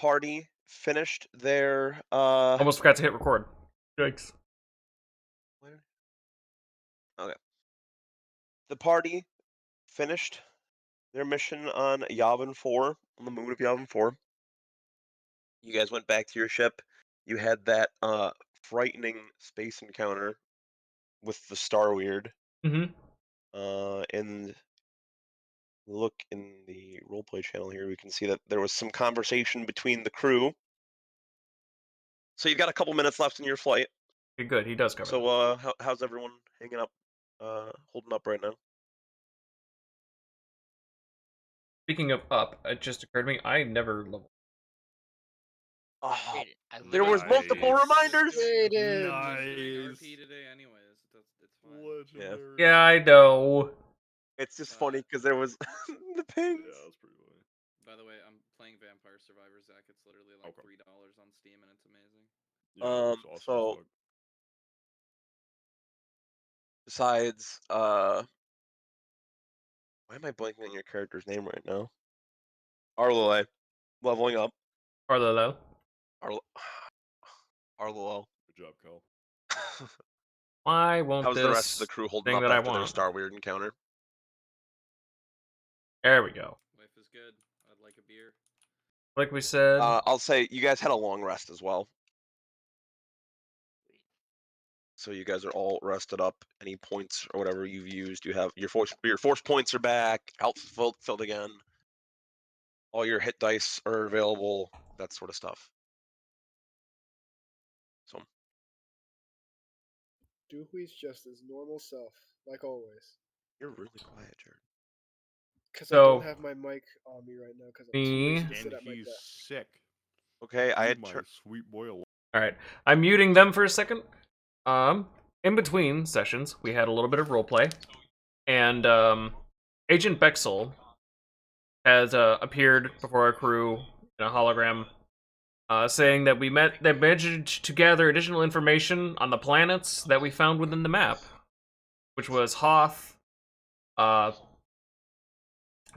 party finished their Almost forgot to hit record. Yikes. where- okay. The party finished their mission on Yavin 4, on the moon of Yavin 4. You guys went back to your ship. You had that frightening space encounter with the Star Weird. Mm-hmm. And look in the roleplay channel here, we can see that there was some conversation between the crew. So you've got a couple minutes left in your flight. Okay, good. He does cover that. So how's everyone hanging up, holding up right now? Speaking of up, it just occurred to me, I never leveled. Oh, Wait, I there was literally- multiple Nice. reminders. Nice. RP today anyways. It's fine. Legendary. Yeah, I know. It's just funny because there was the pings. Yeah, that's pretty funny. By the way, I'm playing Vampire Survivor, Zach. It's literally like Okay. $3 on Steam, and it's amazing. Yeah, it looks awesome as So fuck. besides, why am I blanking on your character's name right now? Arlele, leveling up. Arlo. Arlele. Good job, Cal. Why won't How's this the rest of the crew holding thing up that I after their want? Star Weird encounter? There we go. Life is good. I'd like a beer. Like we said, I'll say you guys had a long rest as well. So you guys are all rested up. Any points or whatever you've used, you have your force points are back. Health filled again. All your hit dice are available. That sort of stuff. So Doohwee's just his normal self, like always. you're really quiet, Jared. Because I So- don't have my mic on me right now because I'm too Me- lazy to sit And at my he's desk. sick. Okay, I Leave had my sweet boy alone. alright. I'm muting them for a second. In between sessions, we had a little bit of roleplay. And, Agent Bexel has, appeared before our crew in a hologram, saying that they managed to gather additional information on the planets that we found within the map. Which was Hoth,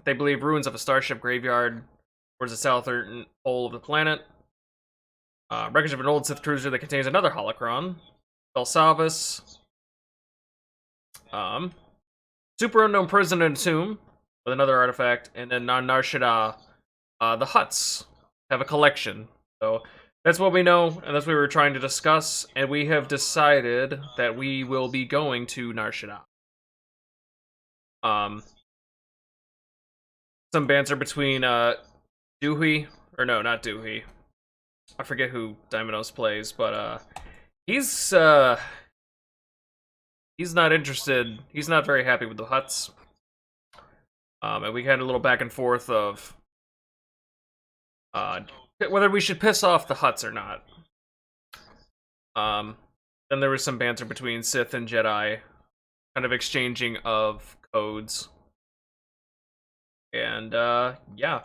they believe ruins of a starship graveyard towards the southern pole of the planet. Wreckage of an old Sith cruiser that contains another holocron. Belsalvis. Super unknown prison and tomb with another artifact, and then on Nar'Shadaa, the huts have a collection. So that's what we know, and that's what we were trying to discuss, and we have decided that we will be going to Nar'Shadaa. Some banter between Doohwee, or no, not Doohwee. I forget who Diamondose plays, but he's not interested. He's not very happy with the huts. And we had a little back and forth of whether we should piss off the huts or not. Then there was some banter between Sith and Jedi, kind of exchanging of codes. And yeah.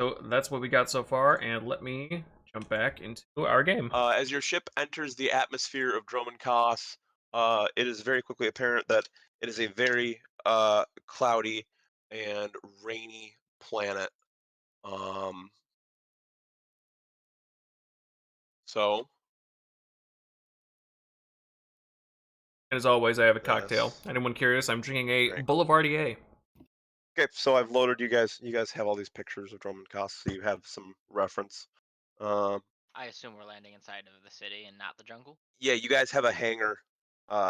So that's what we got so far, and let me jump back into our game. As your ship enters the atmosphere of Droman Kos, it is very quickly apparent that it is a very cloudy and rainy planet. So As always, I have a cocktail. Yes. Anyone curious? I'm drinking a Great. Boulevardier. okay, so I've loaded you guys. You guys have all these pictures of Droman Kos, so you have some reference. I assume we're landing inside of the city and not the jungle. Yeah, you guys have a hangar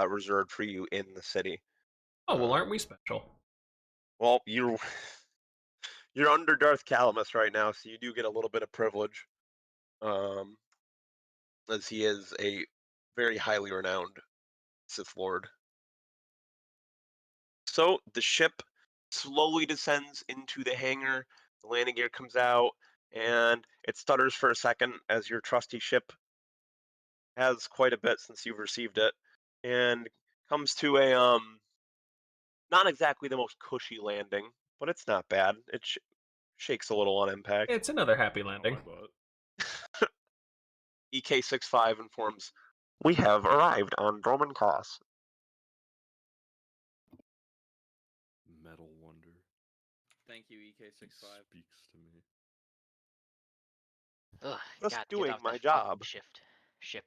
reserved for you in the city. Oh, well, aren't we special? Well, you're you're under Darth Calamus right now, so you do get a little bit of privilege, as he is a very highly renowned Sith Lord. So the ship slowly descends into the hangar. The landing gear comes out, and it stutters for a second as your trusty ship has quite a bit since you've received it, and comes to a not exactly the most cushy landing, but it's not bad. It shakes a little on impact. It's another happy Oh, landing. my butt. EK65 informs, "We have arrived on Droman Kos." Metal wonder. Thank you, EK65. Speaks to me. Ugh, Just God, get doing off the my fucking job. ship.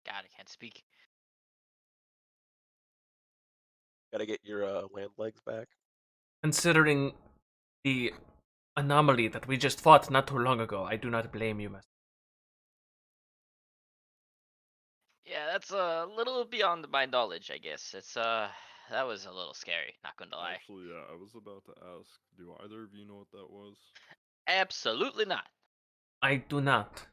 God, I can't speak. Gotta get your land legs back. Considering the anomaly that we just fought not too long ago, I do not blame you, Master. Yeah, that's a little beyond my knowledge, I guess. That was a little scary, not gonna lie. Actually, yeah, I was about to ask, do either of you know what that was? Absolutely not. I do not.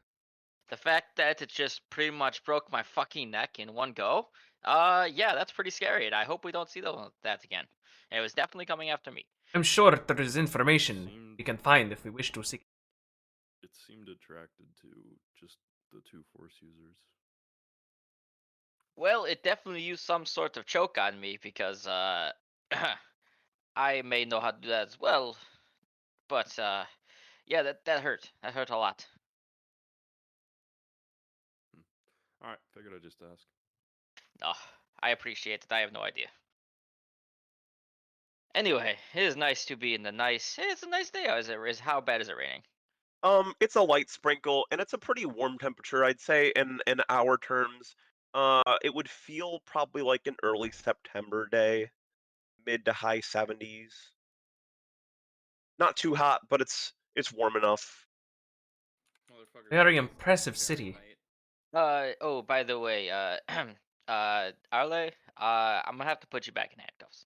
The fact that it just pretty much broke my fucking neck in one go, yeah, that's pretty scary, and I hope we don't see that again. And it was definitely coming after me. I'm sure there is information Seemed we can find if we wish to seek. it seemed attracted to just the two force users. Well, it definitely used some sort of choke on me because, I may know how to do that as well, but, yeah, that hurt. That hurt a lot. Alright, figured I'd just ask. Oh, I appreciate it. I have no idea. Anyway, it is nice to be in the nice. It's a nice day. How bad is it raining? It's a light sprinkle, and it's a pretty warm temperature, I'd say, in our terms. It would feel probably like an early September day, mid to high 70s. Not too hot, but it's warm enough. Motherfucker Very said impressive it's city. Fahrenheit. Oh, by the way, Arle, I'm gonna have to put you back in handcuffs.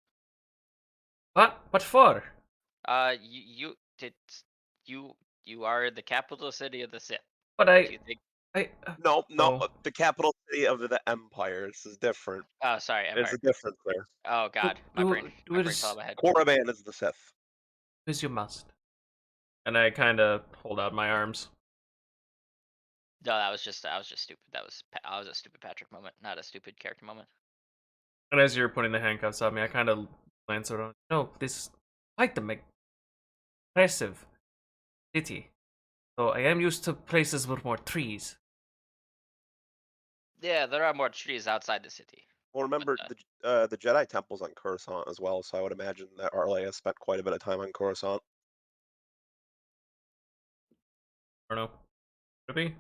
What? What for? You did, you, you are the capital city of the Sith. But Do you think? No, no, oh. the capital city of the empire. This is different. Oh, sorry, There's Empire. a difference there. Oh Do, God, do, do my it brain fell out of my head. Korriban is the Sith. as you must. And I kind of hold out my arms. No, I was just stupid. I was a stupid Patrick moment, not a stupid character moment. And as you're putting the handcuffs on me, I kind of glance around. No, this is quite the impressive city. So I am used to places with more trees. Yeah, there are more trees outside the city. Well, remember the Jedi temple's on Coruscant as well, so I would imagine that Arle has spent quite a bit of time on Coruscant. I don't know. Could it be?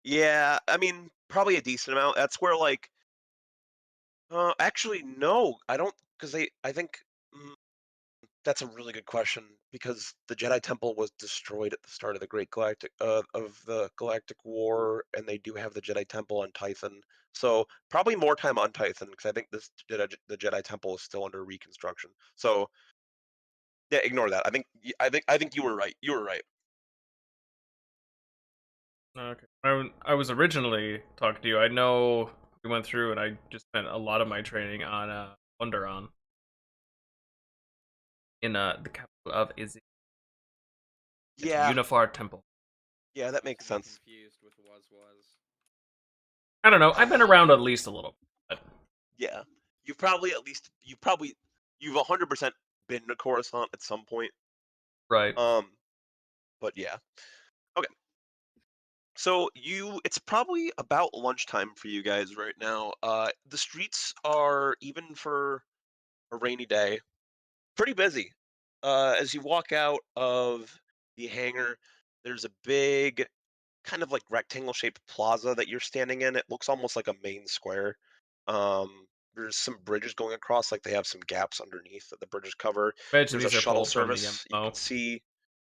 Yeah, I mean, probably a decent amount. That's where like, actually no, I don't, because I think that's a really good question because the Jedi Temple was destroyed at the start of the Galactic War, and they do have the Jedi Temple on Tython. So probably more time on Tython because I think the Jedi Temple is still under reconstruction. So yeah, ignore that. I think you were right. You were right. Okay. I was originally talking to you. I know we went through and I just spent a lot of my training on Wonderon. In the capital of Izzy. It's Yeah, Unifar Temple. yeah, that makes To be sense. confused with was. I don't know. I've been around at least a little. But Yeah, you've 100% been to Coruscant at some point. right. But yeah. Okay. So it's probably about lunchtime for you guys right now. The streets are, even for a rainy day, pretty busy. As you walk out of the hangar, there's a big kind of like rectangle shaped plaza that you're standing in. It looks almost like a main square. There's some bridges going across, like they have some gaps underneath that the bridges cover. Bet you There's a these are shuttle pulled from the service you MMO. can see,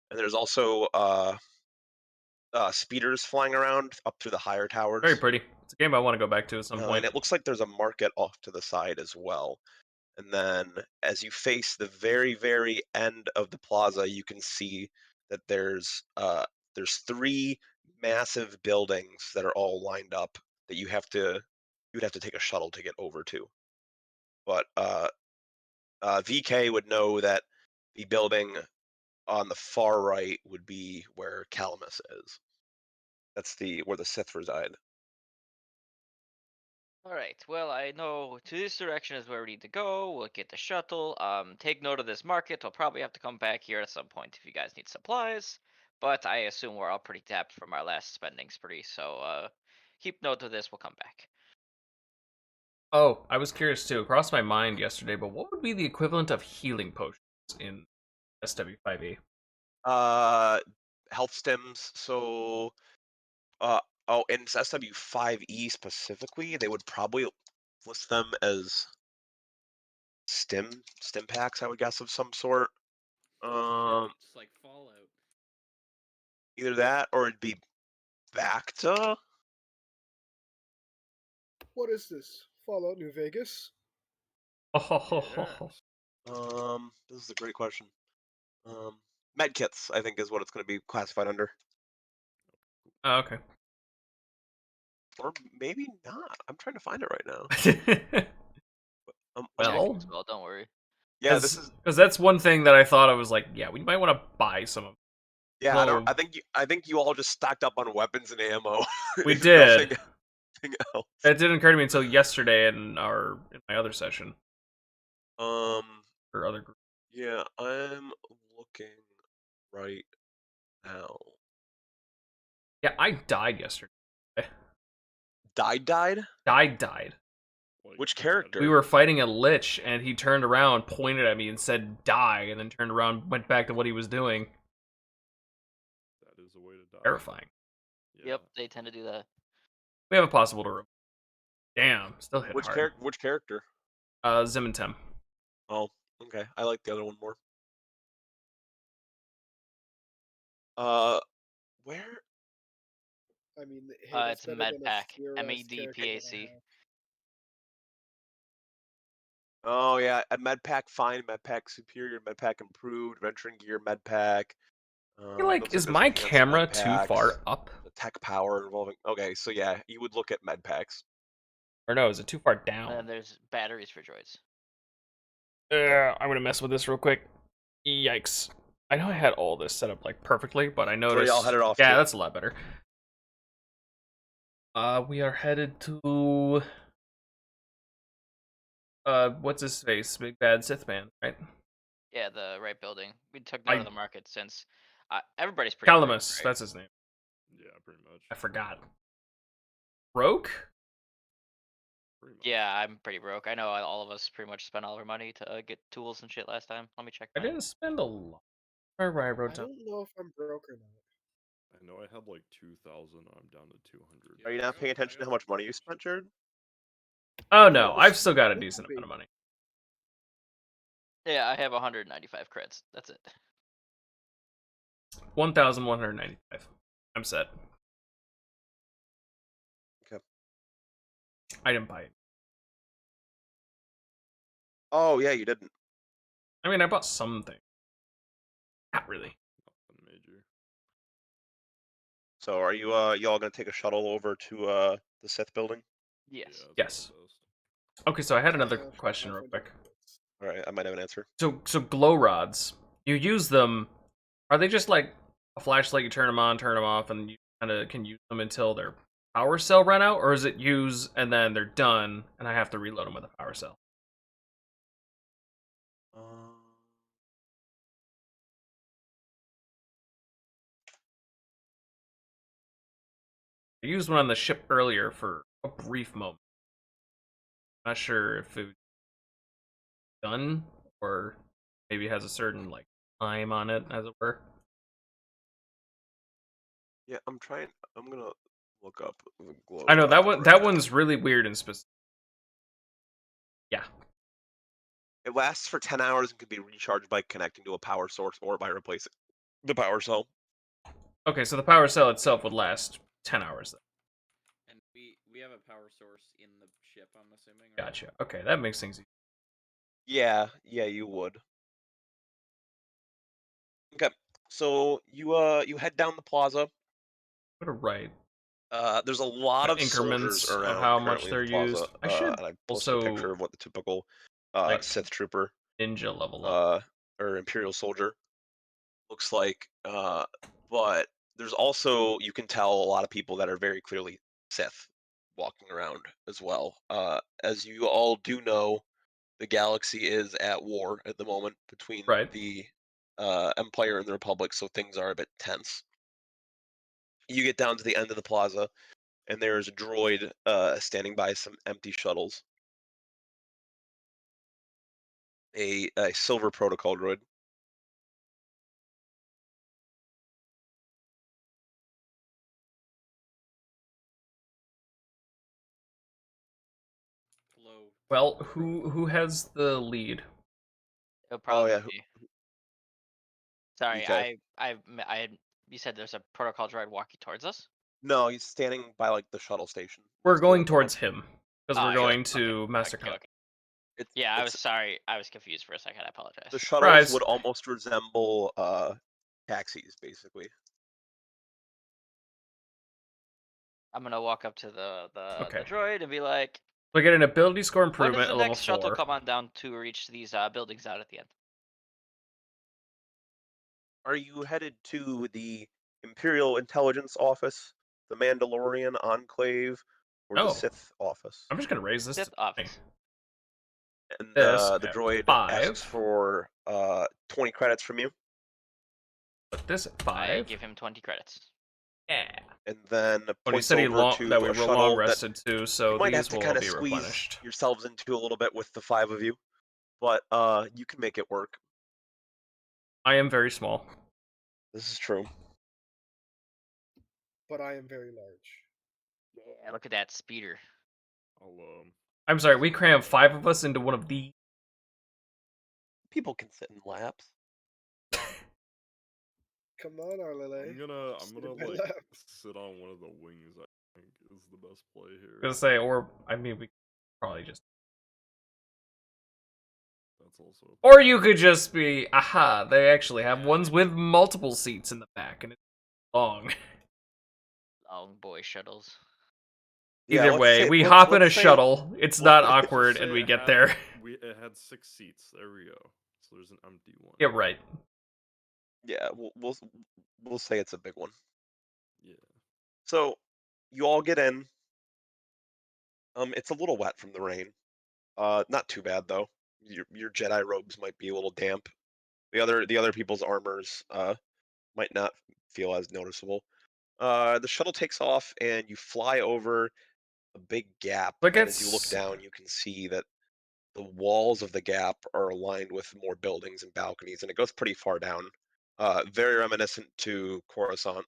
and there's also speeders flying around up through the higher Very towers. pretty. It's a game I want to go back to at some And point. it looks like there's a market off to the side as well. And then as you face the very, very end of the plaza, you can see that there's three massive buildings that are all lined up that you would have to take a shuttle to get over to. But VK would know that the building on the far right would be where Calamus is. That's where the Sith reside. All right. Well, I know to this direction is where we need to go. We'll get the shuttle. Take note of this market. We'll probably have to come back here at some point if you guys need supplies. But I assume we're all pretty tapped from our last spending spree. So keep note of this. We'll come back. Oh, I was curious too. It crossed my mind yesterday, but what would be the equivalent of healing potions in SW5E? Uh, Health stems. So Oh, and it's SW5E specifically. They would probably list them as stim packs, I would guess, of some sort. Just like Fallout. Either that or it'd be Bacta. What is this? Fallout New Vegas? Oh, This is a great question. Medkits, I think, is what it's going to be classified under, okay. or maybe not. I'm trying to find it right now. Checking Well, as well, don't worry. Yeah, this is. because that's one thing that I thought I was like, yeah, we might want to buy some of them. Yeah, So I think you all just stocked up on weapons and ammo. we If did. nothing else. That didn't occur to me until yesterday in my other session Um. or other group. Yeah, I'm looking right now. Yeah, I died yesterday. Died. Died. Like, Which that- character? We were fighting a lich, and he turned around, pointed at me, and said "die," and then turned around, went back to what he was doing. That is a way to die. Terrifying. Yeah. Yep, they tend to do that. We have a possible to. Damn, still hit Which hard. Which character? Zim and Tem. Oh, okay. I like the other one more. Where? I mean, hey, that's It's a better med than a pack. theorized character that I MEDPAC. have. Oh yeah, a med pack fine, med pack superior, med pack improved, venturing gear, med pack. I feel like, Looks is there's my enhanced camera med too packs, far up? the tech power involving. Okay, so yeah, you would look at med packs. Or no, is it too far And then down? there's batteries for droids. I'm gonna mess with this real quick. Yikes. I know I had all this set up like perfectly, but I Where noticed. y'all headed off Yeah, to? that's a lot better. We are headed to what's his face? Big bad Sith man, right? Yeah, the right building. We took note I- of the market since everybody's pretty broke, Calamus, right? that's his name. Yeah, pretty much. I forgot. Broke? Pretty much. Yeah, I'm pretty broke. I know all of us pretty much spent all of our money to get tools and shit last time. Let me check. I mine. didn't spend a lot. Where I I wrote down. don't know if I'm broke or not. I know I had like 2,000. I'm down to 200. Are you not paying attention to how much money you spent, Jared? Oh I no, was I've still got a supposed to decent be. amount of money. Yeah, I have 195 creds. That's it. 1,195. I'm set. Okay. I didn't buy it. Oh yeah, you didn't. I mean, I bought something. Not really. Nothing major. So are you y'all gonna take a shuttle over to the Sith building? Yes. Yeah, Yes. that's best. Okay, so I had I another have question real 500 quick. credits. All right, I might have an answer. So glow rods, you use them. Are they just like a flashlight? You turn them on, turn them off, and you kind of can use them until their power cell run out, or is it use and then they're done, and I have to reload them with a power cell? I used one on the ship earlier for a brief moment. Not sure if it was done or maybe has a certain like time on it, as it were. Yeah, I'm trying. I'm gonna look up the glow. I know that rod one. right That now. one's really weird and specific. Yeah. It lasts for 10 hours and can be recharged by connecting to a power source or by replacing the power cell. Okay, so the power cell itself would last 10 hours then. And we have a power source in the ship, I'm assuming. Right? Gotcha. Okay, that makes things easy. Yeah, you would. Okay, so you head down the plaza. Put a right. There's a lot of Increments soldiers of around how much currently in they're the plaza. used. I should And I posted a picture also of what the typical like Sith trooper ninja level up. or Imperial soldier looks like. But there's also, you can tell, a lot of people that are very clearly Sith walking around as well. As you all do know, the galaxy is at war at the moment between Right. the Empire and the Republic, so things are a bit tense. You get down to the end of the plaza, and there's a droid standing by some empty shuttles. A silver protocol droid. slow. Well, who has the lead? It'll probably yeah. be. Sorry, Okay. you said there's a protocol droid walking towards us. No, he's standing by like the shuttle station. We're next to going the towards bomb. him because Oh, we're I going see. Okay. to MasterCon. Okay. It's Yeah, I was it's sorry. I was confused for a second. I apologize. the shuttles Surprise. would almost resemble taxis, basically. I'm gonna walk up to the Okay. droid and be like, We get an ability score "When does improvement the at level next shuttle 4. come on down to reach these buildings out at the end?" Are you headed to the Imperial Intelligence Office, the Mandalorian Enclave, or the Oh, Sith Office? I'm just gonna raise this. Sith office. And This the at droid 5. asks for 20 credits from you, Put this at I 5. give him 20 credits. Yeah. and then But he points said over that to we a were long shuttle that rested too, you so might have these to will all kind of be squeeze replenished. yourselves into a little bit with the 5 of you, but you can make it work. I am very small. This is true. But I am very large. Yeah, look at that speeder. I'll I'm sorry, we crammed 5 of us into one of the. People can sit in laps. Come on, Arlele. I'm Sit gonna in my like lap. sit on one of the wings. I think is the best play here. Gonna say, or I mean, we probably just. That's also. Or you could just be, aha! They actually have ones with multiple seats in the back, and it's long. Long boy shuttles. Yeah, Either let's way, say we hop in a let's say shuttle. It's not Let's just awkward, say and we it get had- there. It had 6 seats. There we go. So there's an empty one. Yeah, right. yeah, we'll say it's a big one. Yeah. So you all get in. It's a little wet from the rain. Not too bad though. Your Jedi robes might be a little damp. The other people's armors might not feel as noticeable. The shuttle takes off and you fly over a big gap. Look And at as you look down, you can see that the walls of the gap are aligned with more buildings and balconies, and it goes pretty far down. Very reminiscent to Coruscant.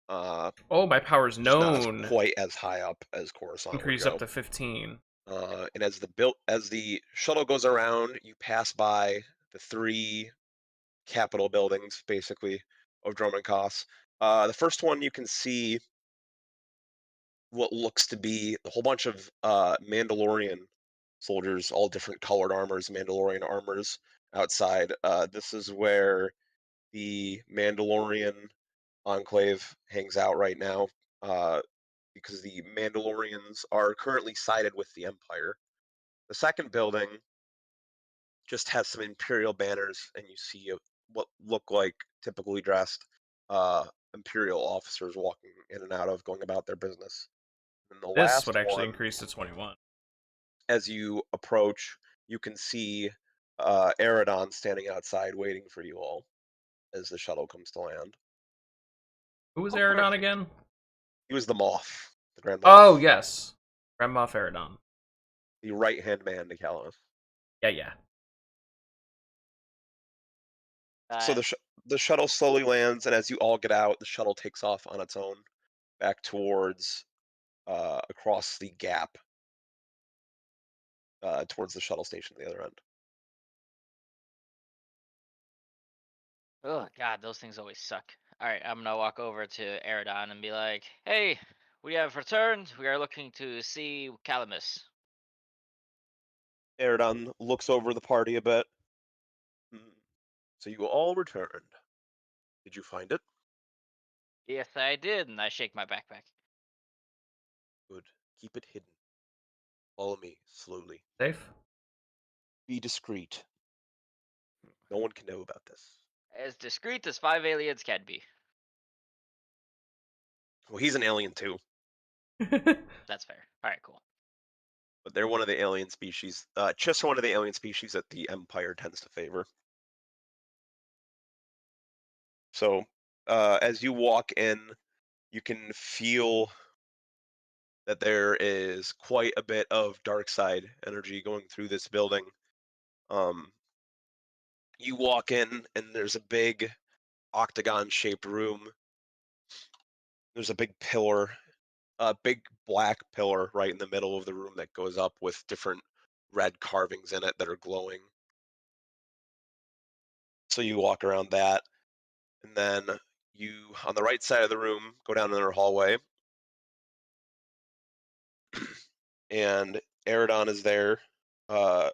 Oh, my power's Just not as known. quite as high up as Coruscant would Increase go. up to 15. And as the shuttle goes around, you pass by the 3 Capitol buildings, basically, of Dromund Kaas. The first one you can see what looks to be a whole bunch of Mandalorian soldiers, all different colored armors, Mandalorian armors outside. This is where the Mandalorian Enclave hangs out right now, because the Mandalorians are currently sided with the Empire. The second building just has some Imperial banners, and you see what look like typically dressed uh, Imperial officers walking in and out of, going about their business. And the This last would actually one, increase to 21. as you approach, you can see Aradon standing outside waiting for you all as the shuttle comes to land. Who was Oh, Aradon perfect. again? He was the Moff, the Grand Moff, Oh, yes. Grand Moff Aradon. the right-hand man to Callus. Yeah. So the shuttle slowly lands, and as you all get out, the shuttle takes off on its own back towards across the gap towards the shuttle station at the other end. Oh god, those things always suck. Alright, I'm gonna walk over to Aradon and be like, "Hey, we have returned. We are looking to see Calamus." Aradon looks over the party a bit. So you all returned. Did you find it? Yes, I did, and I shake my backpack. Good. Keep it hidden. Follow me slowly. Safe? Be discreet. No one can know about this. As discreet as 5 aliens can be. Well, he's an alien too, That's fair. Alright, cool. but they're one of the alien species. Just one of the alien species that the Empire tends to favor. So, as you walk in, you can feel that there is quite a bit of dark side energy going through this building. You walk in, and there's a big octagon-shaped room. There's a big pillar, a big black pillar right in the middle of the room that goes up with different red carvings in it that are glowing. So you walk around that, and then you, on the right side of the room, go down another hallway, and Aridon is there. Aridon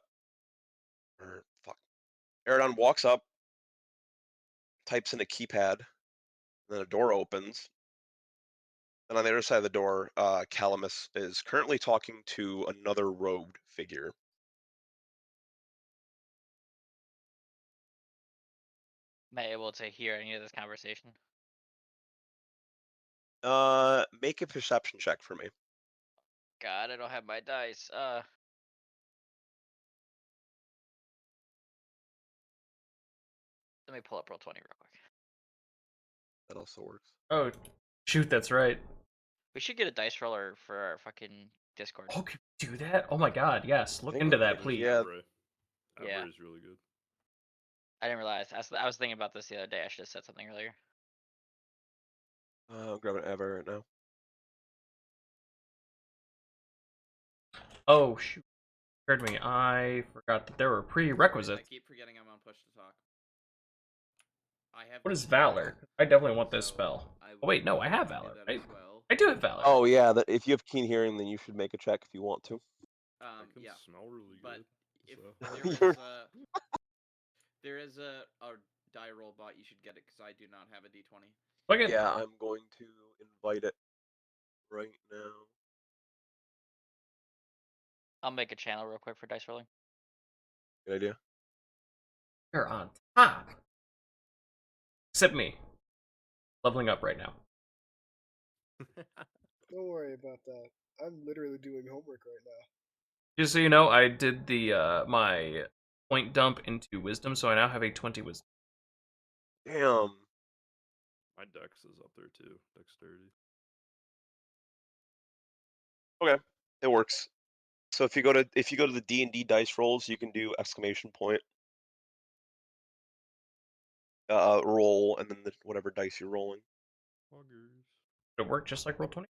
walks up, types in a keypad, and then a door opens. And on the other side of the door, Calamus is currently talking to another robed figure. Am I able to hear any of this conversation? Make a perception check for me. God, I don't have my dice. Let me pull up Roll20 real quick. That also works. Oh, shoot, that's right. We should get a dice roller for our fucking Discord. Oh, could we do that? Oh my god, yes. Look think into we that, could, please. yeah. Yeah. is really good. I didn't realize. I was thinking about this the other day. I should have said something earlier. I'm grabbing Ever right now. Oh, shoot. Heard me. I forgot that there were I prerequisites. keep forgetting I'm on push to talk. I have. What is D20, Valor? I definitely want this so spell. I Oh, wait, no, will I have do Valor, that right? as well. I do have Valor. Oh yeah, if you have keen hearing, then you should make a check if you want to. I can Yeah. smell really But good. if so. there is a die roll bot, you should get it because I do not have a D20. Look at Yeah, I'm going to invite it right now. I'll make a channel real quick for dice rolling. Good idea. You're on top. Except me. Leveling up right now. Don't worry about that. I'm literally doing homework right now. Just so you know, I did the my point dump into wisdom, so I now have a 20 wisdom. Damn. My dex is up there too. Dexterity. Okay, it works. So if you go to the D&D dice rolls, you can do exclamation point, roll, and then whatever dice you're rolling. Poggers. Did it work just like Roll20?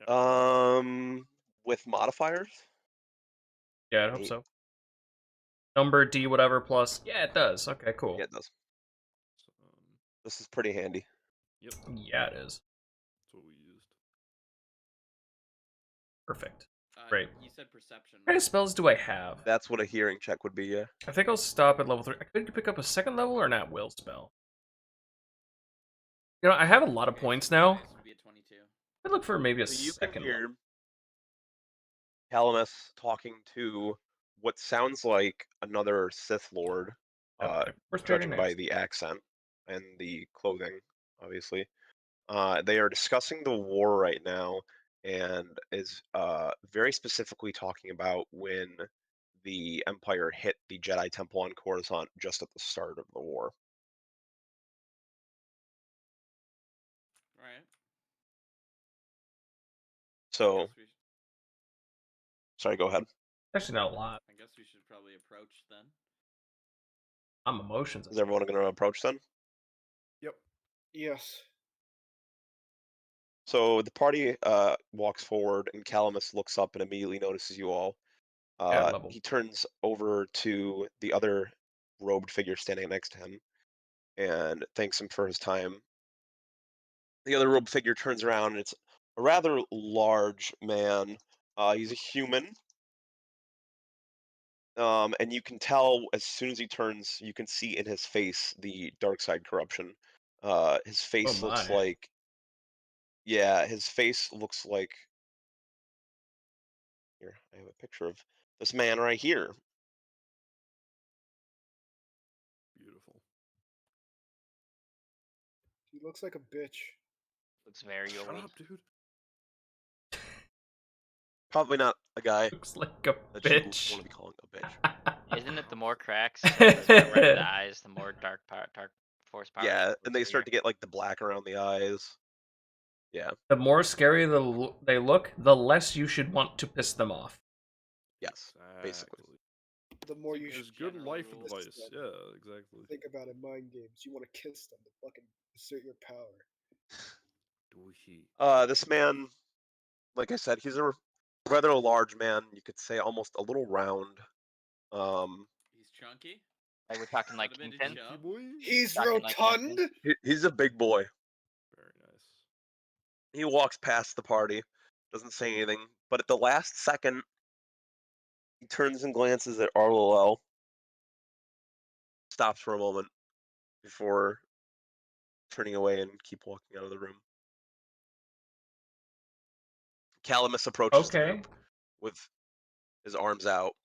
Yeah. With modifiers. Yeah, I hope 8. so. Number D whatever plus. Yeah, it does. Okay, cool. Yeah, it does. So, This is pretty handy. yep. Yeah, it is. That's what we used. Perfect. Great. You said perception. What kind Right? of spells do I have? That's what a hearing check would be. Yeah. I think I'll stop at level 3. I could pick up a second level or an at-will spell. You know, I have a lot of Okay, points so now. dice would be a 22. I'd look for maybe a So you can second level. hear Calamus talking to what sounds like another Sith Lord, Okay. Where's judging by next? the accent and the clothing, obviously. They are discussing the war right now, and is very specifically talking about when the Empire hit the Jedi Temple on Coruscant just at the start of the war. Right. So, sorry, go ahead. Actually, not a lot. I guess we should probably approach then. I'm emotions. Is everyone going to approach then? Yep. Yes. So the party walks forward, and Calamus looks up and immediately notices you all. Yeah, level. He turns over to the other robed figure standing next to him and thanks him for his time. The other robed figure turns around, and it's a rather large man. He's a human. And you can tell as soon as he turns, you can see in his face the dark side corruption. His face looks my. like, yeah, his face looks like, here, I have a picture of this man right here. Beautiful. He looks like a bitch. Looks very Shut old. up, dude. Probably not a guy Looks like a that you want bitch. to be calling a bitch. Isn't it the more cracks, the red in the eyes, the more dark force power? Yeah, and they start to get like the black around the eyes. Yeah. The more scary they look, the less you should want to piss them off. Yes. Basically. The more you There's should good general life rules. advice. Yeah, exactly. think about in mind games. You want to kiss them to fucking assert your power. This man, like I said, he's a rather large man. You could say almost a little round. He's chunky. Like we're talking like Got a bit of Kingpin. chub. Chunky boy. He's Talking like rotund. Kingpin. He's a big boy. Very nice. He walks past the party, doesn't say anything, but at the last second, he turns and glances at Arlolel, stops for a moment before turning away and keep walking out of the room. Calamus approaches the Okay. group with his arms out.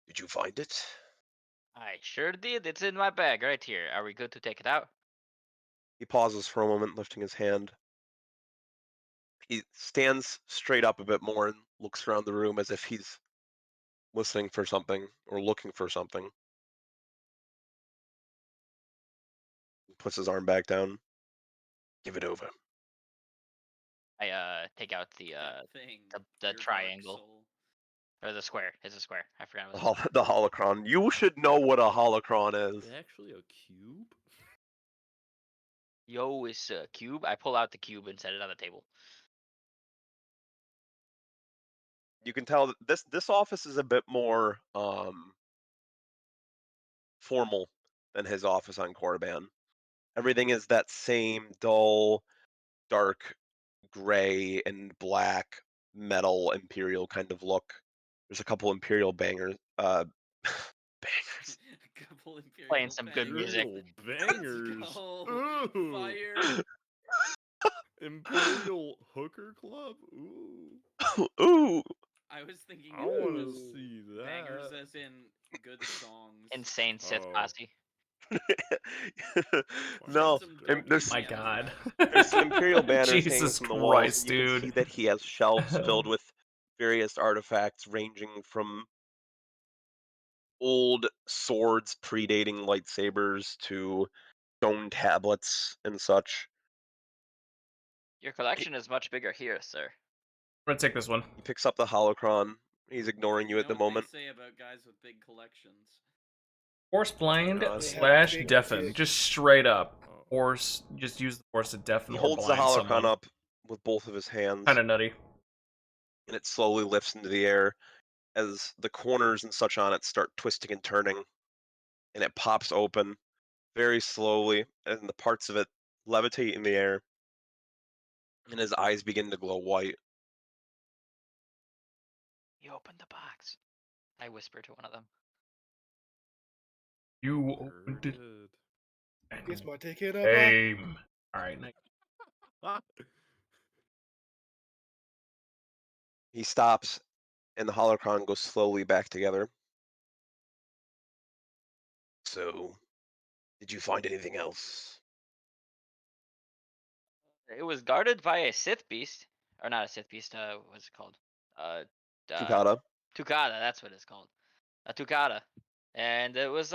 Did you find it? I sure did. It's in my bag right here. Are we good to take it out? He pauses for a moment, lifting his hand. He stands straight up a bit more and looks around the room as if he's listening for something or looking for something. He puts his arm back down. Give it over. I take out the That thing. the your dark triangle. soul. Or the square. It's a square. I forgot The, what it's the holocron. You should know what a holocron is. Is it actually a cube? Yo, it's a cube. I pull out the cube and set it on the table. You can tell that this office is a bit more formal than his office on Korriban. Everything is that same dull, dark gray and black metal imperial kind of look. There's a couple imperial bangers bangers. A couple imperial Playing some good bangers. music. Imperial bangers. Let's go. Ooh. Fire. Imperial hooker club. Ooh. Ooh. I was thinking I want to Ooh. see that. bangers as in good songs. Insane Sith Oh. posse. No, Some Fantastic. dark there's My EDM God. tracks. there's some imperial banners hanging Jesus from the walls, Christ, and you can see dude. that he has shelves filled with various artifacts ranging from old swords predating lightsabers to stone tablets and such. Your collection is much bigger here, sir. I'm gonna take this one. He picks up the holocron. He's ignoring you You at know the what moment. they say about guys with big collections. Force blind God. slash big deafen. dick. Just straight up. Oh. Force. Just use the force to deafen He or holds the blind holocron someone. up with both of his hands, Kind of nutty. and it slowly lifts into the air as the corners and such on it start twisting and turning, and it pops open very slowly, and the parts of it levitate in the air, and his eyes begin to glow white. You opened the box. I whisper to one of them. You Sure opened it. did. And Guess my ticket up. aim. Alright, nice. He stops, and the holocron goes slowly back together. So, did you find anything else? It was guarded by a Sith beast, or not a Sith beast. What's it called? Tukata. Tukata. That's what it's called. A Tukata, and it was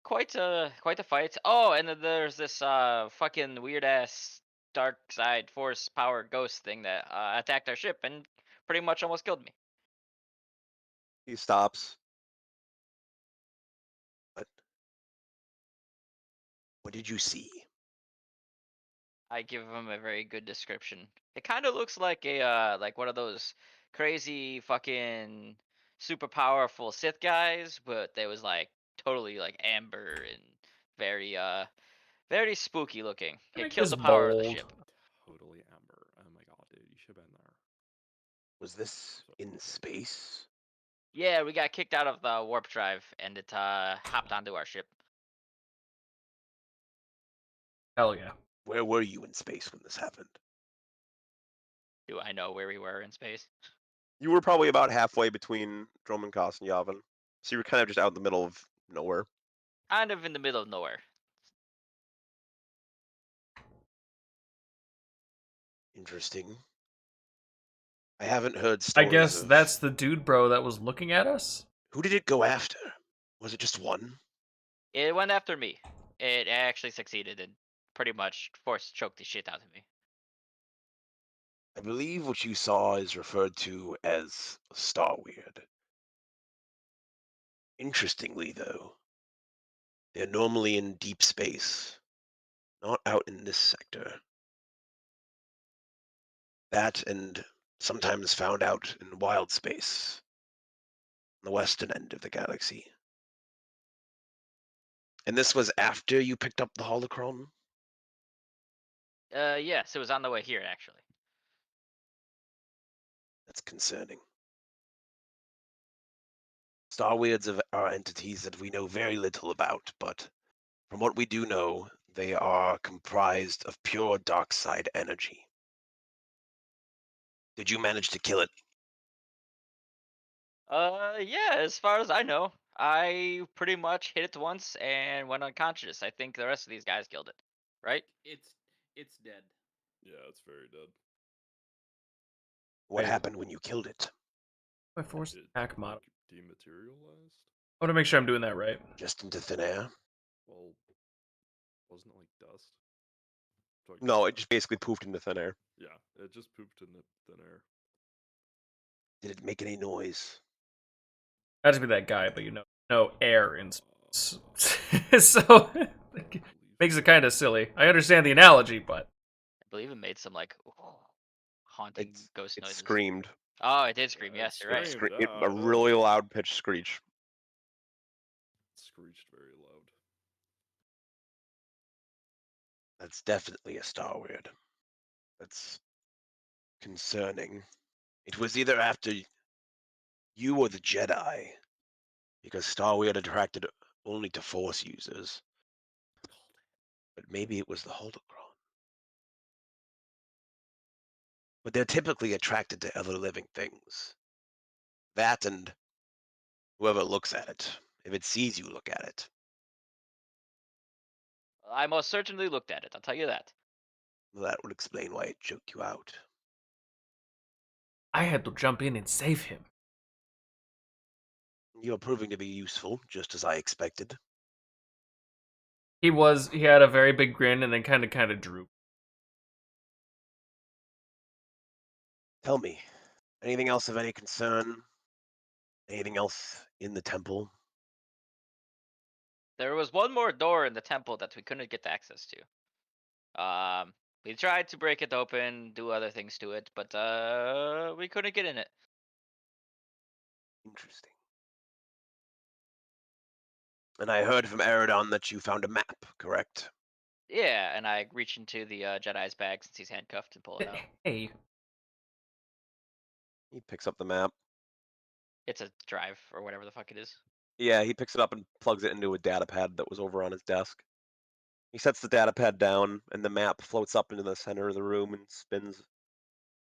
quite a fight. Oh, and then there's this fucking weird ass dark side force power ghost thing that attacked our ship and pretty much almost killed me. He stops. What did you see? I give him a very good description. It kind of looks like like one of those crazy fucking super powerful Sith guys, but they was like totally like amber and very very spooky looking. It Make killed this the power of the bold. ship. Totally Amber. Oh my god, dude, you should have been there. Was this in space? Yeah, we got kicked out of the warp drive and it hopped onto our ship. Hell yeah. Where were you in space when this happened? Do I know where we were in space? You were probably about halfway between Dromankos and Yavin. So you were kind of just out in the middle of nowhere. Kind of in the middle of nowhere. Interesting. I haven't heard I stories guess of... that's the dude bro that was looking at us? Who did it go after? Was it just one? It went after me. It actually succeeded and pretty much force choked the shit out of me. I believe what you saw is referred to as a Star Weird. Interestingly, though, they're normally in deep space, not out in this sector. That and sometimes found out in wild space, on the western end of the galaxy. And this was after you picked up the holocron? Yes, it was on the way here actually. That's concerning. Star Weirds are entities that we know very little about, but from what we do know, they are comprised of pure dark side energy. Did you manage to kill it? Yeah, as far as I know, I pretty much hit it once and went unconscious. I think the rest of these guys killed it, right? It's dead. Yeah, it's very dead. What Wait. happened when you killed it? My force It attack model. dematerialized. I want to make sure I'm doing that right. Just into thin air? Well, wasn't it like dust? Like No, dust it just basically poofed into thin air. Yeah, it just pooped in the thin air. Did it make any noise? Had to be that guy, but no air in space. So I believe makes so. it kind of silly. I understand the analogy, but I believe it made some like haunting ghost It noises. screamed. Oh, it did scream. Yeah, Yes, it you're right. screamed. A really loud pitched screech. Screeched very loud. That's definitely a Star Weird. That's concerning. It was either after you or the Jedi, because Star Weird attracted only to Force users. But maybe it was the holocron. But they're typically attracted to other living things. That and whoever looks at it. If it sees you look at it. I most certainly looked at it. I'll tell you that. Well, that would explain why it choked you out. I had to jump in and save him. You're proving to be useful, just as I expected. He had a very big grin and then kind of drooped. Tell me, anything else of any concern? Anything else in the temple? There was one more door in the temple that we couldn't get access to. We tried to break it open, do other things to it, but we couldn't get in it. Interesting. And I heard from Eridon that you found a map, correct? Yeah, and I reach into the Jedi's bag since he's handcuffed and pull it out. Hey, He picks up the map. It's a drive or whatever the fuck it is. Yeah, he picks it up and plugs it into a data pad that was over on his desk. He sets the data pad down, and the map floats up into the center of the room and spins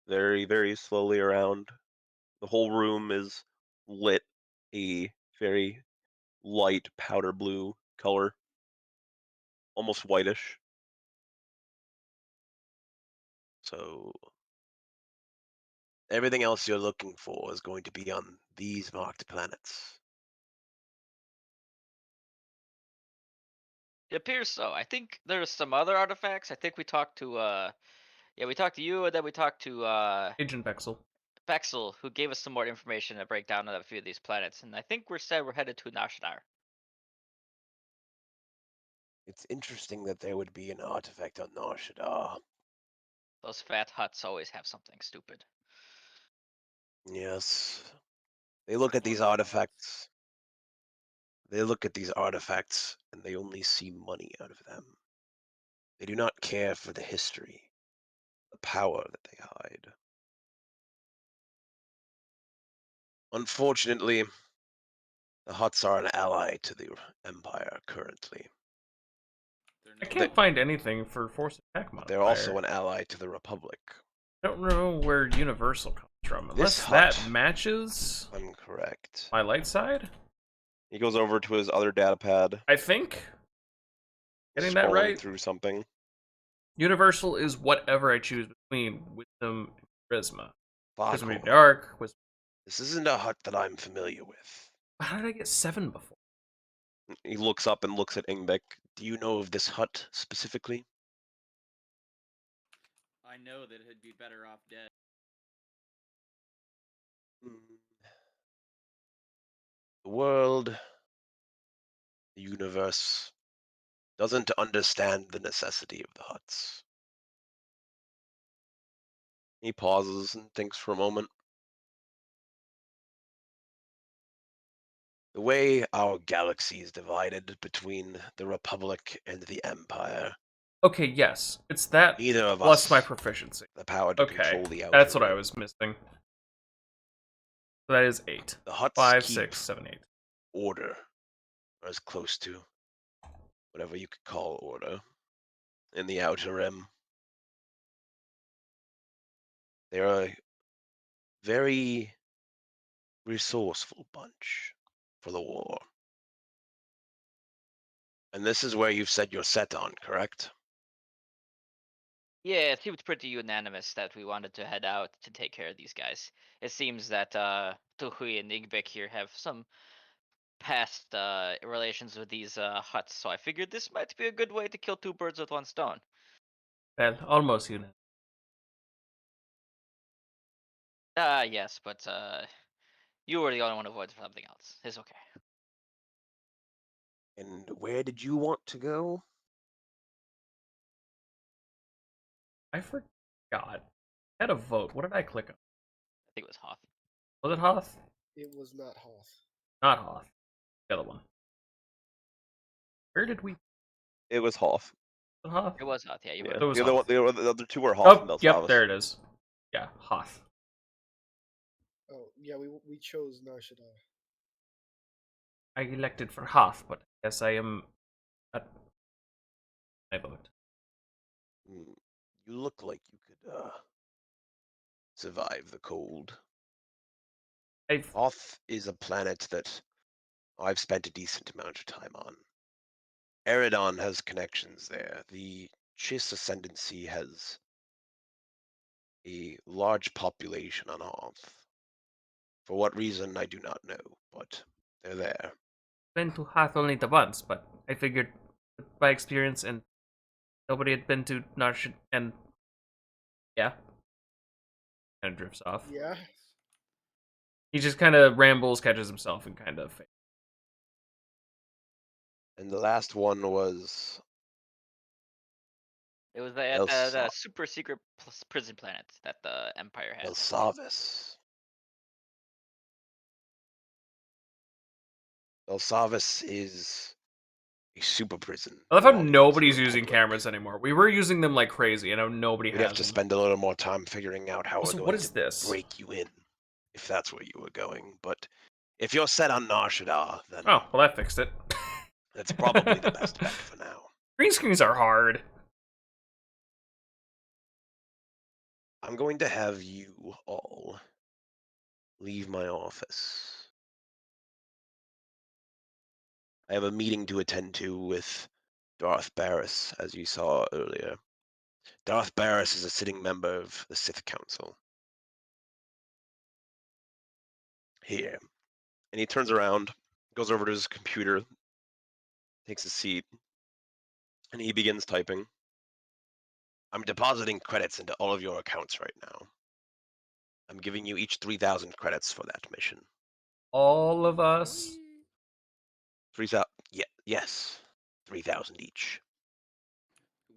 very, very slowly around. The whole room is lit a very light powder blue color, almost whitish. So everything else you're looking for is going to be on these marked planets. It appears so. I think there's some other artifacts. I think we talked to we talked to you, and then we talked to Agent Bexel. Bexel, who gave us some more information to break down on a few of these planets, and I think we're headed to Nar'Shadaa. It's interesting that there would be an artifact on Nar'Shadaa. Those fat huts always have something stupid. Yes. They look at these Fun artifacts. They look at these artifacts and they only see money out of them. They do not care for the history, the power that they hide. Unfortunately, the Huts are an ally to the Empire currently. They're I no can't find anything for force attack But modifier. they're also an ally to the Republic. I don't know where Universal comes from, This unless that hut- matches I'm correct. my light side. He goes over to his other data pad, I think. Getting that scrolling right? through something. Universal is whatever I choose between wisdom and charisma. Wisdom would be Foghorn. dark. This isn't a hut that I'm familiar with. How did I get 7 before? He looks up and looks at Ingbeck. Do you know of this hut specifically? I know that it'd be better off dead. The world, the universe, doesn't understand the necessity of the huts. He pauses and thinks for a moment. The way our galaxy is divided between the Republic and the Empire, Okay, yes. It's that neither of plus us my proficiency. the power to Okay, control the outer that's what I rim. was missing. So that is 8. The Huts 5, keep 6, 7, 8. order, or as close to whatever you could call order, in the outer rim. They're a very resourceful bunch for the war. And this is where you've said you're set on, correct? Yeah, it seems pretty unanimous that we wanted to head out to take care of these guys. It seems that Tuhui and Igbek here have some past relations with these huts, so I figured this might be a good way to kill two birds with one stone. Well, almost unit. Yes, but you were the only one who voted for something else. It's okay. And where did you want to go? I forgot. I had a vote. What did I click on? I think it was Hoth. Was it Hoth? It was not Hoth. Not Hoth. The other one. Where did we... It was Hoth. Was it Hoth? It was Hoth, yeah. You Yeah. It was The other Hoth. one, the other two were Hoth and Oh, yep, Belsavis. there it is. Yeah, Hoth. Oh yeah, we chose Nar'Shadaa. I elected for Hoth, but I guess I am... At... I vote. You look like you could survive the cold. I've... Hoth is a planet that I've spent a decent amount of time on. Eridon has connections there. The Chiss Ascendancy has a large population on Hoth. For what reason, I do not know, but they're there. been to Hoth only the once, but I figured by experience and nobody had been to Narsh and yeah. Kind of drifts off. Yeah. He just kind of rambles, catches himself, and kind of... And the last one was It was the Belsa- super secret prison planet that the Empire has. Belsavis. Belsavis is a super prison. I love how belonging to nobody's the using Republic. cameras anymore. We were using them like crazy, and now nobody We'd has have to them. spend a little more time figuring out how Also, we're what going is to this? break you in, if that's where you were going. But if you're set on Nar'Shadaa, then Oh, well, that fixed it. that's probably the best bet for now. Green screens are hard. I'm going to have you all leave my office. I have a meeting to attend to with Darth Barris, as you saw earlier. Darth Barris is a sitting member of the Sith Council. Here. And he turns around, goes over to his computer, takes a seat, and he begins typing. I'm depositing credits into all of your accounts right now. I'm giving you each 3,000 credits for that mission. All of us. 3,000. Yeah, yes. 3,000 each.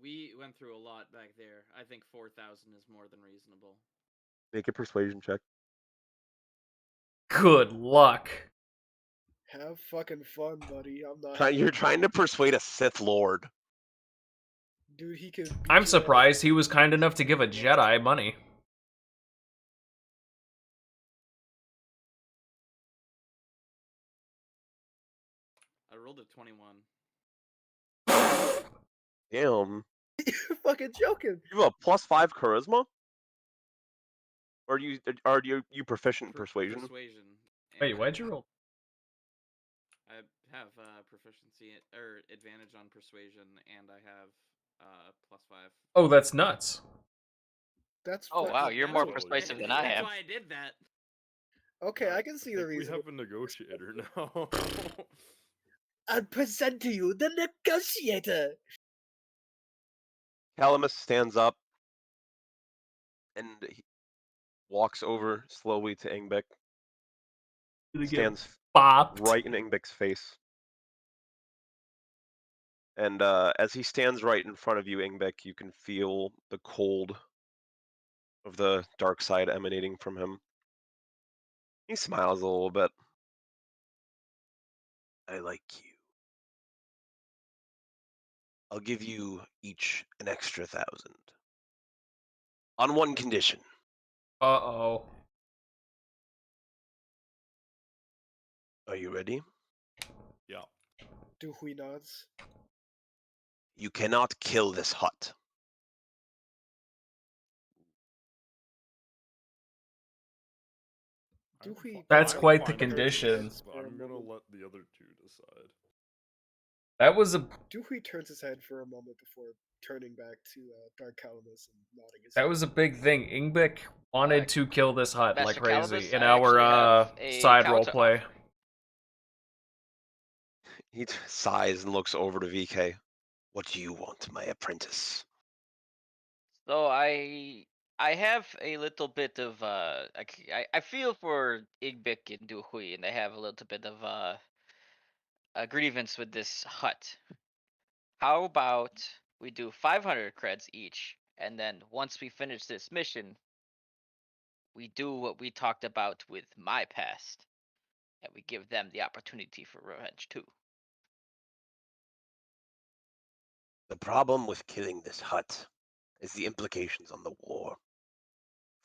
We went through a lot back there. I think 4,000 is more than reasonable. Make a persuasion check. Good luck. Have fucking fun, buddy. I'm not. You're trying to persuade a Sith Lord. Dude, he could. I'm surprised he was kind enough to give a Jedi money. I rolled a 21. Damn. You're fucking joking. You have a +5 charisma? Or are you proficient in persuasion? Persuasion. Wait, and why'd you roll? I have proficiency or advantage on persuasion, and I have +5. Oh, that's nuts. That's. Oh wow, you're more That's persuasive than what- I That's am. why I did that. Okay, I can see the think we reason. have a negotiator now. I'll present to you the negotiator. Calamus stands up and he walks over slowly to Ingbek. Stands Bopped. right in Ingbek's face. And as he stands right in front of you, Ingbek, you can feel the cold of the dark side emanating from him. He smiles a little bit. I like you. I'll give you each an extra 1,000. On one condition. Uh-oh. Are you ready? Yeah. Duhui nods. You cannot kill this hut. Duhui That's like, quite the turns his condition. head But for a I'm gonna moment. let the other two decide. That was a Duhui turns his head for a moment before turning back to Dark Calamus and nodding his that head. was a big thing. Ingbic wanted to kill this hut like Master crazy Calibus, in I actually have our a side counter roleplay. offer. He sighs and looks over to VK. What do you want, my apprentice? So I have a little bit of I feel for Igbik and Duhui, and they have a little bit of a grievance with this hut. How about we do 500 creds each, and then once we finish this mission, we do what we talked about with my past, and we give them the opportunity for revenge too. The problem with killing this hut is the implications on the war.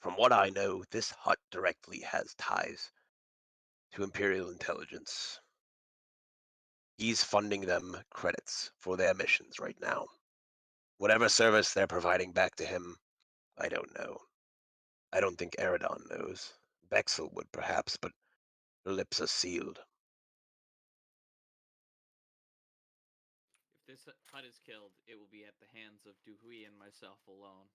From what I know, this hut directly has ties to Imperial intelligence. He's funding them credits for their missions right now. Whatever service they're providing back to him, I don't know. I don't think Eridon knows. Bexel would perhaps, but her lips are sealed. If this hut is killed, it will be at the hands of Duhui and myself alone.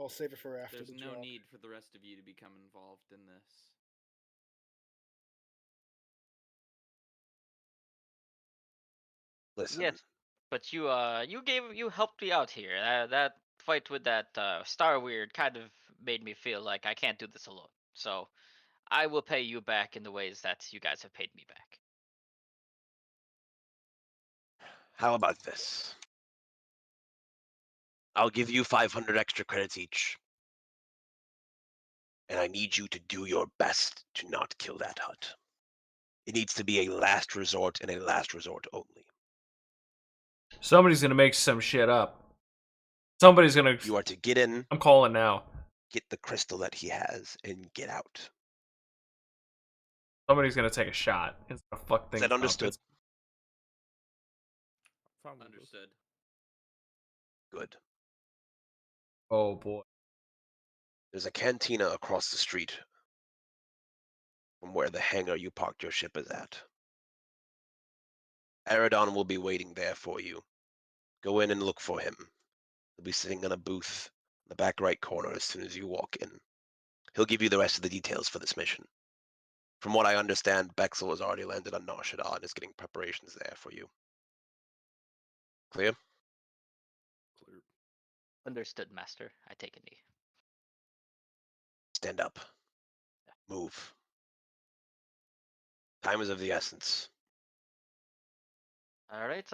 I'll save it for after There's the no drop. need for the rest of you to become involved in this. Listen, Yes, but you helped me out here. That fight with that Star Weird kind of made me feel like I can't do this alone. So I will pay you back in the ways that you guys have paid me back. how about this? I'll give you 500 extra credits each. And I need you to do your best to not kill that hut. It needs to be a last resort and a last resort only. Somebody's gonna make some shit up. Somebody's gonna. You are to get in, I'm calling now. get the crystal that he has, and get out. Somebody's gonna take a shot. It's gonna fuck Is things that up. understood? Fine with this. Understood. Good. Oh boy. There's a cantina across the street from where the hangar you parked your ship is at. Eridon will be waiting there for you. Go in and look for him. He'll be sitting in a booth in the back right corner as soon as you walk in. He'll give you the rest of the details for this mission. From what I understand, Bexel has already landed on Nar'Shadaa and is getting preparations there for you. Clear? Clear. Understood, Master. I take a knee. Stand up. Move. Time is of the essence. All right.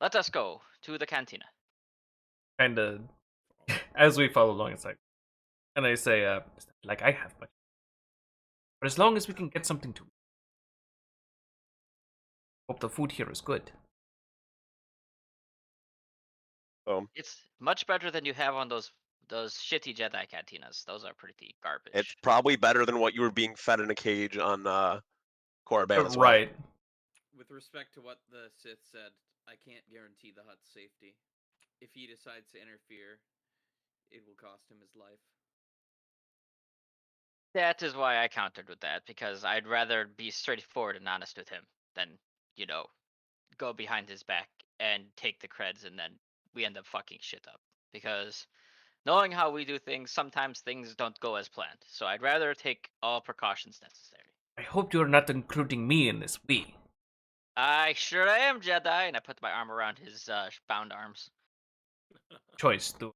Let us go to the cantina. Kinda. As we follow along, it's like, and I say, like I have, but as long as we can get something to. Hope the food here is good. It's much better than you have on those shitty Jedi cantinas. Those are pretty garbage. It's probably better than what you were being fed in a cage on Korriban as well. Right. With respect to what the Sith said, I can't guarantee the hut's safety. If he decides to interfere, it will cost him his life. That is why I countered with that, because I'd rather be straightforward and honest with him than, go behind his back and take the creds and then we end up fucking shit up. Because knowing how we do things, sometimes things don't go as planned. So I'd rather take all precautions necessary. I hope you're not including me in this. We. I sure am, Jedi, and I put my arm around his bound arms. Choice. Do.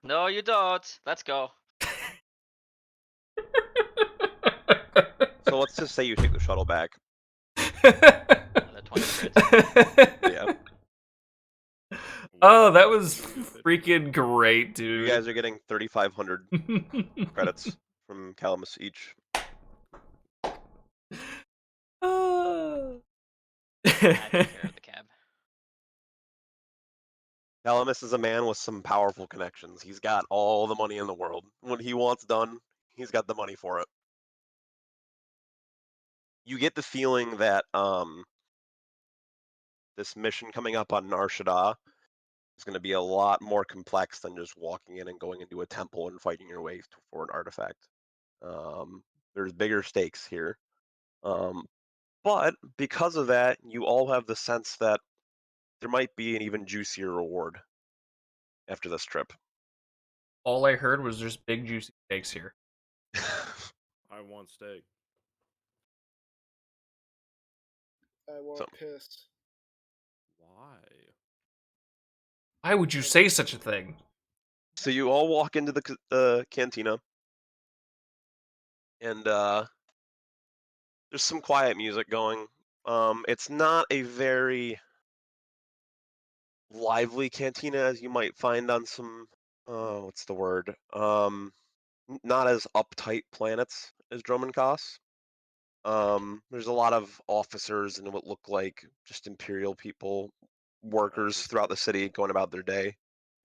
No, you don't. Let's go. So let's just say you take the shuttle back. The 20 creds. Yeah. Oh, that was Gonna get paid. freaking great, You dude. guys are getting 3,500 credits from Calamus each. Ah. I take care of the cab. Calamus is a man with some powerful connections. He's got all the money in the world. What he wants done, he's got the money for it. You get the feeling that this mission coming up on Nar'Shadaa is going to be a lot more complex than just walking in and going into a temple and fighting your way for an artifact. There's bigger stakes here. But because of that, you all have the sense that there might be an even juicier reward after this trip. All I heard was there's big juicy steaks here. I want steak. I want So- piss. Why? Why would you say such a thing? So you all walk into the cantina, and there's some quiet music going. It's not a very lively cantina as you might find on some what's the word? Not as uptight planets as Dromenkos. There's a lot of officers and what look like just imperial people, workers Officers. throughout the city going about their day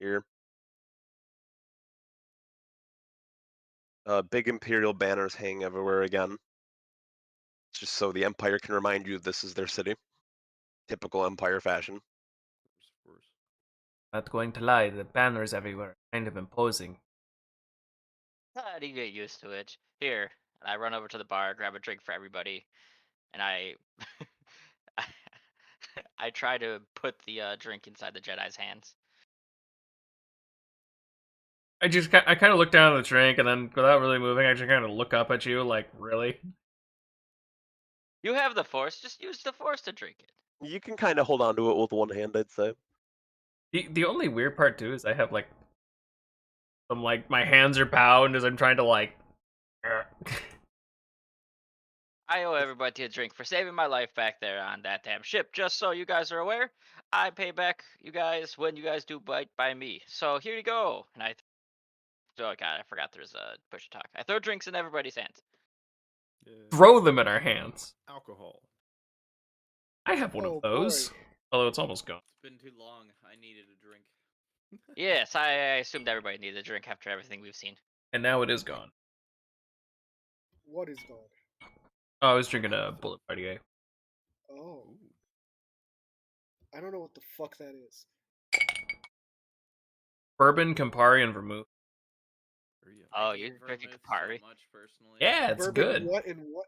here. Big imperial banners hang everywhere again. Just so the Empire can remind you this is their city. Typical Empire fashion. Of course. Not going to lie, the banners everywhere are kind of imposing. How do you get used to it? Here, and I run over to the bar, grab a drink for everybody, and I I try to put the drink inside the Jedi's hands. I kind of look down at the drink and then without really moving, I just kind of look up at you like, really? You have the Force, just use the Force to drink it. You can kind of hold on to it with one hand, I'd say. The only weird part too is I have like some like my hands are bound as I'm trying to like. I owe everybody a drink for saving my life back there on that damn ship. Just so you guys are aware, I pay back you guys when you guys do by me. So here you go. And oh god, I forgot there's a push to talk. I throw drinks in everybody's hands. Yeah. Throw them in our hands. Alcohol. I have one Oh, of those, boy. although it's almost gone. It's been too long. I needed a drink. Yes, I assumed everybody needed a drink after everything we've seen. And now it is gone. What is gone? Oh, I was drinking a Bullet Party A. Oh, Ooh. I don't know what the fuck that is. Bourbon, Campari, and vermouth. There you Oh, I hate you're drinking vermouth Campari? so much personally. Yeah, it's Bourbon, good. what and what?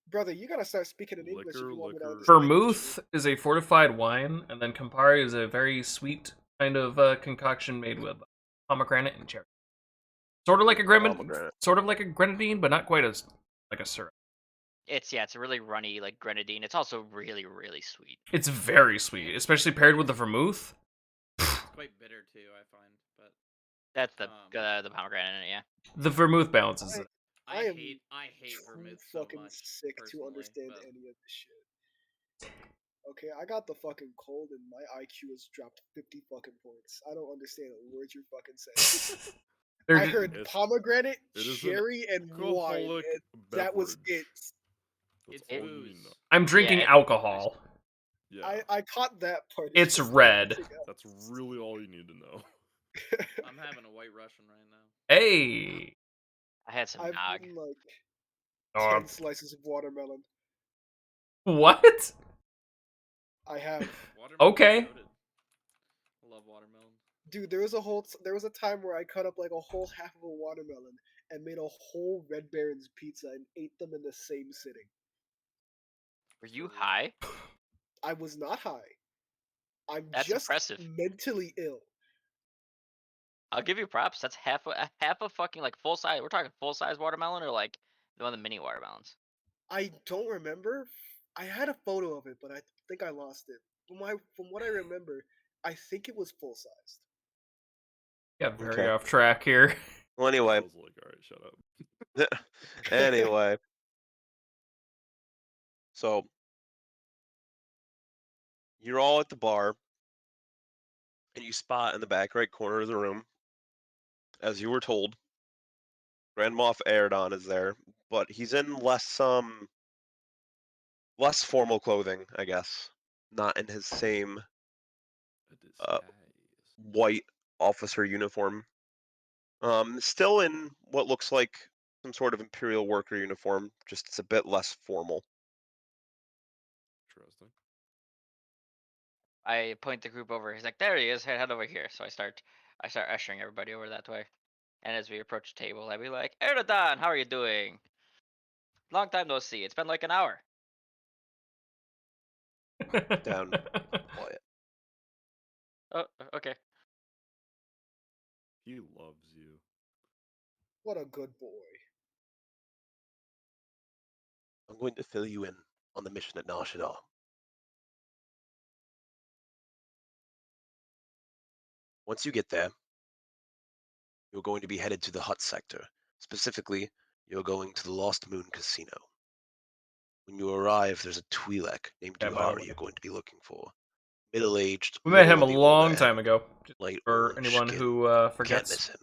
Brother, you gotta start speaking in English if Liquor, you want me to liquor. understand this Vermouth shit. is a fortified wine, and then Campari is a very sweet kind of concoction made with pomegranate and cherry. Sort of like a Pomegranate. sort of like a grenadine, but not quite as like a syrup. It's a really runny like grenadine. It's also really really sweet. It's very sweet, especially paired with the vermouth. It's quite bitter too, I find. But That's the pomegranate in it, yeah. The vermouth balances it. I am I hate too vermouth so fucking much. sick to personally, understand but any of this shit. Okay, I got the fucking cold and my IQ has dropped 50 fucking points. I don't understand a word you're fucking saying. They're I ju- heard It's- pomegranate, it is an cherry, and wine, alcoholic and that was beverage. it. it's all you booze. need to know. I'm drinking Yeah, it's alcohol. Yeah. I caught that part. It's just red. everything else. That's really all you need to know. I'm having a white Russian right now. Hey. I had some I've nog. eaten like Uh, 10 slices of watermelon. what? I have. Watermelon's Okay. goated. I love watermelon. Dude, there was a time where I cut up like a whole half of a watermelon and made a whole Red Baron's pizza and ate them in the same sitting. Were you For real. high? I was not high. I'm That's just impressive. mentally ill. I'll give you props. That's half a fucking like full size. We're talking full size watermelon or like one of the mini watermelons. I don't remember. I had a photo of it, but I think I lost it. From what I remember, I think it was full sized. Got very Okay. off track here. Well, I anyway, was like, all right, shut up. anyway. So you're all at the bar. and you spot in the back right corner of the room, as you were told, Grand Moff Aerodon is there, but he's in less formal clothing, I guess. Not in his same A uh, disguise. white officer uniform. Still in what looks like some sort of Imperial worker uniform, just it's a bit less formal. Interesting. I point the group over. He's like, "There he is. Head over here." So I start ushering everybody over that way. And as we approach the table, I'd be like, "Erdogan, how are you doing? Long time no see. It's been like an hour." Down, quiet. Oh, okay. He loves you. What a good boy. I'm going to fill you in on the mission at Nar'Shadaa. Once you get there, you're going to be headed to the Hut sector. Specifically, you're going to the Lost Moon Casino. When you arrive, there's a Twi'lek named Yeah, by the Duhari way. you're going to be looking for. Middle-aged, We met little him a on the older long end, time ago. Just light for orange anyone skin. who Can't forgets. miss him.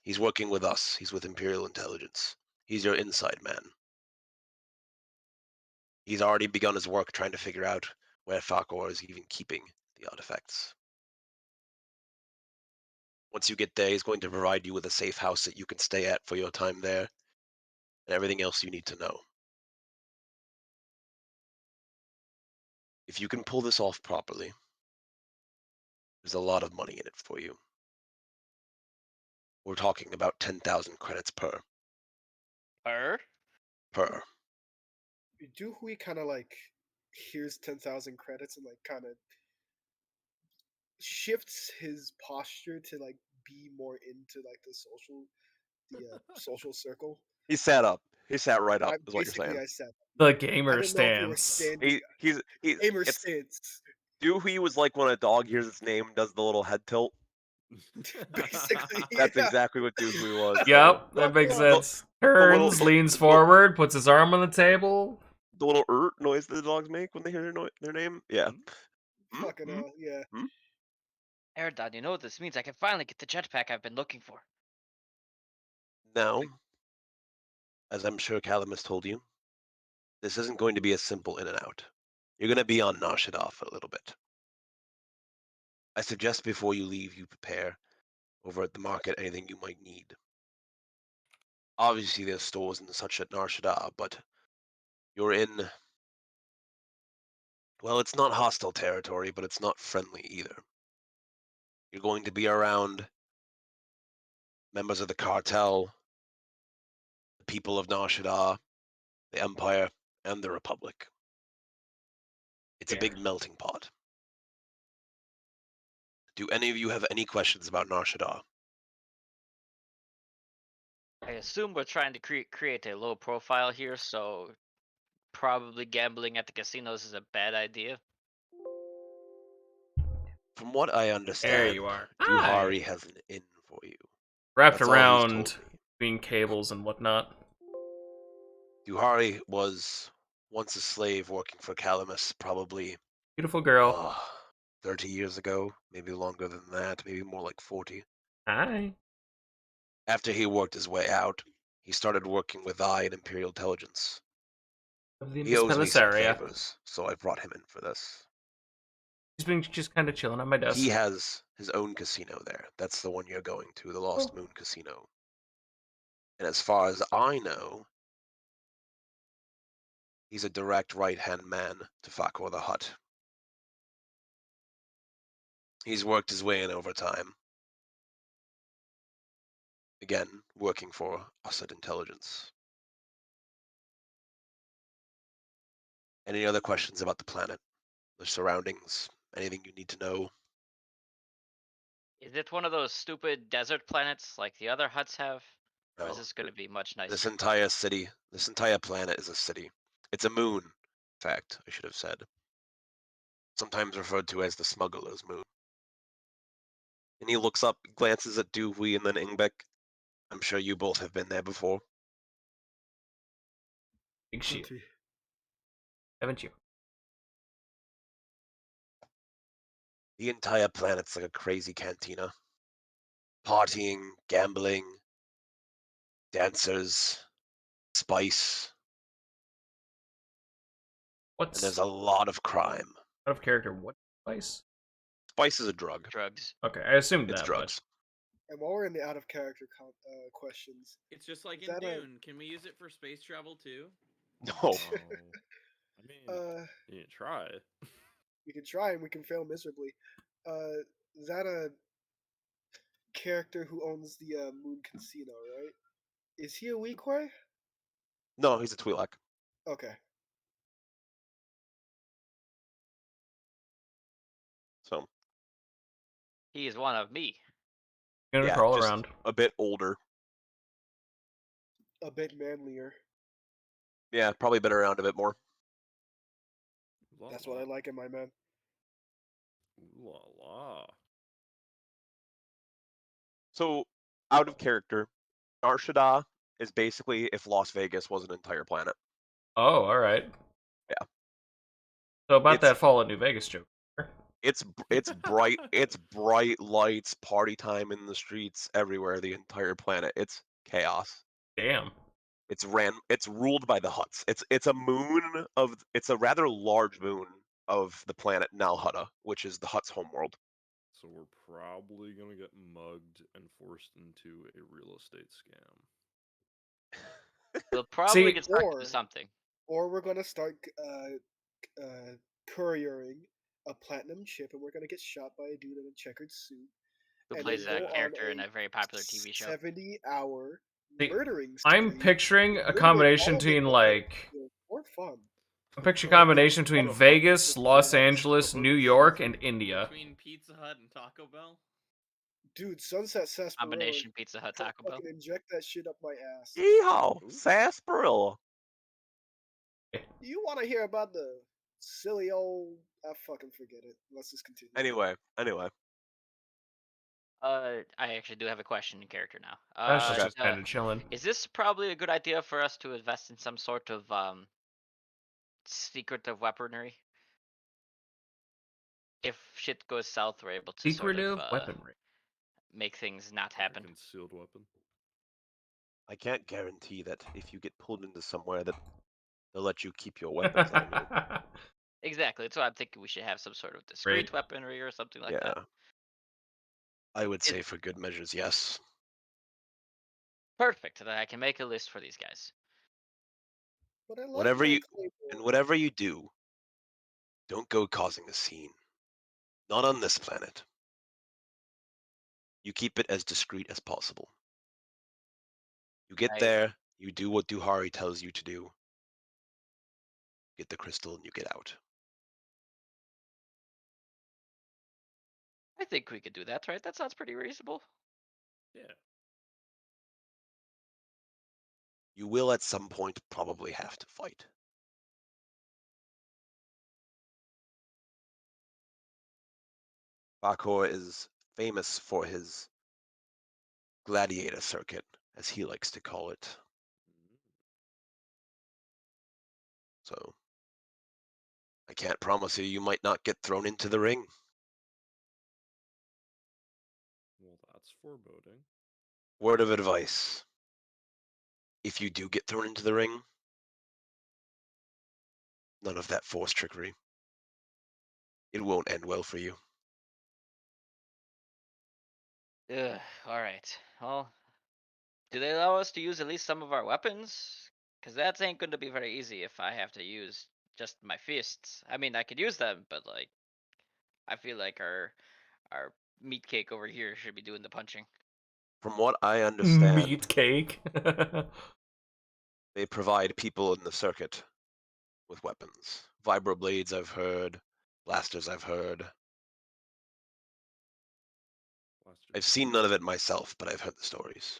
He's working with us. He's with Imperial Intelligence. He's your inside man. He's already begun his work trying to figure out where Farquhar is even keeping the artifacts. Once you get there, he's going to provide you with a safe house that you can stay at for your time there, and everything else you need to know. If you can pull this off properly, there's a lot of money in it for you. We're talking about 10,000 credits per. Do we kind of like here's 10,000 credits and like kind of shifts his posture to like be more into like social circle. He sat up. He sat right up, I is what you're basically saying. I said The I gamer didn't know if we were stance. standing He's gamer it's stance. Doohy was like when a dog hears its name, does the little head tilt. Basically, That's yeah. exactly what Doohy was. Yep, that Fuck makes yeah. sense. Turns, leans forward, puts his arm on the table. The little noise that the dogs make when they hear their name. Yeah. Fucking hell, yeah. Erdogan, you know what this means? I can finally get the jetpack I've been looking for. Now, as I'm sure Callum has told you, this isn't going to be a simple in and out. You're going to be on Nar'Shadaa for a little bit. I suggest before you leave, you prepare over at the market anything you might need. Obviously, there's stores and such at Nar'Shadaa, but you're in, well, it's not hostile territory, but it's not friendly either. You're going to be around members of the cartel, the people of Nar'Shadaa, the Empire, and the Republic. It's a big melting pot. Do any of you have any questions about Nar'Shadaa? I assume we're trying to create a low profile here, so probably gambling at the casinos is a bad idea. From what I There understand, you are. Duhari has an inn for you. Wrapped That's all he's around told me. between cables and whatnot. Duhari was once a slave working for Calamus, probably Beautiful girl. 30 years ago, maybe longer than that, maybe more like 40. Hi. After he worked his way out, he started working with I in Imperial Intelligence. Of the He owes me some area. favors, so I brought him in for this. He's been just kind of chilling on my desk. He has his own casino there. That's the one you're going to, the Lost Moon Casino. And as far as I know, he's a direct right-hand man to Farquhar the Hutt. He's worked his way in over time. Again, working for us at Intelligence. Any other questions about the planet, the surroundings, anything you need to know? Is it one of those stupid desert planets like the other huts have? Or is No. this going to be much This nicer? entire city, this entire planet is a city. It's a moon, in fact, I should have said. Sometimes referred to as the smuggler's moon. And he looks up, glances at Dewey and then Ingbeck. I'm sure you both have been there before. Big shit. Haven't you? The entire planet's like a crazy cantina. Partying, gambling, dancers, spice, and What's there's a lot of crime. out of character? What spice? Spice is a drug. Drugs. Okay, I assumed It's that, drugs. And while we're in the out of character questions, It's just like Is in that a- Dune. Can we use it for space travel too? No. No. I mean, you can try. we can try and we can fail miserably. Is that a character who owns the Moon Casino, right? Is he a Weequay? No, he's a Twi'lek. Okay. So He is one of me. Gonna yeah, crawl just around. a bit older. A bit manlier. Yeah, probably been around a bit more. La That's what I like in my man. La la. So out of character, Nar'Shadaa is basically if Las Vegas was an entire planet. Oh, all right. Yeah. So about It's- that Fallout New Vegas joke. It's bright lights, party time in the streets everywhere, the entire planet. It's chaos. Damn. It's ruled by the Hutts. It's a rather large moon of the planet Nar'Shada, which is the Hutts' homeworld. So we're probably gonna get mugged and forced into a real estate scam. We'll probably See- get stuck to Or- do something. Or we're gonna start couriering a platinum chip, and we're gonna get shot by a dude in a checkered suit. Who and plays then a go on character in a a very popular TV show. 70-hour See, murdering I'm spree picturing a with combination all of it between for like fun. I'm picturing a Or combination just between motherfuckers Vegas, with Los drugs. Angeles, New York, and India. Between Pizza Hut and Taco Bell? Dude, Sunset Sarsaparilla. Combination Pizza Hut Taco Bell. Fucking inject that shit up my ass. Yeehaw! Sarsaparilla. You want to hear about the silly old? I fucking forget it. Let's just continue. Anyway. I actually do have a question in character now. That's Okay. just kind of chilling. Is this probably a good idea for us to invest in some sort of secretive weaponry? If shit goes south, we're able to Secretive sort of weaponry. make things not Like a happen. concealed weapon. I can't guarantee that if you get pulled into somewhere that they'll let you keep your weapons on you. Exactly. That's why I'm thinking we should have some sort of discreet weaponry or something like Yeah. that. I would say for good measures, yes. Perfect. Then I can make a list for these guys. But I like Whatever my you Claymore. and whatever you do, don't go causing a scene. Not on this planet. You keep it as discreet as possible. You get I- there, you do what Duhari tells you to do. Get the crystal and you get out. I think we could do that, right? That sounds pretty reasonable. Yeah. You will at some point probably have to fight. Bakor is famous for his gladiator circuit, as he likes to call it. So I can't promise you might not get thrown into the ring. Well, that's foreboding. Word of advice. If you do get thrown into the ring, none of that force trickery. It won't end well for you. Ugh, alright. Well, do they allow us to use at least some of our weapons? Because that ain't going to be very easy if I have to use just my fists. I mean, I could use them, but like, I feel like our meat cake over here should be doing the punching. From what I understand, Meat cake. they provide people in the circuit with weapons. Vibroblades, I've heard. Blasters, I've heard. Blasters. I've seen none of it myself, but I've heard the stories.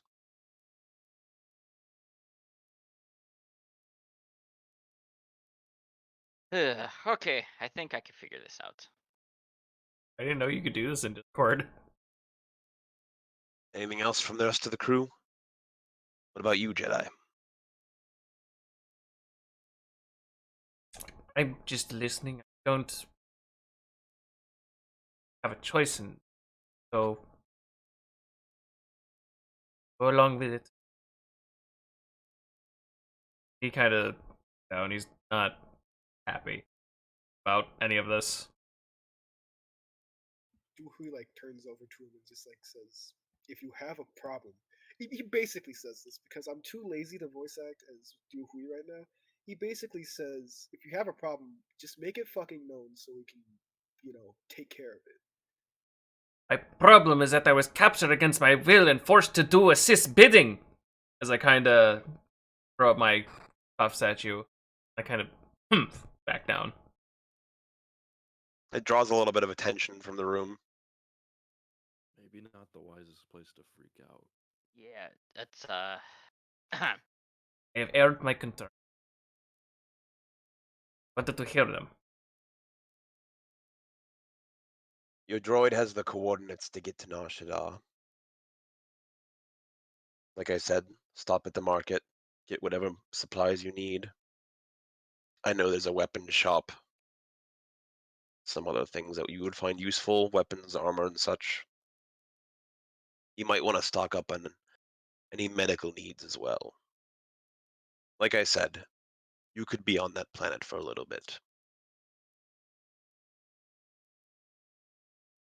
Ugh, okay, I think I can figure this out. I didn't know you could do this in Discord. Anything else from the rest of the crew? What about you, Jedi? I'm just listening. I don't have a choice and so go along with it. He kind of, and he's not happy about any of this. Duhui like turns over to him and just like says, "If you have a problem," he basically says this because I'm too lazy to voice act as Duhui right now. He basically says, "If you have a problem, just make it fucking known so we can, take care of it." My problem is that I was captured against my will and forced to do assist bidding. As I kind of throw up my puffs at you, I kind of back down. It draws a little bit of attention from the room. Maybe not the wisest place to freak out. Yeah, that's I have aired my concern. Wanted to hear them. Your droid has the coordinates to get to Nar'Shadaa. Like I said, stop at the market, get whatever supplies you need. I know there's a weapon shop. Some other things that you would find useful, weapons, armor, and such. You might want to stock up on any medical needs as well. Like I said, you could be on that planet for a little bit.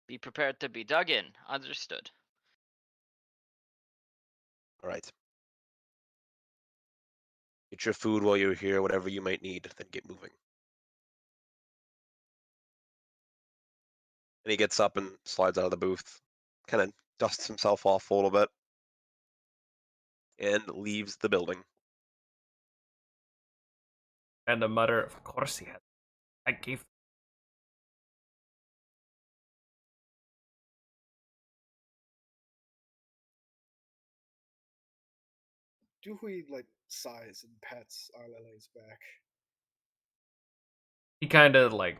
be prepared to be dug in. Understood. All right. Get your food while you're here, whatever you might need, then get moving. And he gets up and slides out of the booth, kind of dusts himself off a little bit, and leaves the building. And a mutter, of course he had. I gave. Duhui like sighs and pats Arlele's back. He kind of like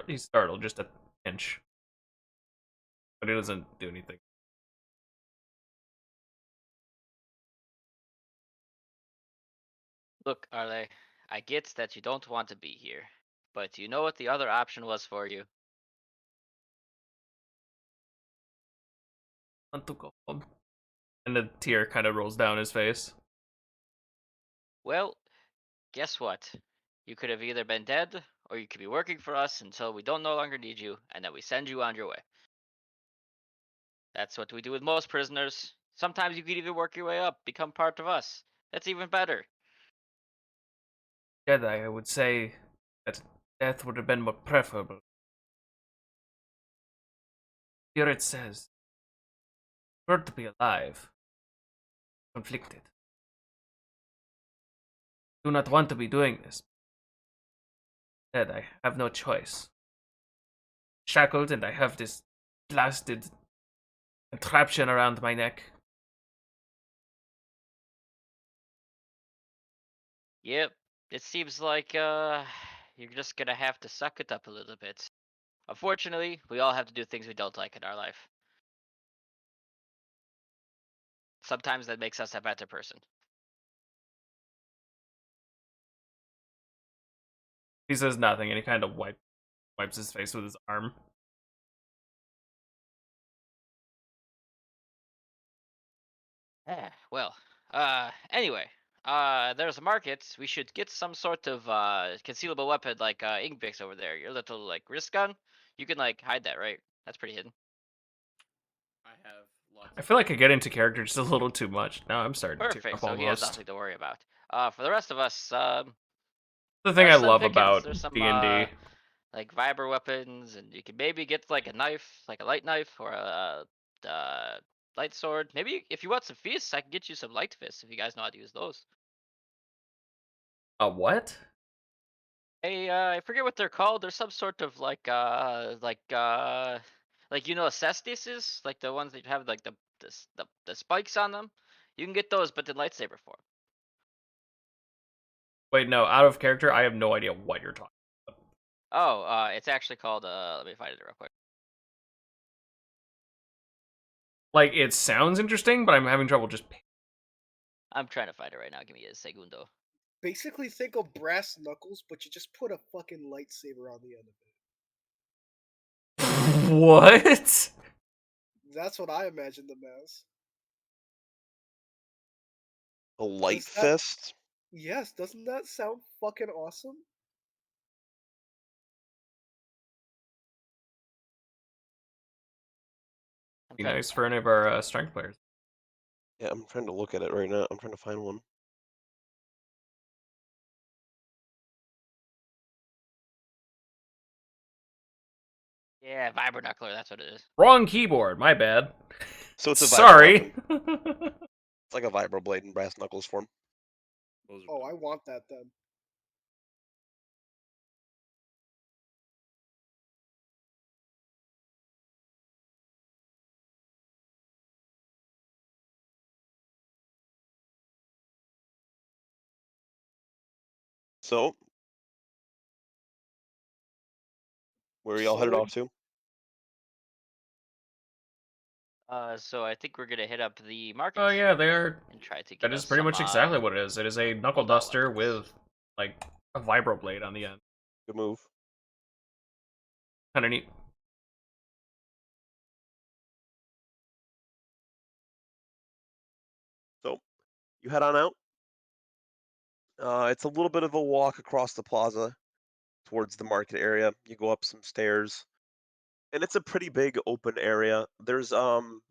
he's startled just a pinch, but he doesn't do anything. Look, Arle, I get that you don't want to be here, but you know what the other option was for you? Want to go home. And a tear kind of rolls down his face. Well, guess what? You could have either been dead, or you could be working for us until we don't no longer need you, and then we send you on your way. That's what we do with most prisoners. Sometimes you could even work your way up, become part of us. That's even better. Jedi, I would say that death would have been more preferable. Here it says, prefer to be alive, conflicted. Do not want to be doing this. Instead, I have no choice. Shackled, and I have this blasted contraption around my neck. Yep, it seems like you're just gonna have to suck it up a little bit. Unfortunately, we all have to do things we don't like in our life. Sometimes that makes us a better person. He says nothing, and he kind of wipes his face with his arm. Well, anyway, there's a market. We should get some sort of concealable weapon like ink picks over there. Your little like wrist gun. You can like hide that, right? That's pretty hidden. I have lots. I feel like I get into character just a little too much. Now I'm starting to tear Perfect. up So he has almost. nothing to worry about. For the rest of us, The thing I there's some love pickings. about There's some D&D. like vibra weapons, and you can maybe get like a knife, like a light knife or a light sword. Maybe if you want some fists, I can get you some light fists if you guys know how to use those. A what? I forget what they're called. There's some sort of like you know cestus is like the ones that have like the spikes on them. You can get those, but in lightsaber form. Wait, no, out of character, I have no idea what you're talking about. Oh, it's actually called let me find it real quick. Like, it sounds interesting, but I'm having trouble just... I'm trying to find it right now. Give me a segundo. Basically, think of brass knuckles, but you just put a fucking lightsaber on the end of it. What? That's what I imagine them as. A light Does that- fist. Yes, doesn't that sound fucking awesome? Be nice for any of our strength players. Yeah, I'm trying to look at it right now. I'm trying to find one. Yeah, Vibronuclear, that's what it is. Wrong keyboard. My bad. So it's a vibro Sorry. weapon. It's like a vibroblade in brass knuckles form. Those are Oh, dope. I want that then. So, where are y'all headed Sword? off to? So I think we're gonna hit up the market. Oh yeah, they are. And try to get That is us pretty some, much exactly what it is. It is a knuckle holdout duster weapons. with like a vibroblade on the end. Good move. Kind of neat. So, you head on out. It's a little bit of a walk across the plaza towards the market area. You go up some stairs, and it's a pretty big open area. There's some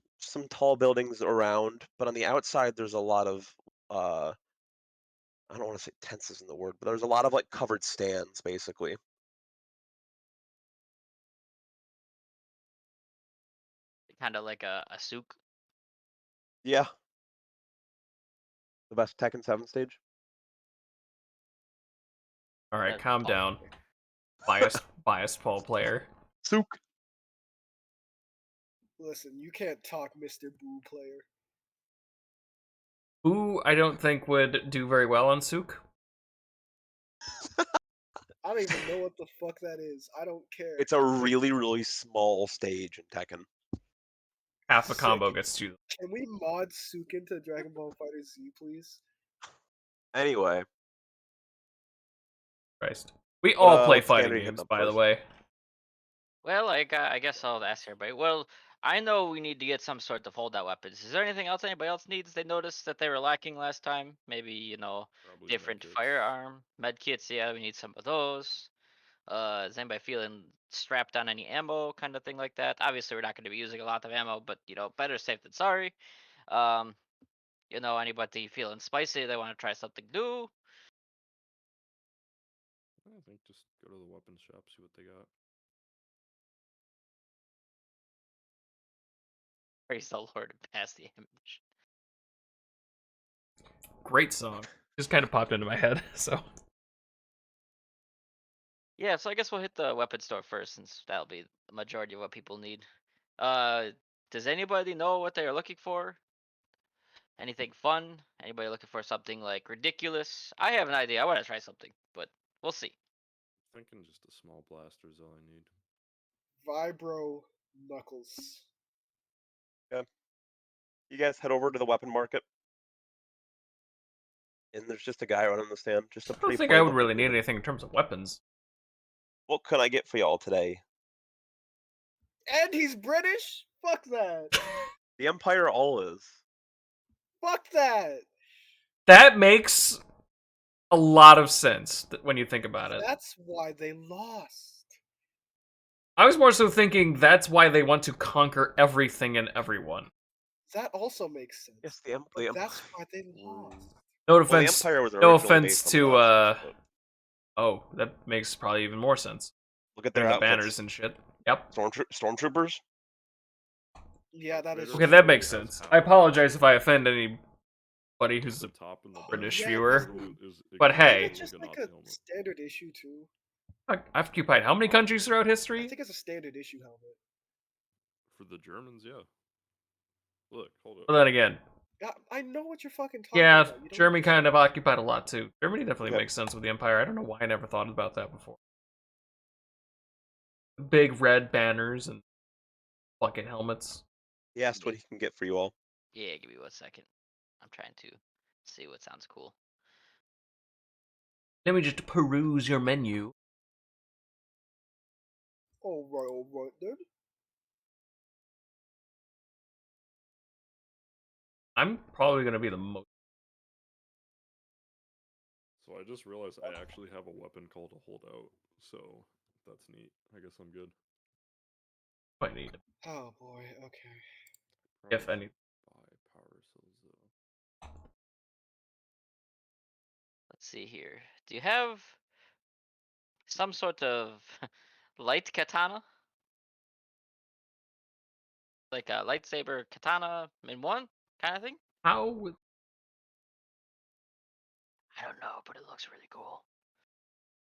tall buildings around, but on the outside there's a lot of I don't want to say tents isn't the word, but there's a lot of like covered stands basically. Kind of like a souk. Yeah. The best Tekken 7 stage. All right, That's calm Paul down. player. Biased Paul player. Sook. Listen, you can't talk Mr. Boo player. Who I don't think would do very well on Souk. I don't even know what the fuck that is. I don't care. It's a really, really small stage in Tekken. Half a Sick. combo gets to. Can we mod Sook into Dragon Ball Fighter Z, please? Anyway, Christ. We all play what stand fighting are you hitting games, up by the first? way. Well, I guess I'll ask everybody. Well, I know we need to get some sort of holdout weapons. Is there anything else anybody else needs? They noticed that they were lacking last time. Maybe Probably different medkits. firearm med kits. Yeah, we need some of those. Is anybody feeling strapped on any ammo, kind of thing like that? Obviously, we're not going to be using a lot of ammo, but better safe than sorry. Um, anybody feeling spicy? They want to try something new. I think just go to the weapons shop, see what they got. Praise the Lord and pass the image. Great song. Just kind of popped into my head, so. Yeah, so I guess we'll hit the weapon store first, since that'll be the majority of what people need. Does anybody know what they are looking for? Anything fun? Anybody looking for something like ridiculous? I have an idea. I want to try something, but we'll see. Thinking just a small blaster is all I need. Vibro Knuckles. You guys head over to the weapon market. And there's just a guy running the stand. Just a I don't pretty think plain I would looking really need dude. anything in terms of weapons. What can I get for y'all today? And he's British? Fuck that. The Empire all is. Fuck that. That makes a lot of sense when you think about it. That's why they lost. I was more so thinking that's why they want to conquer everything and everyone. That also makes sense. Yes, But that's why they lost. No Well, the offense. Empire was No originally offense based on to the Nazis, but Oh, that makes probably even more sense. look at They're their the banners outfits. and shit. Yep. Stormtroopers. Yeah, that is Vader Okay, true. that makes literally has sense. I half apologize if I offend anybody who's the a top and the British bottom. viewer. Literally is But exactly hey. It's just a like Nazi a helmet. standard issue too. occupied how many countries throughout I history? think it's a standard issue helmet. For the Germans, yeah. Look, hold Well, up. then again, Yeah, I know what you're fucking talking yeah, about. You don't Germany kind of understand. occupied a lot too. Germany definitely Okay. makes sense with the Empire. I don't know why I never thought about that before. Big red banners and fucking helmets. He asked what he can get for you all. Yeah, give me 1 second. I'm trying to see what sounds cool. Let me just peruse your menu. All right then. I'm probably gonna be the most. So I just realized I actually have a weapon called a holdout. So that's neat. I guess I'm good. I need it, Oh boy. Okay. if Probably any. should buy power cells though. Let's see here. Do you have some sort of light katana? Like a lightsaber katana in one kind of thing? How would I don't know, but it looks really cool.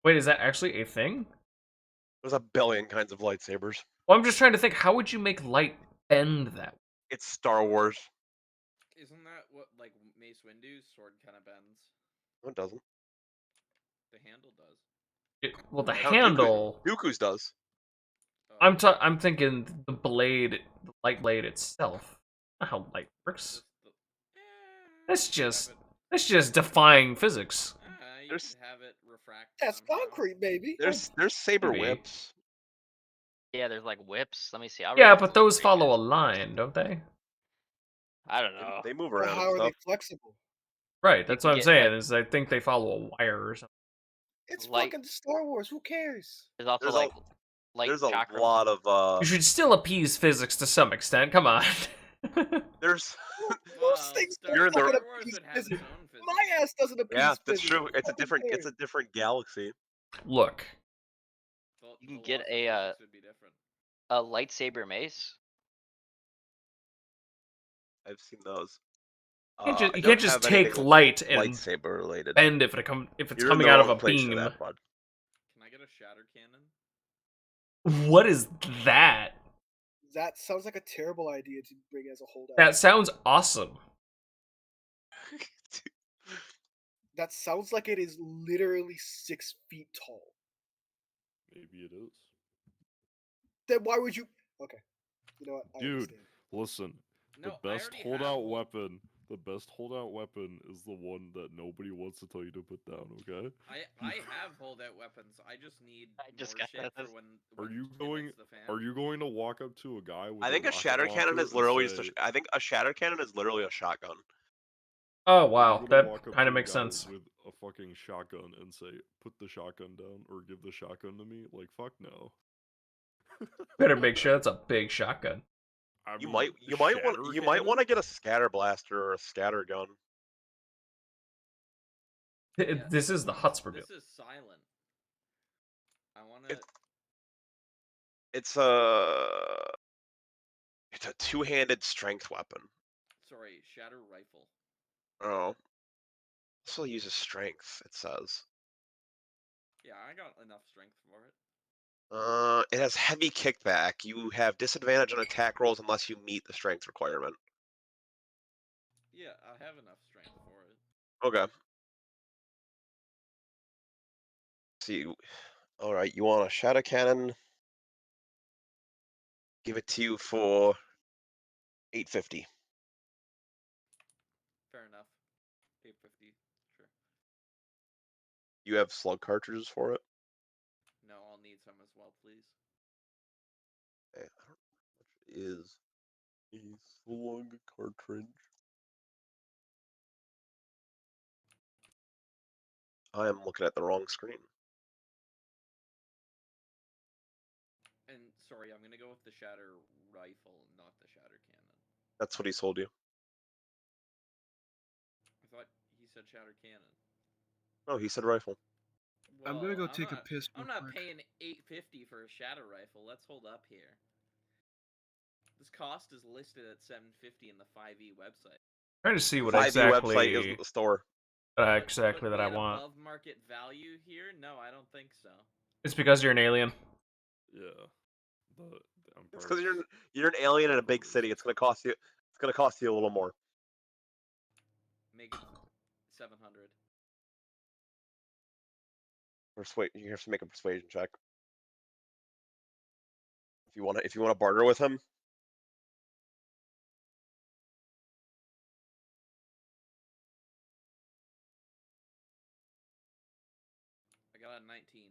wait? Is that actually a thing? There's a billion kinds of lightsabers. Well, I'm just trying to think. How would you make light bend that? It's Star Wars. Isn't that what like Mace Windu's sword kind of bends? No, it doesn't. The handle does. Well, the Count Dooku. handle. Dooku's does. I'm I'm thinking the blade, the light blade itself. Not how light works. Just the, That's you could have just it- that's just defying physics. you There's- could have it refract. That's somehow. concrete, baby. There's saber maybe. whips. Yeah, there's like whips. Let me see. I'll Yeah, read but this those for you follow a guys. line, don't they? I don't know. They move But around how and are they stuff. flexible? Right. That's can what I'm get, saying. like- Is I think they follow a wire or something. It's Light- fucking Star Wars. Who cares? There's also There's like a light there's a chakra. lot of You should still appease physics to some extent. Come on. there's Most things Star, You're in the- don't Star fucking Wars appease would have its physics. own physics. My ass doesn't appease yeah, that's physics. true. Who It's a fucking different cares? galaxy. Look, You can The get laws of a, physics would be different. A lightsaber mace. I've seen those. you I can't don't just have take anything light and lightsaber related. bend if it's You're in coming the out of wrong a place for beam. that, bud. Can I get a shatter cannon? What is that? That sounds like a terrible idea to bring as a holdout. That sounds awesome. That sounds like it is literally 6 feet tall. Maybe it is. Then why would you? Okay, you know what? I Dude, understand. listen. No, the I best already holdout have one. weapon. The best holdout weapon is the one that nobody wants to tell you to put down. Okay. I have holdout weapons. I just need I just more got shit this. for when. Are when you shit going? hits the fan. Are you going to walk up to a guy with I think a rocket shatter cannon launcher is literally and say, I think a shatter cannon is literally a shotgun. Oh Are wow, you gonna that walk up kind to of a makes guy sense. with a fucking shotgun and say, "Put the shotgun down," or "Give the shotgun to me"? Like, fuck no. Better make sure that's a big shotgun. I You mean, might shatter want to cannon? get a scatter blaster or a scatter gun. Yeah, This is the Hotspur build. This is silent. I want It- to. It's a two-handed strength weapon. Sorry, shatter rifle. Oh. Also uses strength, it says. Yeah, I got enough strength for it. It has heavy kickback. You have disadvantage on attack rolls unless you meet the strength requirement. Yeah, I have enough strength for it. Okay. See, all right. You want a shadow cannon? Give it to you for 850. Fair enough. 850. Sure. You have slug cartridges for it. No, I'll need some as well, please. Okay, I don't know how much it is a slug cartridge. I am looking at the wrong screen. And sorry, I'm gonna go with the shatter rifle, not the shatter cannon. That's what he sold you. I thought he said shatter cannon. No, he said rifle. I'm gonna go take a not, piss I'm real not quick. paying 850 for a shatter rifle. Let's hold up here. This cost is listed at 750 in the 5e website. Trying to see what 5e exactly website isn't the store. But that I we at want. above market value here? No, I don't think so. It's because you're an alien. Yeah. The It's because Empire's you're an alien in a big released. city. It's gonna cost you. It's gonna cost you a little more. Make it 700. Persuade. You have to make a persuasion check. If you wanna barter with him. I got a 19.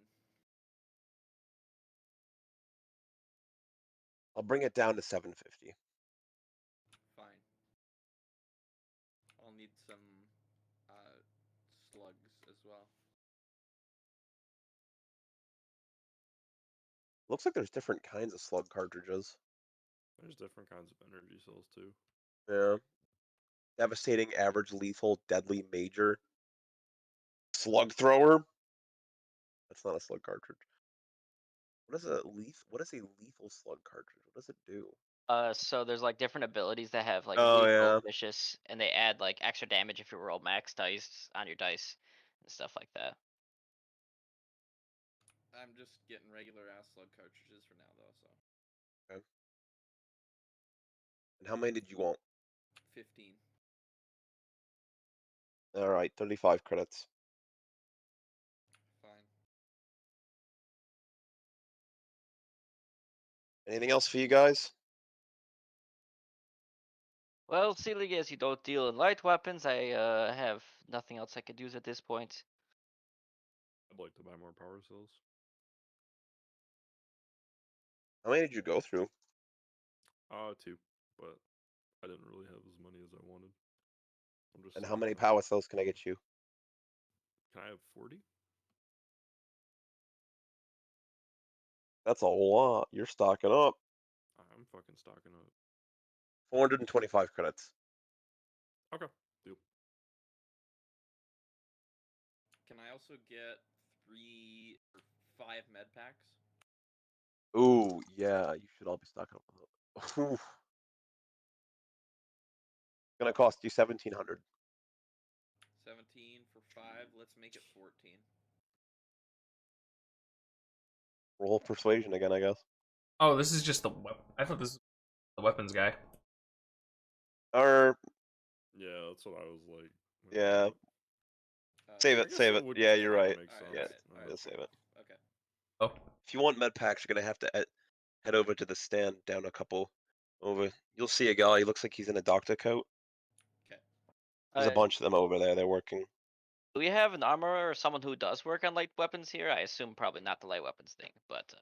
I'll bring it down to 750. Fine. Looks like there's different kinds of slug cartridges. There's different kinds of energy cells too. Yeah. Devastating, average, lethal, deadly, major. Slug thrower. That's not a slug cartridge. What is a lethal slug cartridge? What does it do? So there's like different abilities that have like Oh lethal, yeah. vicious, and they add like extra damage if you roll max dice on your dice and stuff like that. I'm just getting regular ass slug cartridges for now, though. So Okay. And how many did you want? 15. All right, 35 credits. Fine. Anything else for you guys? Well, seeing as you don't deal in light weapons, I have nothing else I could use at this point. I'd like to buy more power cells. How many did you go through? 2, but I didn't really have as many as I wanted. I'm just And how stocking many up. power cells can I get you? Can I have 40? That's a lot. You're stocking up. I'm fucking stocking up. 425 credits. Okay, deal. Can I also get 3 or 5 med packs? Ooh, yeah, you should all be stocking up on those. Oof. Gonna cost you 1,700. 17 for 5. Let's make it 14. Roll persuasion again, I guess. Oh, this is just the weapon. I thought this was the weapons guy. Or Yeah, that's what I was like. yeah, save I it, guess save that it. would Yeah, you're kinda right. make sense. Yeah, Alright, let's save it. Okay. Oh, If you want med packs, you're gonna have to head over to the stand down a couple. Over, you'll see a guy. He looks like he's in a doctor coat. Okay. There's a bunch of them over there. They're working. Do we have an armorer or someone who does work on light weapons here? I assume probably not the light weapons thing, but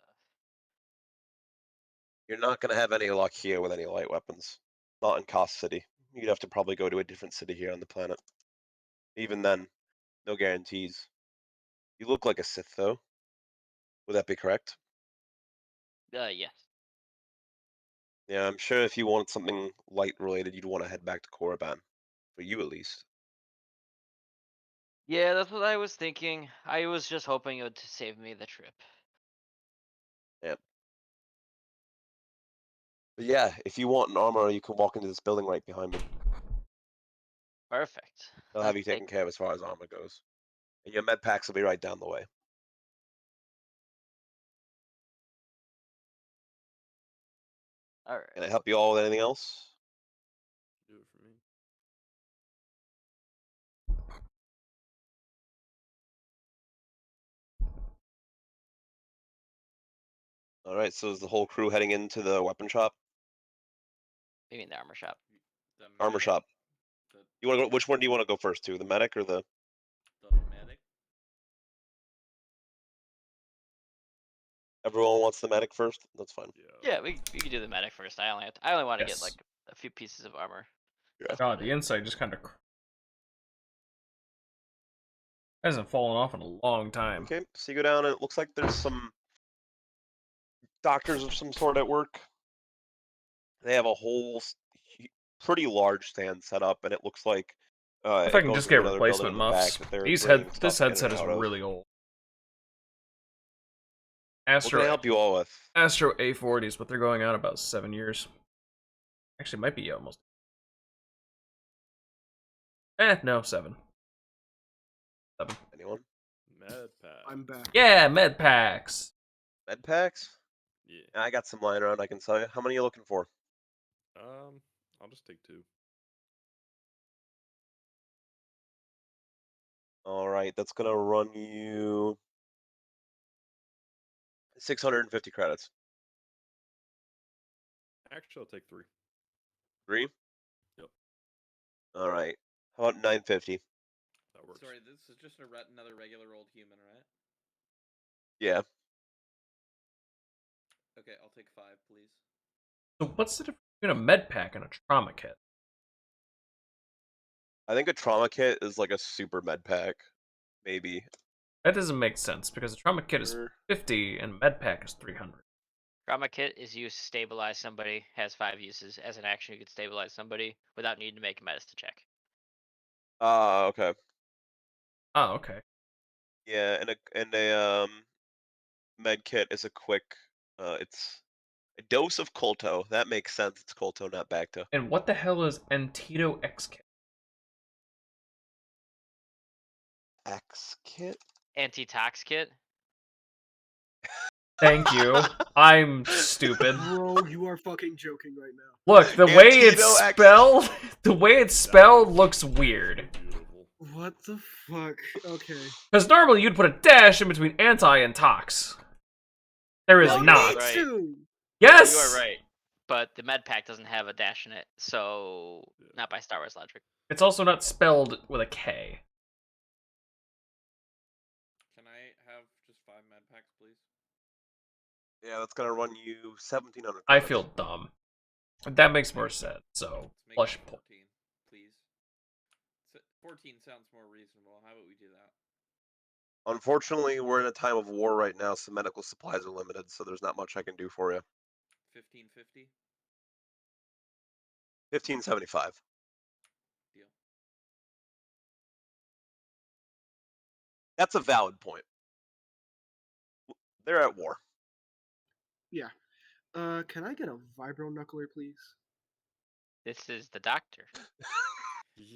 You're not gonna have any luck here with any light weapons. Not in Cost City. You'd have to probably go to a different city here on the planet. Even then, no guarantees. You look like a Sith, though. Would that be correct? yes. Yeah, I'm sure if you want something light related, you'd want to head back to Korriban. For you, at least. Yeah, that's what I was thinking. I was just hoping it would save me the trip. Yeah. But yeah, if you want an armor, you can walk into this building right behind me. Perfect. They'll have you taken care of as far as armor goes. And your med packs will be right down the way. All right. Can I help you all with anything else? Do it for me. All right, so is the whole crew heading into the weapon shop? You mean the armor shop? The Armor medic, shop. The, You want to go? Which one do you want to go first to? The medic or the? the medic. Everyone wants the medic first. That's fine. Yeah. Yeah, we can do the medic first. I only want to get yes. like a few pieces of armor. Yeah. God, the inside just kind of hasn't fallen off in a long time. Okay, so you go down, and it looks like there's some doctors of some sort at work. They have a whole pretty large stand set up, and it looks like If I it can goes just get into another building replacement in the back muffs. that they're This bringing stuff in and headset is out of. really old. What can I help you all with? Astro A40s, but they're going out about 7 years. Actually, might be almost. No, 7. 7. Anyone? Med pack. I'm back. Yeah, med packs. Med packs? Yeah. I got some lying around, I can tell you. How many are you looking for? I'll just take 2. All right, that's gonna run you 650 credits. Actually, I'll take 3. 3? Yep. All right. How about 950? That works. Sorry, this is just another regular old human, right? Yeah. Okay, I'll take 5, please. So what's the difference between a med pack and a trauma kit? I think a trauma kit is like a super med pack. Maybe. That doesn't make sense because a trauma kit is Or- 50 and med pack is 300. Trauma kit is used to stabilize somebody. Has 5 uses. As an action, you can stabilize somebody without needing to make a medicine check. Okay. Oh, okay. Yeah, and a med kit is a quick. It's a dose of Colto. That makes sense. It's Colto, not Bacta. And what the hell is Antito X kit? X kit. Anti-tox kit. Thank you. I'm stupid. Bro, you are fucking joking right now. Look, the way it's Antito X. spelled, the way it's That spelled is looks weird. Beautiful. What the fuck? Okay. Because normally you'd put a dash in between anti and tox. There is No, No you're not. need right. to. Yes. You are right. But the med pack doesn't have a dash in it, so not by Star Wars logic. It's also not spelled with a K. Can I have just 5 med packs, please? Yeah, that's gonna run you 1,700. I credits. feel dumb. That makes more sense. So Let's make plush it pull. 14, please. 14 sounds more reasonable. How about we do that? Unfortunately, we're in a time of war right now, so medical supplies are limited, so there's not much I can do for you. 1550? 1575. Deal. That's a valid point. They're at war. Yeah. Can I get a vibro knuckler, please? This is the doctor.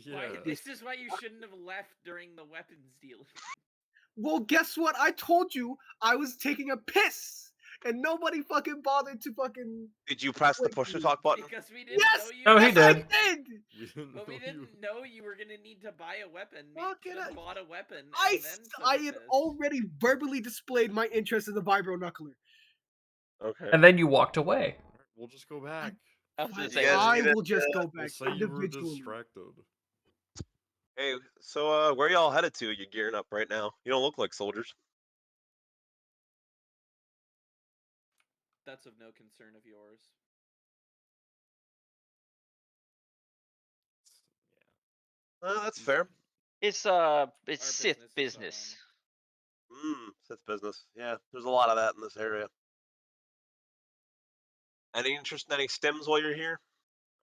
Why, Yeah. this is why you shouldn't have left during the weapons deal. Well, guess what? I told you I was taking a piss, and nobody fucking bothered to fucking. Did you press the Wait, push to talk button? Because we didn't Yes! know you. Oh, he Yes, did. I did. We didn't But we know didn't you. know you were gonna need to buy a weapon. Maybe Fucking you should have I- bought a weapon and I then took I a had piss. already verbally displayed my interest in the vibro knuckler. Okay. And then you walked away. Alright, we'll just go back. I was gonna Fine, say, You guys I need it, will just go We'll back say you were individually. distracted. Hey, so where y'all headed to? You gearing up right now? You don't look like soldiers. That's of no concern of yours. That's fair. it's Our Sith business is business. That's business. Yeah, there's a lot of that in this area. Any interest in any stims while you're here?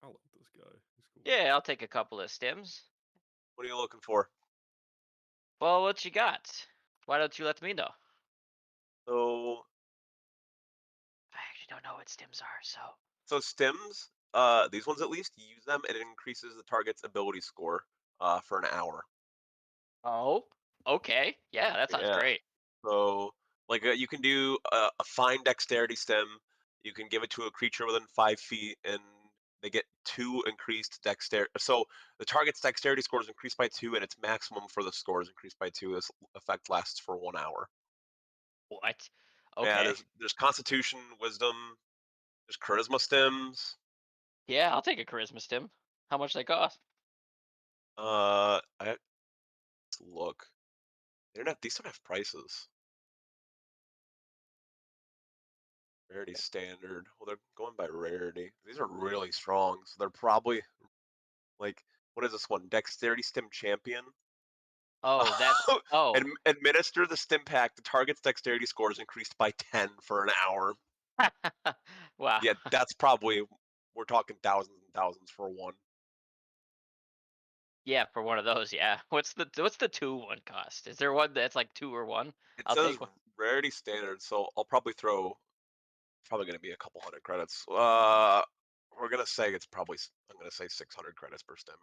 I like this guy. He's cool. Yeah, I'll take a couple of stims. What are you looking for? Well, what you got? Why don't you let me know? So, I actually don't know what stims are, so. so stims, these ones at least, you use them and it increases the target's ability score, for an hour. Oh, okay. Yeah, that sounds Yeah. great. So, like, you can do a fine dexterity stim. You can give it to a creature within 5 feet, and they get 2 increased dexterity. So the target's dexterity score is increased by 2, and its maximum for the score is increased by 2. This effect lasts for 1 hour. What? Yeah, Okay. there's Constitution, Wisdom, there's Charisma stims. Yeah, I'll take a charisma stim. How much they cost? Let's look. These don't have prices. Rarity standard. Well, they're going by rarity. These are really strong, so they're probably like, what is this one? Dexterity Stim Champion. Oh, that's oh. Administer the stim pack. The target's dexterity score is increased by 10 for an hour. Wow. Yeah, that's probably, we're talking thousands and thousands for one. Yeah, for one of those, yeah. What's the 2-1 cost? Is there one that's like 2 or 1? It I'll says take one. rarity standard, so I'll probably throw. Probably going to be a couple hundred credits. We're gonna say it's probably. I'm gonna say 600 credits per stim.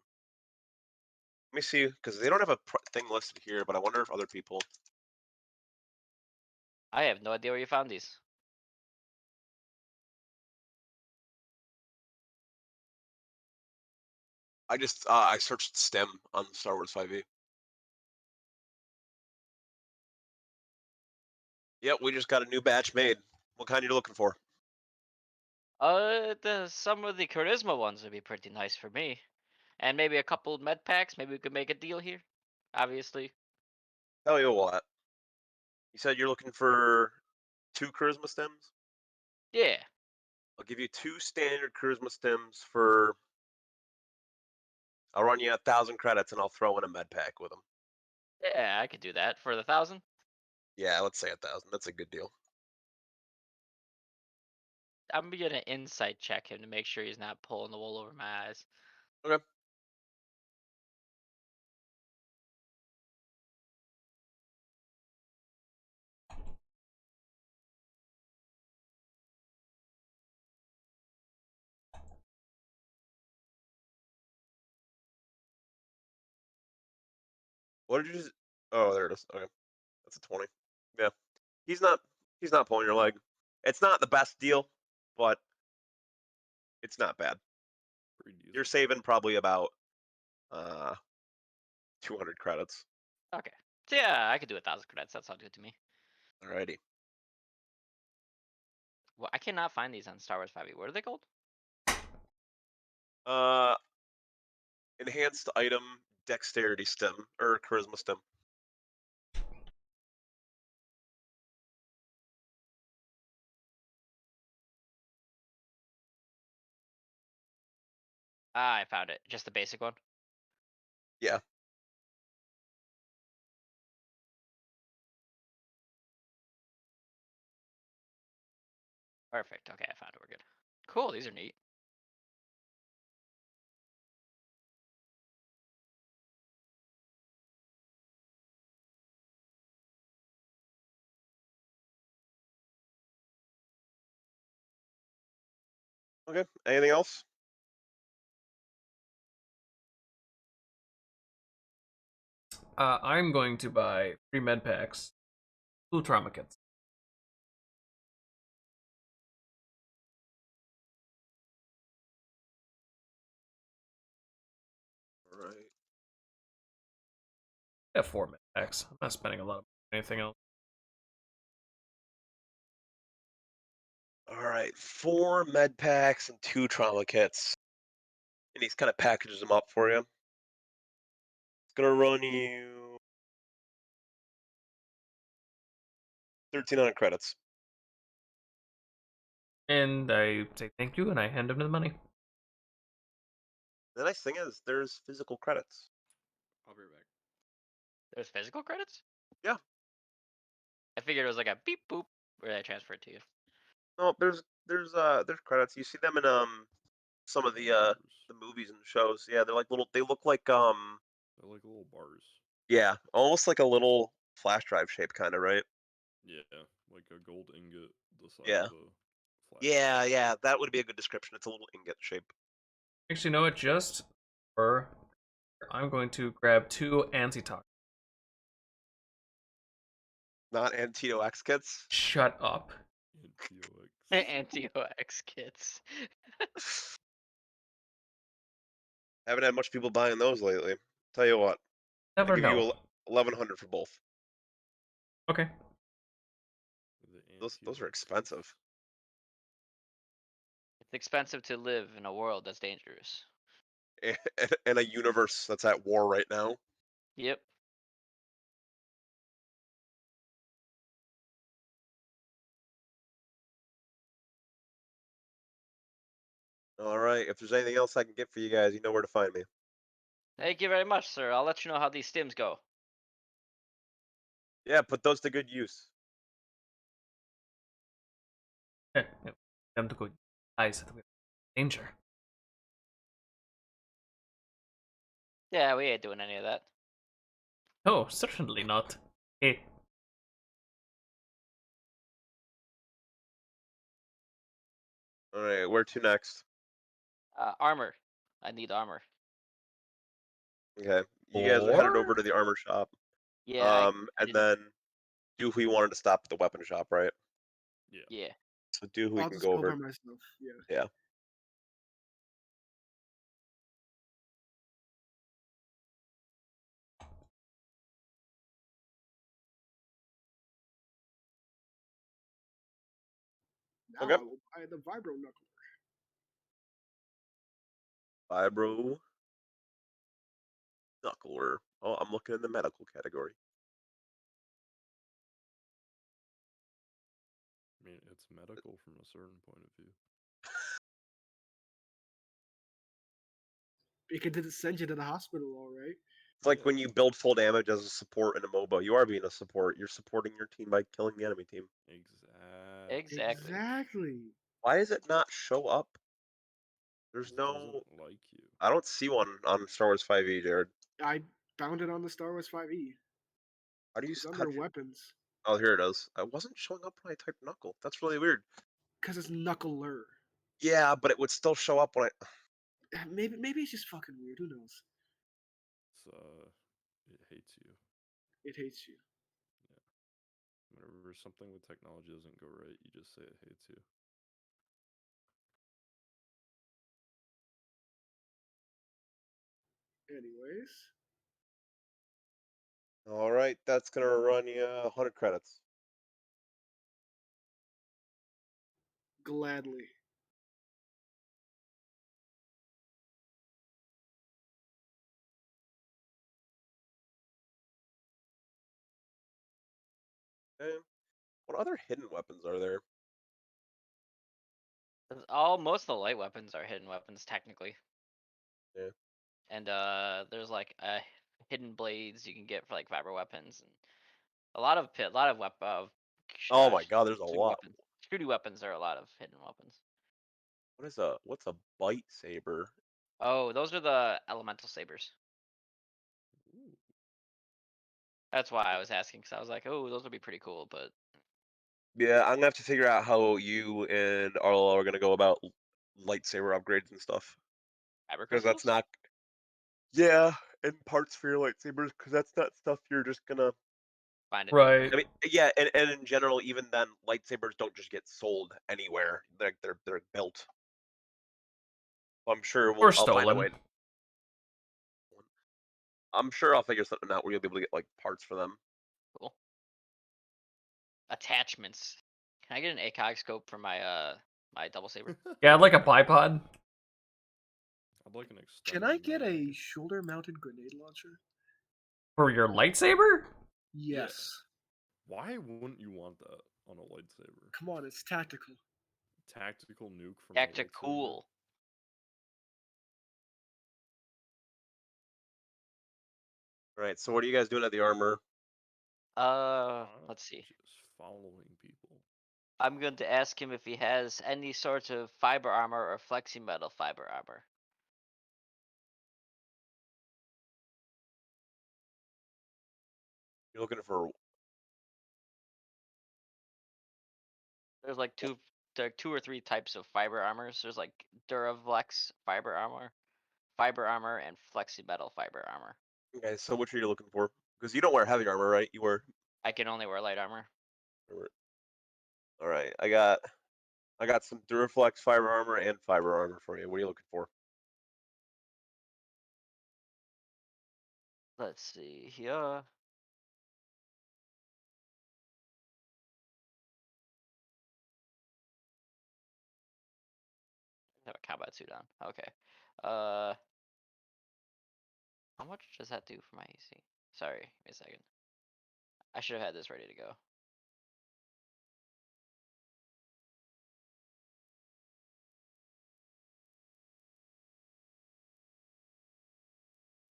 Let me see, because they don't have a thing listed here, but I wonder if other people. I have no idea where you found these. I searched STEM on Star Wars 5e. Yep, we just got a new batch made. What kind are you looking for? Some of the charisma ones would be pretty nice for me, and maybe a couple med packs. Maybe we could make a deal here. Obviously, Tell you what. You said you're looking for 2 charisma stems? yeah. I'll give you 2 standard charisma stems for. I'll run you 1,000 credits and I'll throw in a med pack with them. Yeah, I could do that for the 1,000. Yeah, let's say 1,000. That's a good deal. I'm gonna insight check him to make sure he's not pulling the wool over my eyes. Okay. What did you just? Oh, there it is. Okay, that's a 20. Yeah, he's not pulling your leg. It's not the best deal, but it's not bad. Pretty You're decent. saving probably about uh 200 credits. Okay. So yeah, I could do 1,000 credits. That sounds good to me. Alrighty. Well, I cannot find these on Star Wars 5e. What are they called? Uh, enhanced item dexterity stem or charisma stem. Ah, I found it. Just the basic one. Yeah. Perfect. Okay, I found it. We're good. Cool. These are neat. Okay. Anything else? I'm going to buy 3 med packs, 2 trauma kits. All right. I have 4 med packs. I'm not spending a lot of anything else. All right. 4 med packs and 2 trauma kits, and he's kind of packages them up for you. It's gonna run you 1,300 credits. And I say thank you, and I hand him the money. The nice thing is, there's physical credits. I'll be right back. There's physical credits? Yeah. I figured it was like a beep boop where I transfer it to you. No, there's credits. You see them in some of the Bars. movies and shows. Yeah, they're like little. They look like They're like little bars. yeah, almost like a little flash drive shape, kind of, right? Yeah, like a gold ingot the size Yeah. of a flash Yeah, drive. yeah, that would be a good description. It's a little ingot shape. Actually, you know what? Just for I'm going to grab 2 anti-tox. Not Antito X kits. Shut up. And TOX. Anti-OX kits. Haven't had much people buying those lately. Tell you what, Never I give you know. 1,100 for both. Okay. The Those are anti-OX expensive. It's expensive to live in a world that's dangerous. In a universe that's at war right now. Yep. All right, if there's anything else I can get for you guys, you know where to find me. Thank you very much, sir. I'll let you know how these stims go. Yeah, put those to good use. Them to go eyes at the danger. Yeah, we ain't doing any of that. No, certainly not. Hey, All right, where to next? Armor. I need armor. Okay, you guys are headed over or to the armor shop. Yeah, I And didn't. then Doohy wanted to stop at the weapon shop, right? Yeah. Yeah. So Doohy I'll can just go go by over. myself. Yeah. Yeah. Now Okay. I will buy the vibro knuckle. Vibro knuckler. Oh, I'm looking in the medical category. I mean, it's medical from a certain point of view. Because did it send you to the hospital, all right? It's like Yeah. when you build full damage as a support in a MOBA. You are being a support. You're supporting your team by killing the enemy team. Exactly. Exactly. Exactly. Why does it not show up? There's It no. doesn't like you. I don't see one on Star Wars 5e, Jared. I found it on the Star Wars 5e. How do you? It's How under do you- weapons. Oh, here it is. I wasn't showing up when I typed Knuckle. That's really weird. Because it's Knuckler. Yeah, but it would still show up when I. Maybe it's just fucking weird. Who knows? It's it hates you. It hates you. Whenever something with technology doesn't go right, you just say it hates you. Anyways, All right, that's gonna run you 100 credits. gladly. Okay. What other hidden weapons are there? Most of the light weapons are hidden weapons technically, Yeah. and there's like hidden blades you can get for like fiber weapons, and a lot of Oh my God, there's a shooting lot. weapons. Shooting weapons are a lot of hidden weapons. What's a bite saber? Oh, those are the elemental sabers. Ooh. That's why I was asking, because I was like, oh, those would be pretty cool, but Yeah, I'm gonna have to figure out how you and Arlo are gonna go about lightsaber upgrades and stuff. fiber Because that's crystals? not. Yeah, and parts for your lightsabers, because that's not stuff you're just gonna. Find Right. I mean, yeah, and in general, even then, lightsabers don't just get sold anywhere. They're built. I'm sure Or I'll find a stolen. way. I'm sure I'll figure something out where you'll be able to get like parts for them. Cool. Attachments. Can I get an ACOG scope for my double saber? Yeah, I'd like a bipod. I'd like an Can extended I get a mag. shoulder-mounted grenade launcher? For your lightsaber? Yes. Why wouldn't you want that on a lightsaber? Come on, it's tactical. Tactical nuke from a lightsaber. Tactical. All right, so what are you guys doing at the armor? Let's see. Just following people. I'm going to ask him if he has any sort of fiber armor or flexi metal fiber armor. You're looking for. There's like there are two or three types of fiber armors. There's like Duravlex fiber armor, and flexi metal fiber armor. Okay, so which are you looking for? Because you don't wear heavy armor, right? You wear. I can only wear light armor. All right, I got some Duraflex fiber armor and fiber armor for you. What are you looking for? Let's see here. I have a combat suit on. Okay. Uh, how much does that do for my AC? Sorry, give me a second. I should have had this ready to go.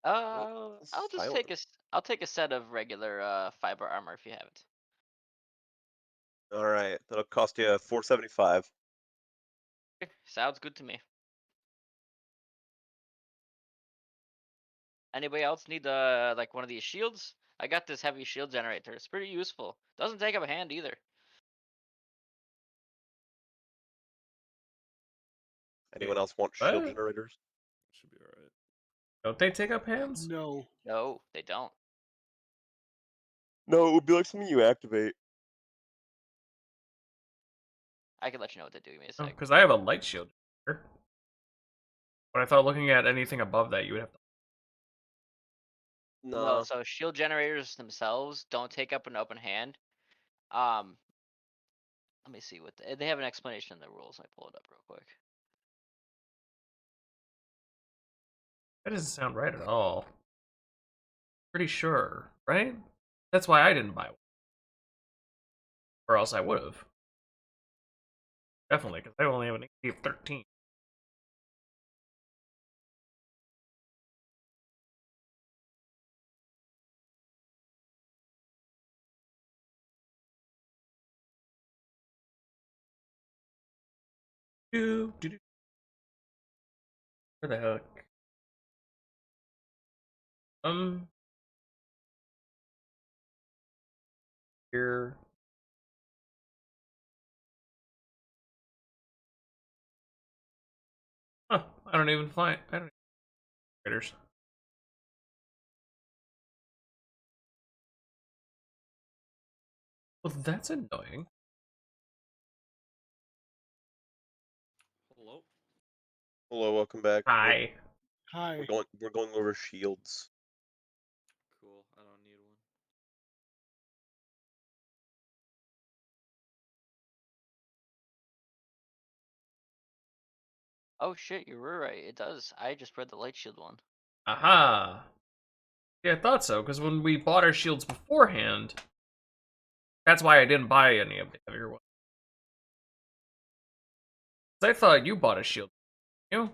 I'll just Silent. I'll take a set of regular fiber armor if you have it. All right, that'll cost you 475. Okay, sounds good to me. Anybody else need like one of these shields? I got this heavy shield generator. It's pretty useful. Doesn't take up a hand either. Anyone else want shield What? generators? Should be alright. Don't they take up hands? No. No, they don't. No, it would be like something you activate. I can let you know what they do. Give me a sec. Because I have a light shield. But I thought looking at anything above that, you would have to. No, No. so shield generators themselves don't take up an open hand. Um, let me see what they have an explanation in the rules. I pull it up real quick. That doesn't sound right at all. Pretty sure, right? That's why I didn't buy one. Or else I would have. Definitely, because I only have an AC of 13. Do. Where the heck? Here. Huh, I don't even find. I don't. Writers. Well, that's annoying. Hello? Hello, welcome back. Hi. Hi. We're going over shields. Cool. I don't need one. Oh shit, you were right. It does. I just read the light shield one. Aha. Yeah, I thought so, because when we bought our shields beforehand, that's why I didn't buy any of the heavier ones. 'Cause I thought you bought a shield. You?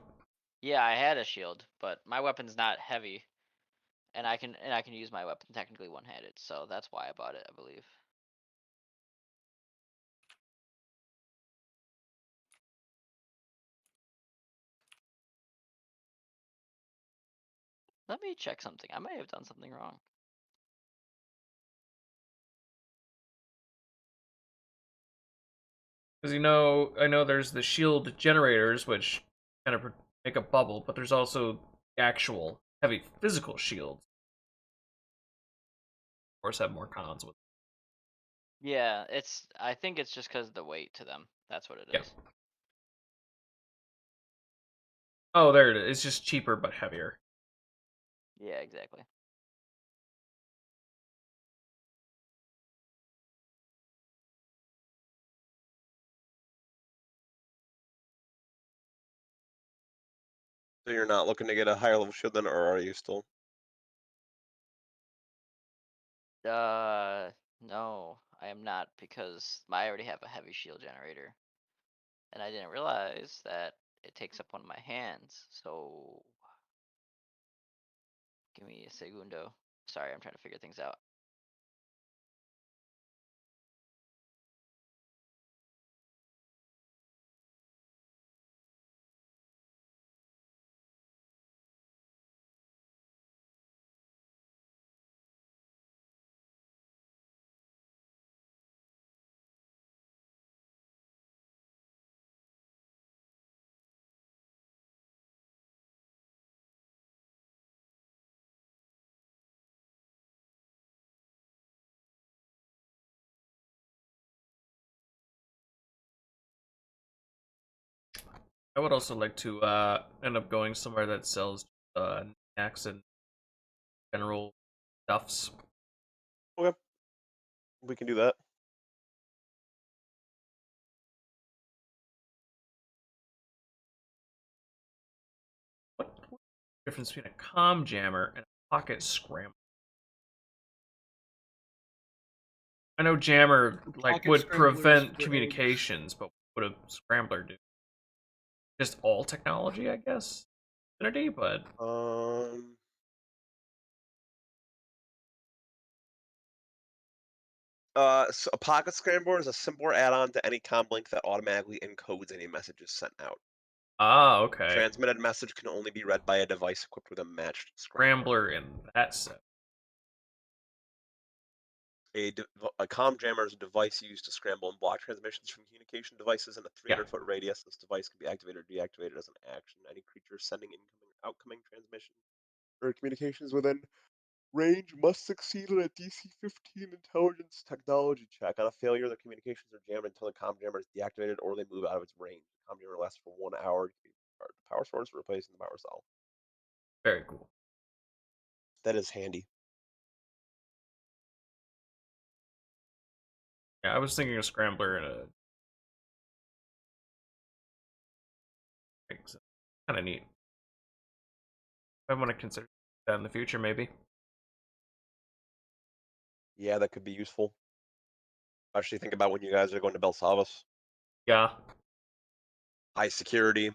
Yeah, I had a shield, but my weapon's not heavy, and I can use my weapon technically one-handed, so that's why I bought it, I believe. Let me check something. I may have done something wrong. Because I know there's the shield generators, which kind of make a bubble, but there's also the actual heavy physical shields. Of course, have more cons with. Yeah, I think it's just because of the weight to them. That's what it Yeah. is. Oh, there it is. It's just cheaper but heavier. Yeah, exactly. So you're not looking to get a higher level shield then, or are you still? No, I am not because I already have a heavy shield generator, and I didn't realize that it takes up one of my hands. So give me a segundo. Sorry, I'm trying to figure things out. I would also like to end up going somewhere that sells knacks and general stuffs. Okay, we can do that. What's the difference between a comm jammer and a pocket scrambler? I know jammer Pocket would scramblers prevent for communications, but what would a scrambler do? Just all technology, I guess. Infinity, but So a pocket scrambler is a simpler add-on to any comm link that automatically encodes any messages sent out. okay. Transmitted message can only be read by a device equipped with a matched scrambler. Scrambler in that sense. A comm jammer is a device used to scramble and block transmissions from communication devices in a Yeah. 300-foot radius. This device can be activated or deactivated as an action. Any creature sending incoming or outgoing transmission or communications within range must succeed on a DC-15 intelligence technology check. On a failure, the communications are jammed until the comm jammer is deactivated or they move out of its range. The comm jammer lasts for 1 hour. The power source replacing the power cell. Very cool. That is handy. Yeah, I was thinking a scrambler and a kind of neat. I want to consider that in the future, maybe. Yeah, that could be useful. Especially think about when you guys are going to Belsalvas. Yeah. High security.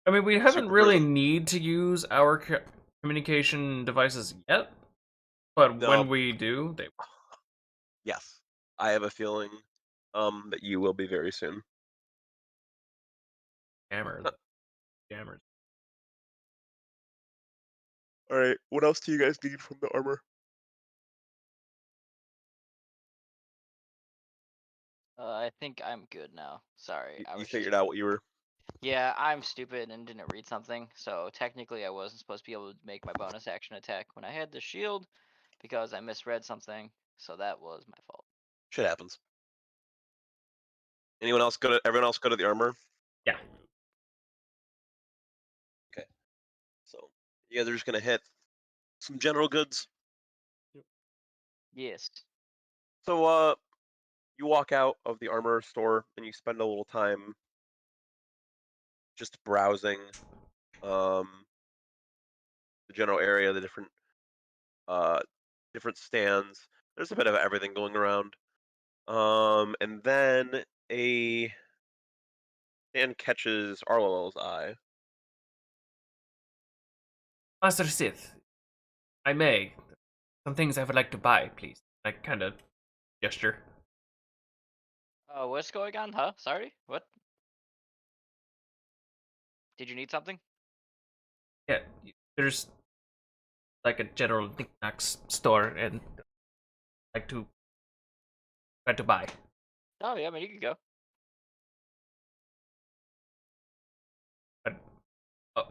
I mean, we haven't Super really driven. need to use our communication devices yet, but No. when we do, they. Yes. I have a feeling that you will be very soon. Jammers. Jammers. All right. What else do you guys need from the armor? I think I'm good now. Sorry, I You was just. figured out what you were. Yeah, I'm stupid and didn't read something. So technically, I wasn't supposed to be able to make my bonus action attack when I had the shield because I misread something. So that was my fault. Shit happens. Anyone else go to? Everyone else go to the armor. Yeah. Okay. So you guys are just gonna hit some general goods. Yes. So you walk out of the armor store and you spend a little time just browsing um the general area, the uh different stands. There's a bit of everything going around. And then a stand catches Arlo's eye. Master Sith, I may. Some things I would like to buy, please. I kind of gesture. What's going on, huh? Sorry? What? Did you need something? Yeah, there's like a general knickknacks store, and like to try to buy. Oh, yeah, I mean, you can go. But oh,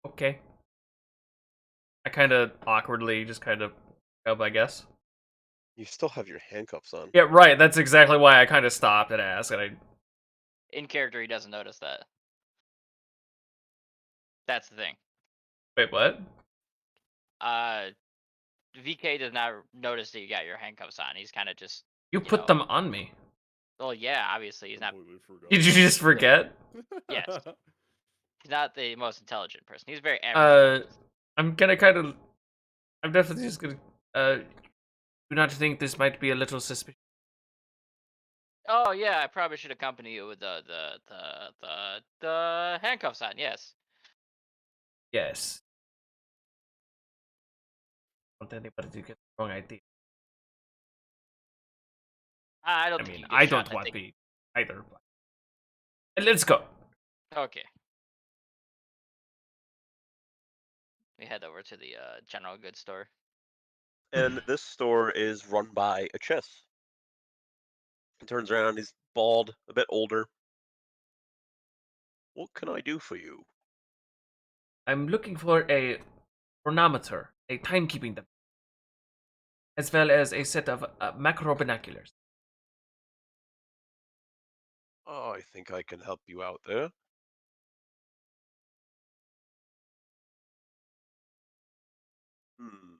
okay. I kind of awkwardly just kind of up, I guess. You still have your handcuffs on. Yeah, right. That's exactly why I kind of stopped and asked, and I. In character, he doesn't notice that. That's the thing. Wait, what? VK does not notice that you got your handcuffs on. He's kind of just, You you put know. them on me. Well, yeah, obviously he's not. Completely forgot. Did you just forget? Yes. He's not the most intelligent person. He's very average. I'm gonna kind of. I'm definitely just gonna. Do not think this might be a little suspicious. Oh yeah, I probably should accompany you with the handcuffs on. Yes. Yes. I don't want anybody to get the wrong idea. I don't I think mean, you get I shot. don't want the either. But let's go. Okay. We head over to the general goods store. And this store is run by a Chiss. He turns around, he's bald, a bit older. What can I do for you? I'm looking for a chronometer, a timekeeping device, as well as a set of macro binoculars. Oh, I think I can help you out there. Hmm.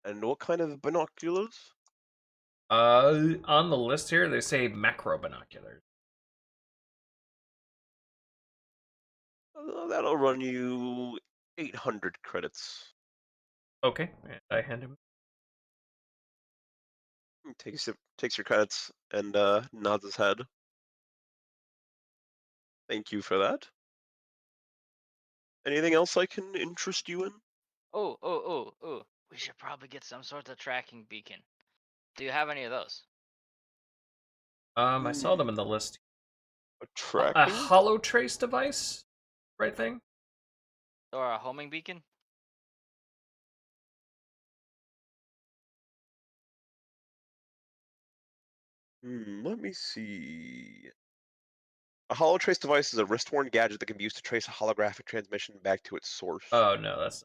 And what kind of binoculars? On the list here, they say macro binoculars. That'll run you 800 credits. Okay, and I hand him. He takes your credits and nods his head. Thank you for that. Anything else I can interest you in? Oh. We should probably get some sort of tracking beacon. Do you have any of those? I saw them in the list. A A tracking? hollow trace device, right thing? Or a homing beacon? Let me see. A holotrace device is a wrist-worn gadget that can be used to trace a holographic transmission back to its source. Oh no, that's.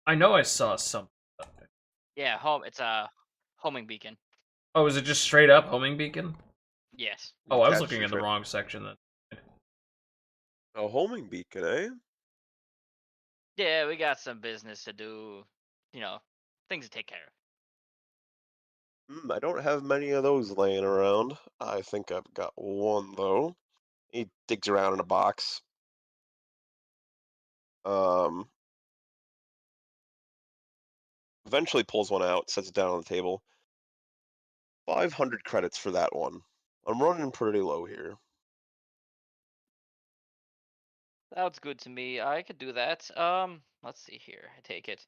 I know I saw something. Yeah, home. It's a homing beacon. Oh, is it just straight up homing beacon? Yes. Oh, I was Attached to looking your in the wrong section then. A homing beacon, eh? Yeah, we got some business to do. You know, things to take care of. I don't have many of those laying around. I think I've got one though. He digs around in a box. Um, eventually pulls one out, sets it down on the table. 500 credits for that one. I'm running pretty low here. Sounds good to me. I could do that. Let's see here. I take it.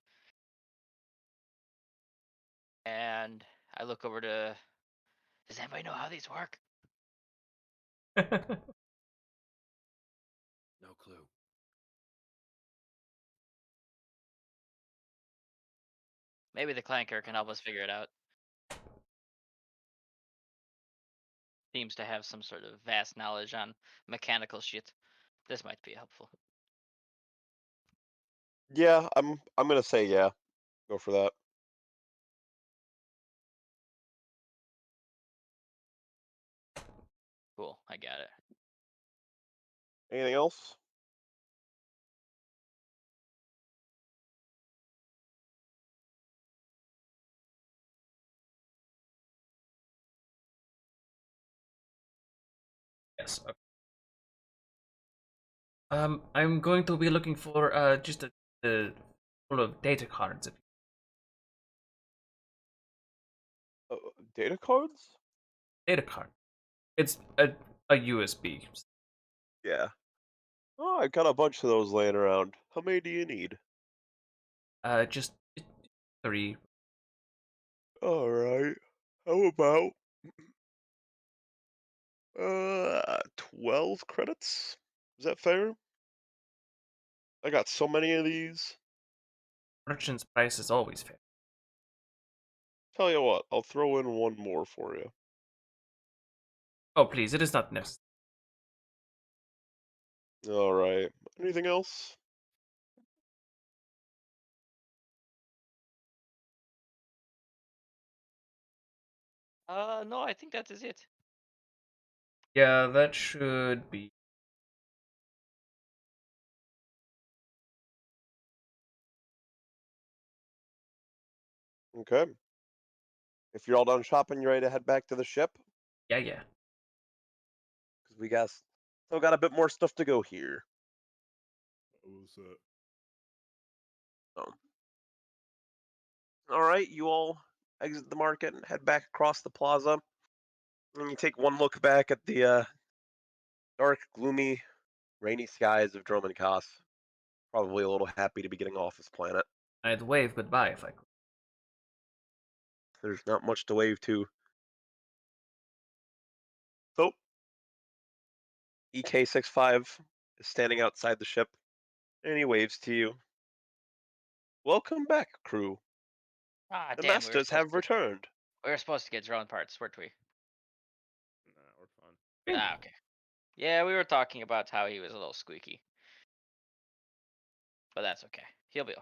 And I look over to Does anybody know how these work? No clue. Maybe the clanker can help us figure it out. Seems to have some sort of vast knowledge on mechanical shit. This might be helpful. Yeah, I'm gonna say yeah. Go for that. Cool, I got it. Anything else? Yes. Okay. I'm going to be looking for just a full of data cards. Uh, Data cards? Data card. It's a USB. Yeah. Oh, I got a bunch of those laying around. How many do you need? Just 3. All right. How about 12 credits? Is that fair? I got so many of these. Merchant's price is always fair. Tell you what, I'll throw in one more for you. Oh, please, it is not necessary. All right. Anything else? No, I think that is it. Yeah, that should be. Okay. If you're all done shopping, you ready to head back to the ship? Yeah, yeah. Because we got still got a bit more stuff to go here. What was that? So, all right, you all exit the market and head back across the plaza. And you take one look back at the dark, gloomy, rainy skies of Dromancos. Probably a little happy to be getting off this planet. I'd wave goodbye if I could. There's not much to wave to. So, EK65 is standing outside the ship, and he waves to you. Welcome back, crew. Ah, The damn, masters have returned. we were supposed to get drone parts, weren't we? Nah, we're fine. Ah, okay. Yeah, we were talking about how he was a little squeaky. But that's okay. He'll be okay.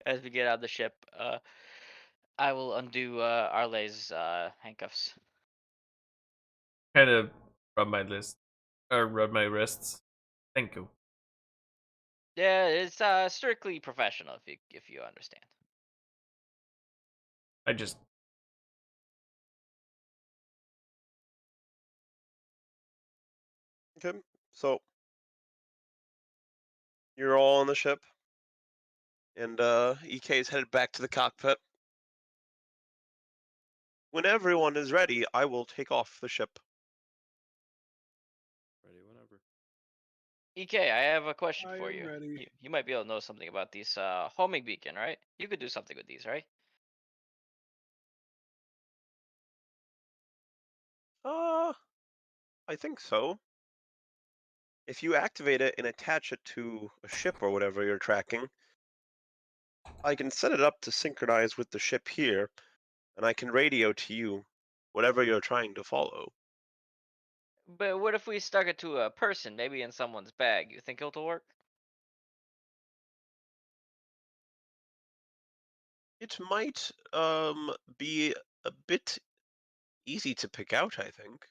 As we get out of the ship, I will undo Arle's handcuffs. Kind of rub my rub my wrists. Thank you. Yeah, it's strictly professional if you understand. I just Okay, so you're all on the ship, and EK is headed back to the cockpit. When everyone is ready, I will take off the ship. Ready whenever. EK, I have a question I for am you. ready. You might be able to know something about these homing beacon, right? You could do something with these, right? Uh, I think so. If you activate it and attach it to a ship or whatever you're tracking, I can set it up to synchronize with the ship here, and I can radio to you whatever you're trying to follow. But what if we stuck it to a person, maybe in someone's bag? You think it'll work? It might be a bit easy to pick out, I think.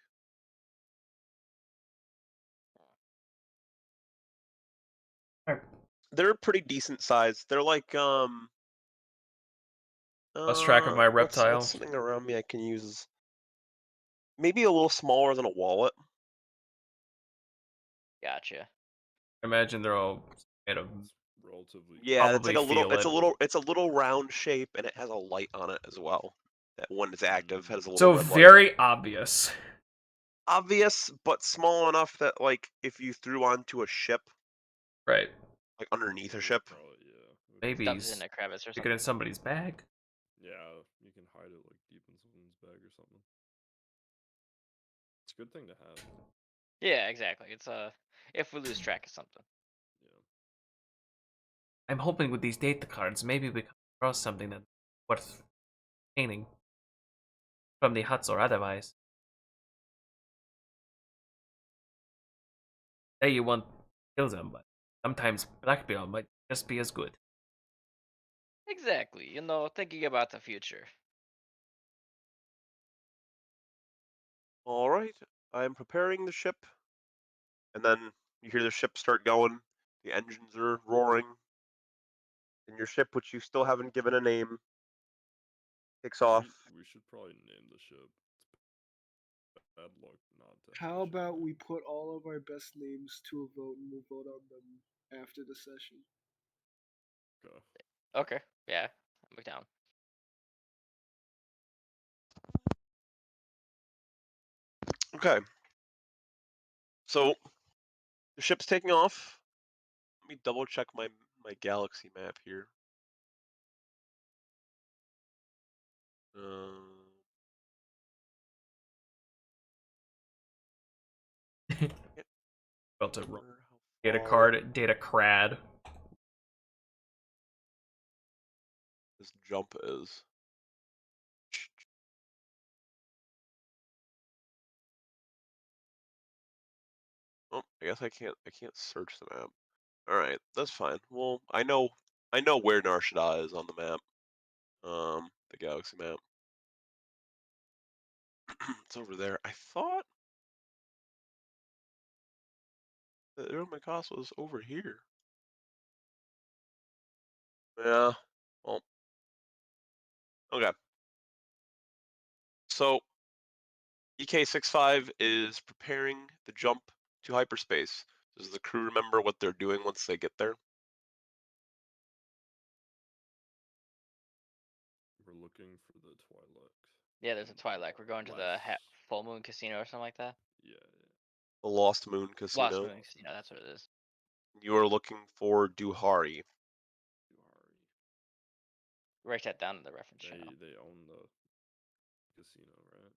They're pretty decent size. They're like lost track of my reptile. what's something around me I can use? Maybe a little smaller than a wallet. Gotcha. Imagine they're all made of. It's relatively. Yeah, it's like Probably feel it. it's a little round shape, and it has a light on it as well. That when it's active has a little So red light. very obvious. Obvious, but small enough that like if you threw onto a ship, Right. like underneath It a would ship, probably, yeah. Maybe Stuffs he's in a crevice or stick it something. in somebody's bag. Yeah, you can hide it like deep in someone's bag or something. It's a good thing to have. Yeah, exactly. It's if we lose track of something. Yeah. I'm hoping with these data cards, maybe we come across something that's worth painting from the huts or otherwise. Say you want to kill them, but sometimes blackmail might just be as good. Exactly. You know, thinking about the future. All right, I'm preparing the ship, and then you hear the ship start going. The engines are roaring, and your ship, which you still haven't given a name, takes off. We should probably name the ship. It's bad luck not to have How a ship about name. we put all of our best names to a vote and we'll vote on them after the session? Okay. Okay. Yeah. I'm down. Okay, so the ship's taking off. Let me double check my galaxy map here. Can't About to remember how data far card, data crad. this jump is. Oh, I guess I can't search the map. All right, that's fine. Well, I know where Nar'Shadaa is on the map. The galaxy map. It's over there. I thought that Eromacas was over here. Yeah. Well, okay. So EK65 is preparing the jump to hyperspace. Does the crew remember what they're doing once they get there? We're looking for the Twilight. Yeah, there's a Twilight. We're going to the Left. Full Moon Casino or something like that. Yeah, The Lost Moon Lost Casino. Moon Casino. That's what it is. You are looking for Duhari. Duhari. Write that down in the reference channel. They own the casino, right?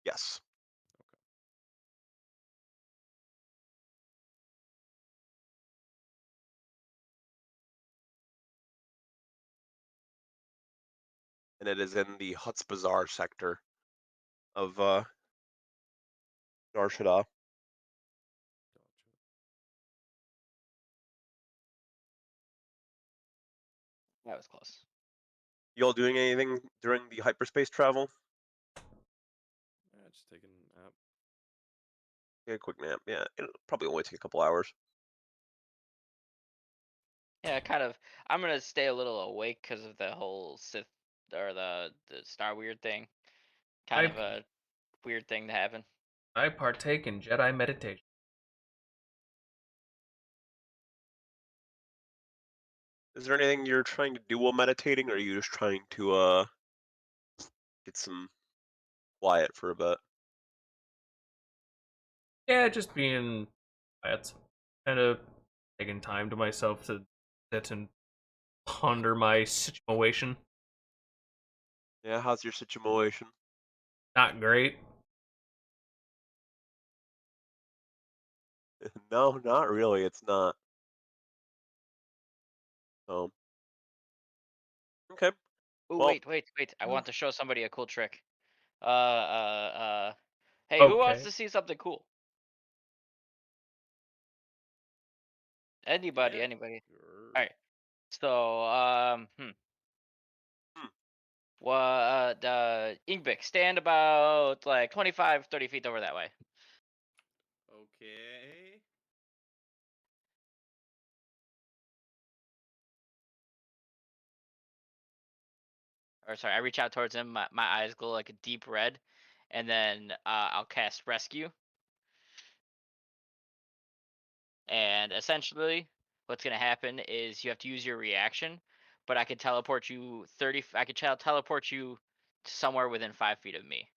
Yes. Okay. And it is in the Huts Bazaar sector of Nar'Shadaa. Gotcha. That was close. You all doing anything during the hyperspace travel? Yeah, just taking an nap. Yeah, a quick nap. Yeah, it'll probably only take a couple hours. Yeah, kind of. I'm gonna stay a little awake because of the whole Sith or the Star Weird thing. Kind of a weird thing to happen. I partake in Jedi meditation. Is there anything you're trying to do while meditating, or are you just trying to get some quiet for a bit? Yeah, just being quiet. Kind of taking time to myself to sit and ponder my situation. Yeah, how's your situation? Not great. No, not really. It's not. Okay. Oh, Well, wait! I want to show somebody a cool trick. Uh, uh, uh. Hey, who wants Okay. to see something cool? Anybody, Yeah. anybody. Sure. All right. So, hmm, Ingvik, stand about like 25, 30 feet over that way. Okay. Or sorry, I reach out towards him. My eyes glow like a deep red, and then I'll cast Rescue. And essentially, what's gonna happen is you have to use your reaction, but I could teleport you 30. I could teleport you to somewhere within 5 feet of me.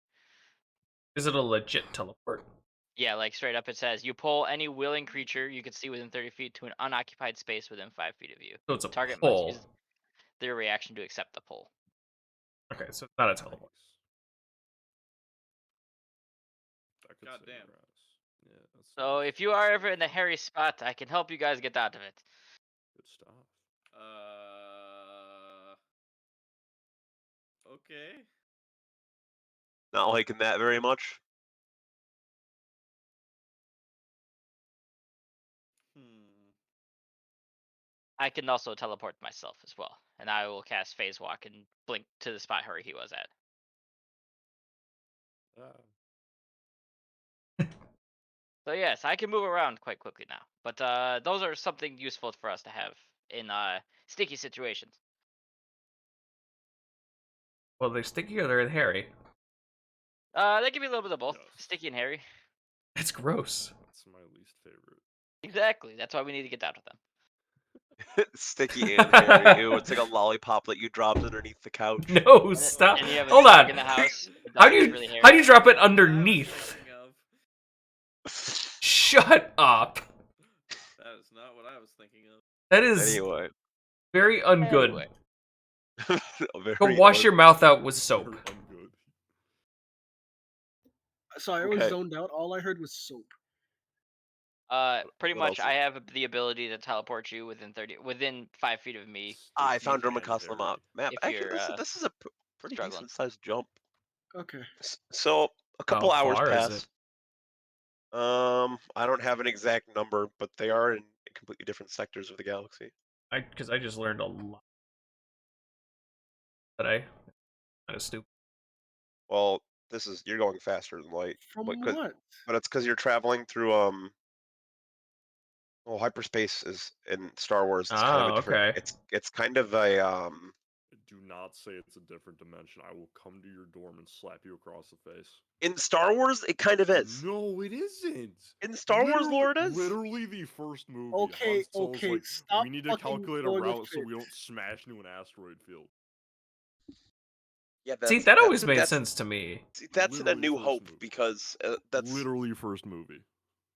Is it a legit teleport? Yeah, like straight up it says you pull any willing creature you can see within 30 feet to an unoccupied space within 5 feet of you. So it's a Target must pull. use their reaction to accept the pull. Okay, so it's not a teleport. Nice. That could God save damn. your ass. Yeah, that's So nice. if you are ever in the hairy spot, I can help you guys get out of it. Good stuff. Okay. Not liking that very much. I can also teleport myself as well, and I will cast Phase Walk and blink to the spot where he was at. So yes, I can move around quite quickly now. But those are something useful for us to have in sticky situations. Well, they sticky or they're hairy. They give me a little bit of both, Yes. sticky and hairy. That's gross. That's my least favorite. Exactly. That's why we need to get out of them. Sticky and hairy. Ew, it's like a lollipop that you dropped underneath the couch. No, And, stop. and you have a Hold dog on. in the house. The How dog do is you really hairy. how do you drop it What I was underneath? thinking of. Shut up. That is not what I was thinking of. That is Anyway. very ungood. Anyway. Go wash your mouth out with soap. Very ungood. Sorry, I was Okay. zoned out. All I heard was soap. Pretty what much, else I is- have the ability to teleport you within 5 feet of me. I Sticky found Roman and Custom hairy. map. If Actually, you're, this is a pretty struggling. decent sized jump. Okay. So a couple How hours far is pass. it? I don't have an exact number, but they are in completely different sectors of the galaxy. Because I just learned a lot today. Kind of stupid. Well, you're going faster than light, From but what? it's because you're traveling through well, hyperspace is in Star Wars. It's kind of a different. Okay. It's kind of a Do not say it's a different dimension. I will come to your dorm and slap you across the face. In Star Wars, it kind of is. No, it isn't. In Star Wars lore, it is. Literally the first movie. Okay, Han Solo's okay, like, stop we need to fucking calculate a throwing a route so fit. we don't smash into an asteroid field. Yeah, See, that always made sense to me. See, that's in A Literally New first Hope movie. because that's Literally first movie.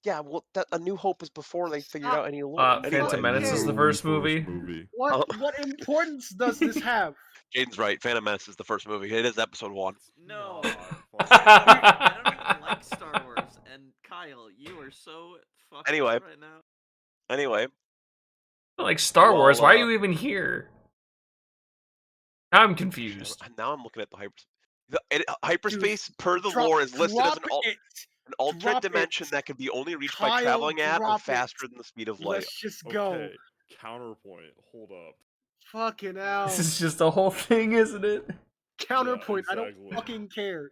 yeah. Well, A New Hope is before they figured Stop. out any lore. Phantom Anyway, Menace is the Literally first movie. What importance does this have? Jaden's right. Phantom Menace is the first movie. It is episode 1. No. Fuck I don't even like Star Wars. And Kyle, you are so fucked Anyway. up right now. Anyway, Like Star Wars, why are Well, you even here? I'm confused. now I'm looking at the hyperspace per the Drop- lore is listed as drop it. an alternate Drop dimension it. that can be only reached by Kyle, traveling at or drop it. faster than the speed of light. Let's just go. Okay, counterpoint. Hold up. Fucking hell. This is just a whole thing, isn't it? Counterpoint. Yeah, I don't exactly. fucking care.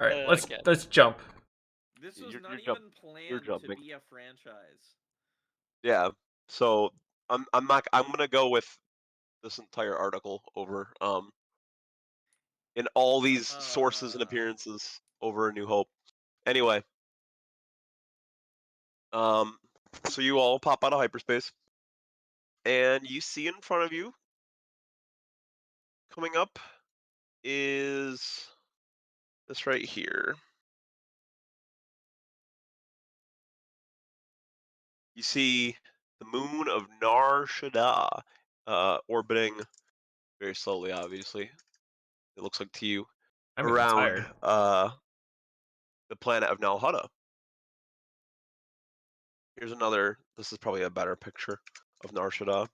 All right, let's Okay. let's jump. This was You're not jump- even planned to jumping. be a franchise. Yeah. So I'm gonna go with this entire article over in all these sources and appearances over A New Hope. Anyway. So you all pop out of hyperspace. And you see in front of you coming up is this right here. You see the moon of Nar'Shadaa orbiting very slowly, obviously. It looks like to you I'm getting around tired. the planet of Nar'Shadaa. Here's another. This is probably a better picture of Nar'Shadaa.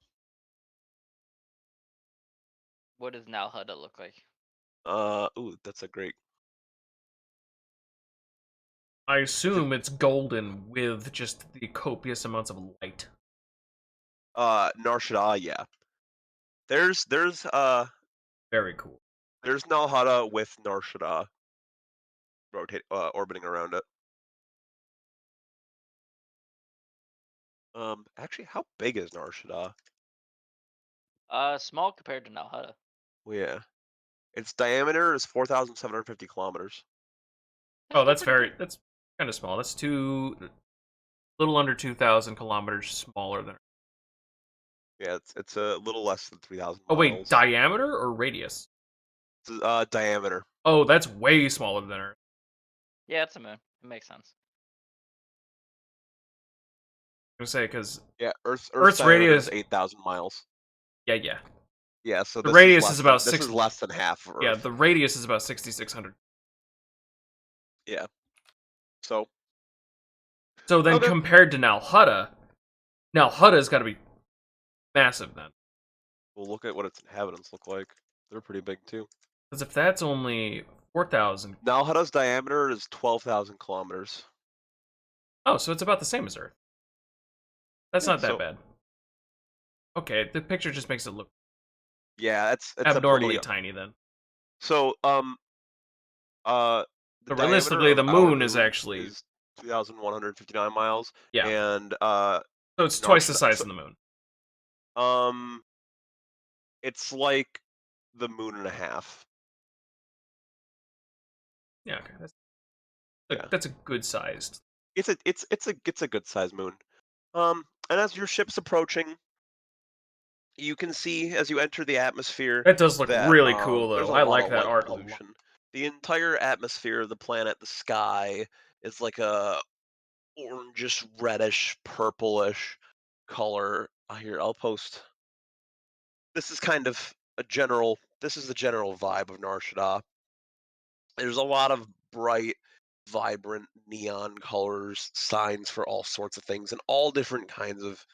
What does Nar'Shadaa look like? Ooh, that's a great. I assume it's golden with just the copious amounts of light. Nar'Shadaa, yeah. There's Very cool. There's Nar'Shadaa with Nar'Shadaa orbiting around it. Actually, how big is Nar'Shadaa? Small compared to Nar'Shadaa. Well, yeah, its diameter is 4,750 kilometers. Oh, that's kind of small. That's little under 2,000 kilometers smaller than. Yeah, it's a little less than 3,000 Oh miles. wait, diameter or radius? It's, diameter. Oh, that's way smaller than Earth. Yeah, it's a moon. It makes sense. I'm gonna say because Yeah, Earth's Earth's diameter is radius. 8,000 miles. Yeah. Yeah, so The this is radius is less than about this is less than half of Yeah, Earth. the radius is about 6,600. Yeah. So So then, okay. compared to Nar'Shada's got to be massive then. We'll look at what its inhabitants look like. They're pretty big too. Because if that's only 4,000, Nar'Shada's diameter is 12,000 kilometers. oh, so it's about the same as Earth. That's Yeah, not that so bad. Okay, the picture just makes it look yeah, it's abnormally definitely tiny then. so the But diameter realistically, of the our moon is actually 2,159 miles, yeah. and So it's twice the Nar'Shada, size so, of the moon. it's like the moon and a half. Yeah, okay, Yeah, that's a good sized. it's a good sized moon. And as your ship's approaching, you can see as you enter the atmosphere That does look that really cool there's though. a I lot like of that light art a lot. pollution. The entire atmosphere of the planet, the sky, is like a orangish, reddish, purplish color. Here, I'll post. This is kind of a general. This is the general vibe of Nar'Shadaa. There's a lot of bright, vibrant neon colors, signs for all sorts of things, and all different kinds of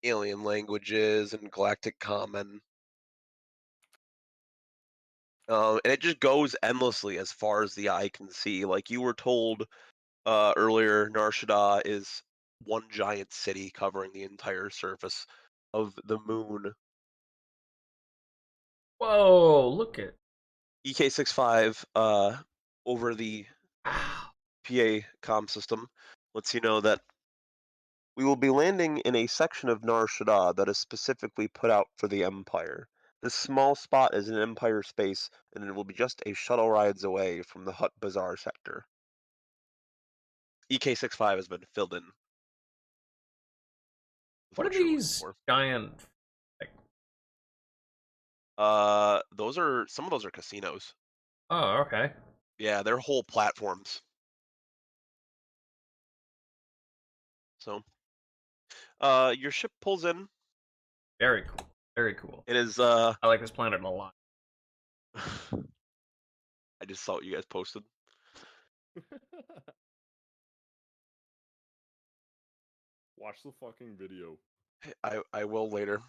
alien languages and galactic common. And it just goes endlessly as far as the eye can see. Like you were told earlier, Nar'Shadaa is one giant city covering the entire surface of the moon. Whoa, look at EK65 over the PA comm system lets you know that we will be landing in a section of Nar'Shadaa that is specifically put out for the Empire. This small spot is in Empire space, and it will be just a shuttle rides away from the Hut Bazaar sector. EK65 has been filled in with what are what you're looking these for. giant? Those are some of those are casinos. Oh, okay. Yeah, they're whole platforms. So, your ship pulls in. Very cool. Very cool. It is I like this planet a lot. I just saw what you guys posted. Watch the fucking video. I will later.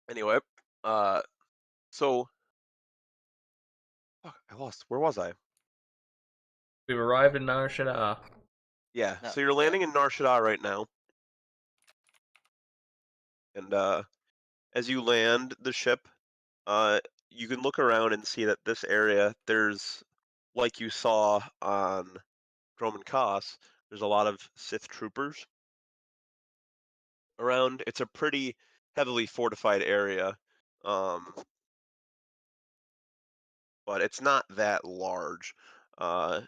Anyway, so fuck, I lost. Where was I? We've arrived in Nar'Shada. Yeah, No, so you're yeah. landing in Nar'Shada right now, and as you land the ship, you can look around and see that this area, there's, like you saw on Roman Kos, there's a lot of Sith troopers around. It's a pretty heavily fortified area, but it's not that large. From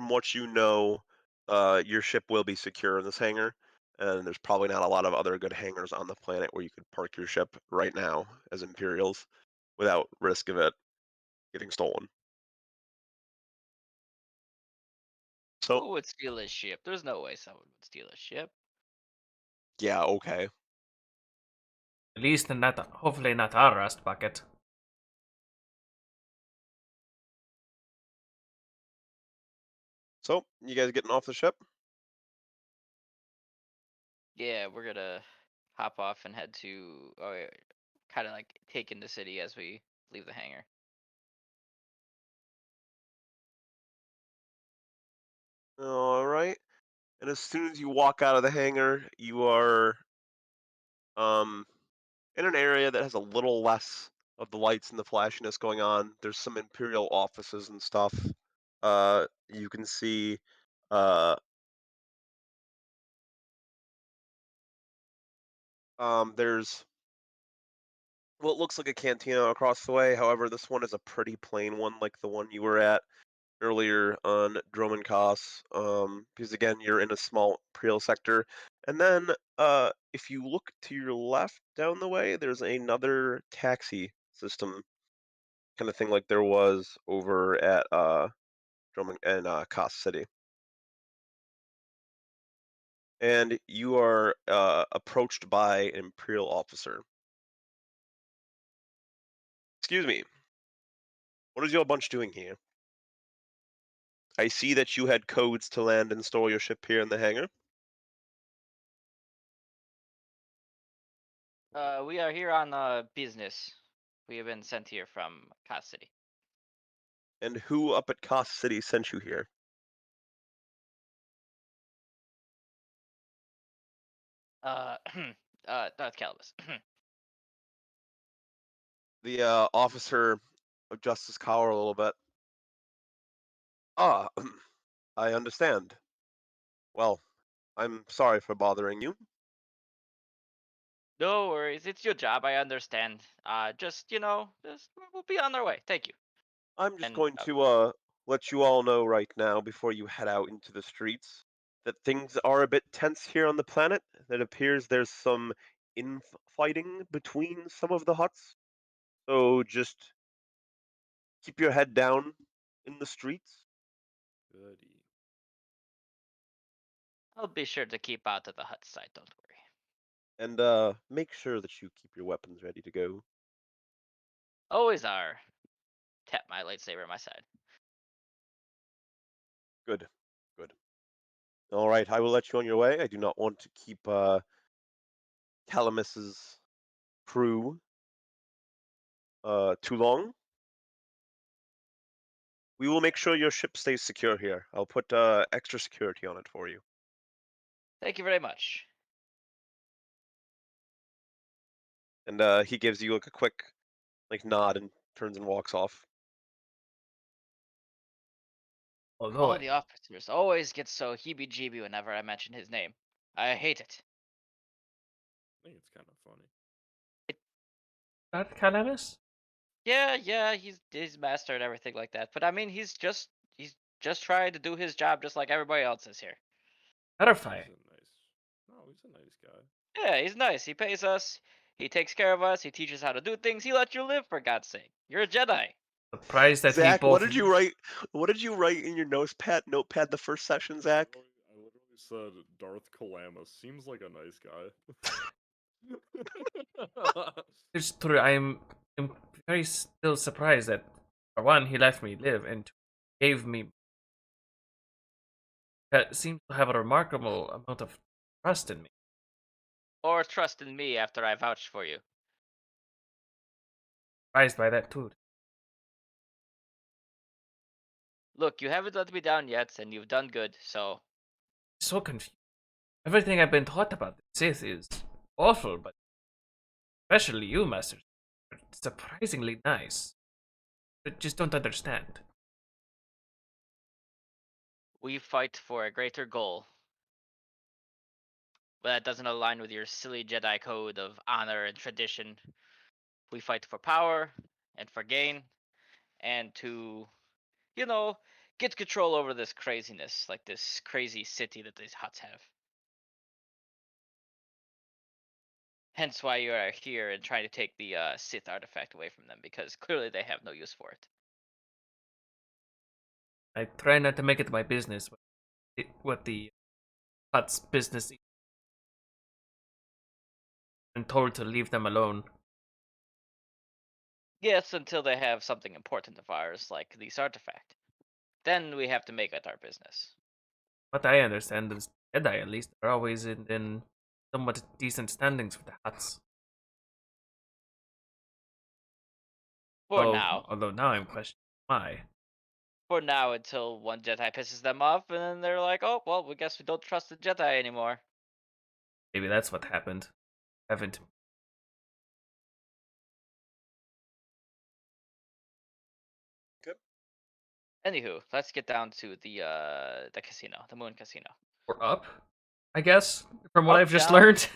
what you know, your ship will be secure in this hangar, and there's probably not a lot of other good hangars on the planet where you could park your ship right now as Imperials without risk of it getting stolen. So, Who would steal a ship? There's no way someone would steal a ship. yeah, okay. At least not, hopefully not our rust bucket. So, you guys getting off the ship? Yeah, we're gonna hop off and head to, kind of like take in the city as we leave the hangar. All right. And as soon as you walk out of the hangar, you are um in an area that has a little less of the lights and the flashiness going on. There's some Imperial offices and stuff. You can see uh there's what looks like a cantina across the way. However, this one is a pretty plain one, like the one you were at earlier on Droman Kos. Because again, you're in a small Imperial sector. And then, if you look to your left down the way, there's another taxi system kind of thing like there was over at Drummond and Cost City. And you are approached by an Imperial officer. Excuse me, what is your bunch doing here? I see that you had codes to land and store your ship here in the hangar. We are here on business. We have been sent here from Cost City. And who up at Cost City sent you here? Uh, Darth Calibus. The officer adjusts his collar a little bit. Ah, I understand. Well, I'm sorry for bothering you. No worries, it's your job. I understand. Just we'll be on our way. Thank you. I'm just And going to let you all know right now before you head out into the streets that things are a bit tense here on the planet. It appears there's some infighting between some of the huts. So just keep your head down in the streets Goody. I'll be sure to keep out of the hut side. Don't worry. and make sure that you keep your weapons ready to go. Always are. Tap my lightsaber at my side. Good, good. All right, I will let you on your way. I do not want to keep Calamus's crew too long. We will make sure your ship stays secure here. I'll put extra security on it for you. Thank you very much. And he gives you like a quick nod and turns and walks off. Although All the officers always get so heebie-jeebie whenever I mention his name. I hate it. I think it's kind of funny. that cannabis? Yeah, he's master and everything like that. But I mean, he's just trying to do his job just like everybody else is here. Terrifying. He's a nice. No, he's a nice guy. Yeah, he's nice. He pays us. He takes care of us. He teaches how to do things. He lets you live, for God's sake. You're a Jedi. Surprised that we Zach, what both. did you write? What did you write in your notepad the first session, Zach? I literally said Darth Calamus seems like a nice guy. It's true. I'm very still surprised that, for one, he let me live, and two, gave me. That seems to have a remarkable amount of trust in me. Or trust in me after I vouched for you. Surprised by that too. Look, you haven't let me down yet, and you've done good, so So confused. Everything I've been taught about the Sith is awful, but especially you, Master, are surprisingly nice. I just don't understand. we fight for a greater goal. But that doesn't align with your silly Jedi code of honor and tradition. We fight for power and for gain and to, you know, get control over this craziness, like this crazy city that these huts have. Hence why you are here and trying to take the Sith artifact away from them, because clearly they have no use for it. I try not to make it my business what the Hutt's business is. I'm told to leave them alone. Yes, until they have something important of ours, like this artifact. Then we have to make it our business. What I understand is Jedi, at least, are always in somewhat decent standings with the Hutts. For now. Although now I'm questioning why. For now, until one Jedi pisses them off, and then they're like, oh, well, we guess we don't trust the Jedi anymore. Maybe that's what happened. Haven't. Good. Anywho, let's get down to the casino, the Moon Casino. We're up, I guess, from what Up, I've just down. learned.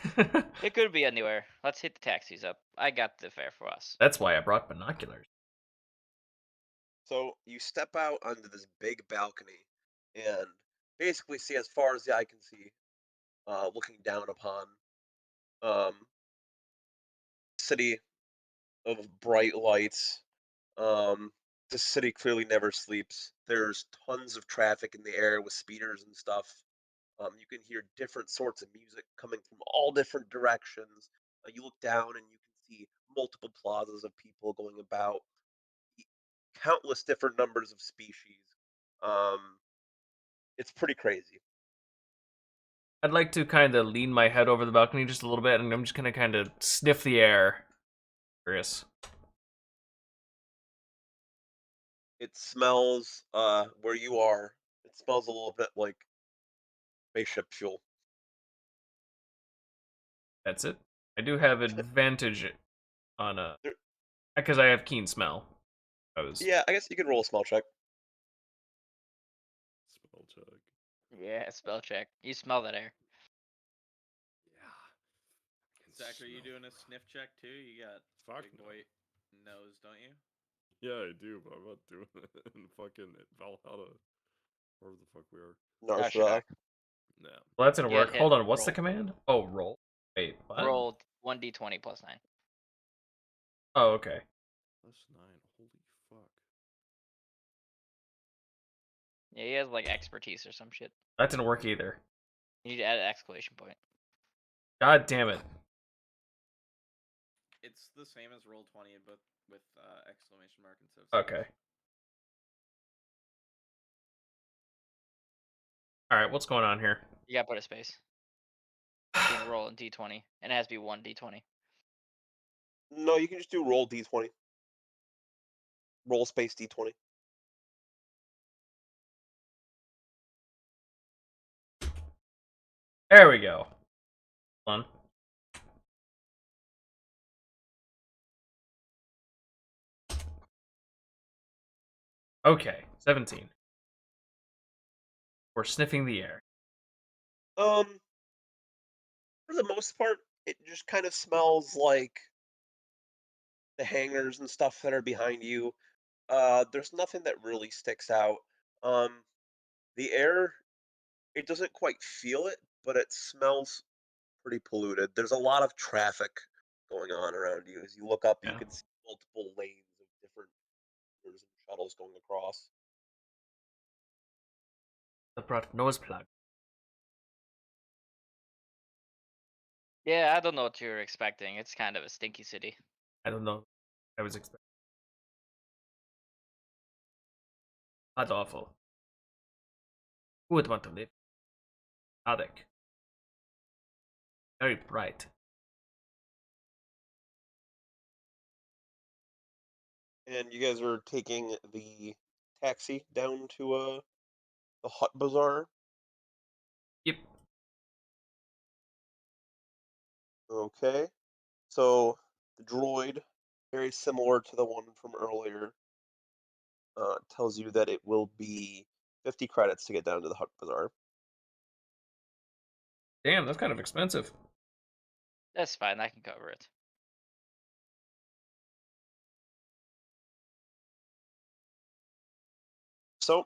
It could be anywhere. Let's hit the taxis up. I got the fare for us. That's why I brought binoculars. So you step out onto this big balcony and basically see as far as the eye can see, looking down upon um, city of bright lights. The city clearly never sleeps. There's tons of traffic in the air with speeders and stuff. You can hear different sorts of music coming from all different directions. You look down and you can see multiple plazas of people going about, countless different numbers of species. Um, it's pretty crazy. I'd like to kind of lean my head over the balcony just a little bit, and I'm just gonna kind of sniff the air. Curious. It smells where you are. It smells a little bit like spaceship fuel. That's it. I do have advantage on There- because I have keen smell. I was yeah, I guess you can roll a smell check. Spell check. Yeah, spell check. You smell that air. Yeah. I can Zach, are you smell doing a sniff check too? You got Fuck big no. boy nose, don't you? Yeah, I do, but I'm not doing it in fucking Valhalla. Wherever the fuck we are. Nar'Shadaa. Nah. well, that's gonna Yeah, work. hit Hold on, what's the roll. command? Oh, roll. Wait, what? Roll 1d20 plus 9. Oh, okay. +9. Holy fuck. Yeah, he has like expertise or some shit. That didn't work either. You need to add an exclamation point. God damn it. It's the same as roll 20, but with exclamation mark instead of. Okay. All right, what's going on here? You gotta put a space. You can roll in d20, and it has to be 1d20. No, you can just do roll d20. Roll space d20. There we go. Hold on. Okay, 17. We're sniffing the air. For the most part, it just kind of smells like the hangars and stuff that are behind you. There's nothing that really sticks out. Um, the air, it doesn't quite feel it, but it smells pretty polluted. There's a lot of traffic going on around you. As you look up, you Yeah. can see multiple lanes of different cars and shuttles going across. I brought nose plug. Yeah, I don't know what you're expecting. It's kind of a stinky city. I don't know. I was expecting. That's awful. Who would want to live? Adek. Very bright. And you guys are taking the taxi down to the Hut Bazaar. Yep. Okay. So the droid, very similar to the one from earlier, tells you that it will be 50 credits to get down to the Hut Bazaar. Damn, that's kind of expensive. That's fine. I can cover it. So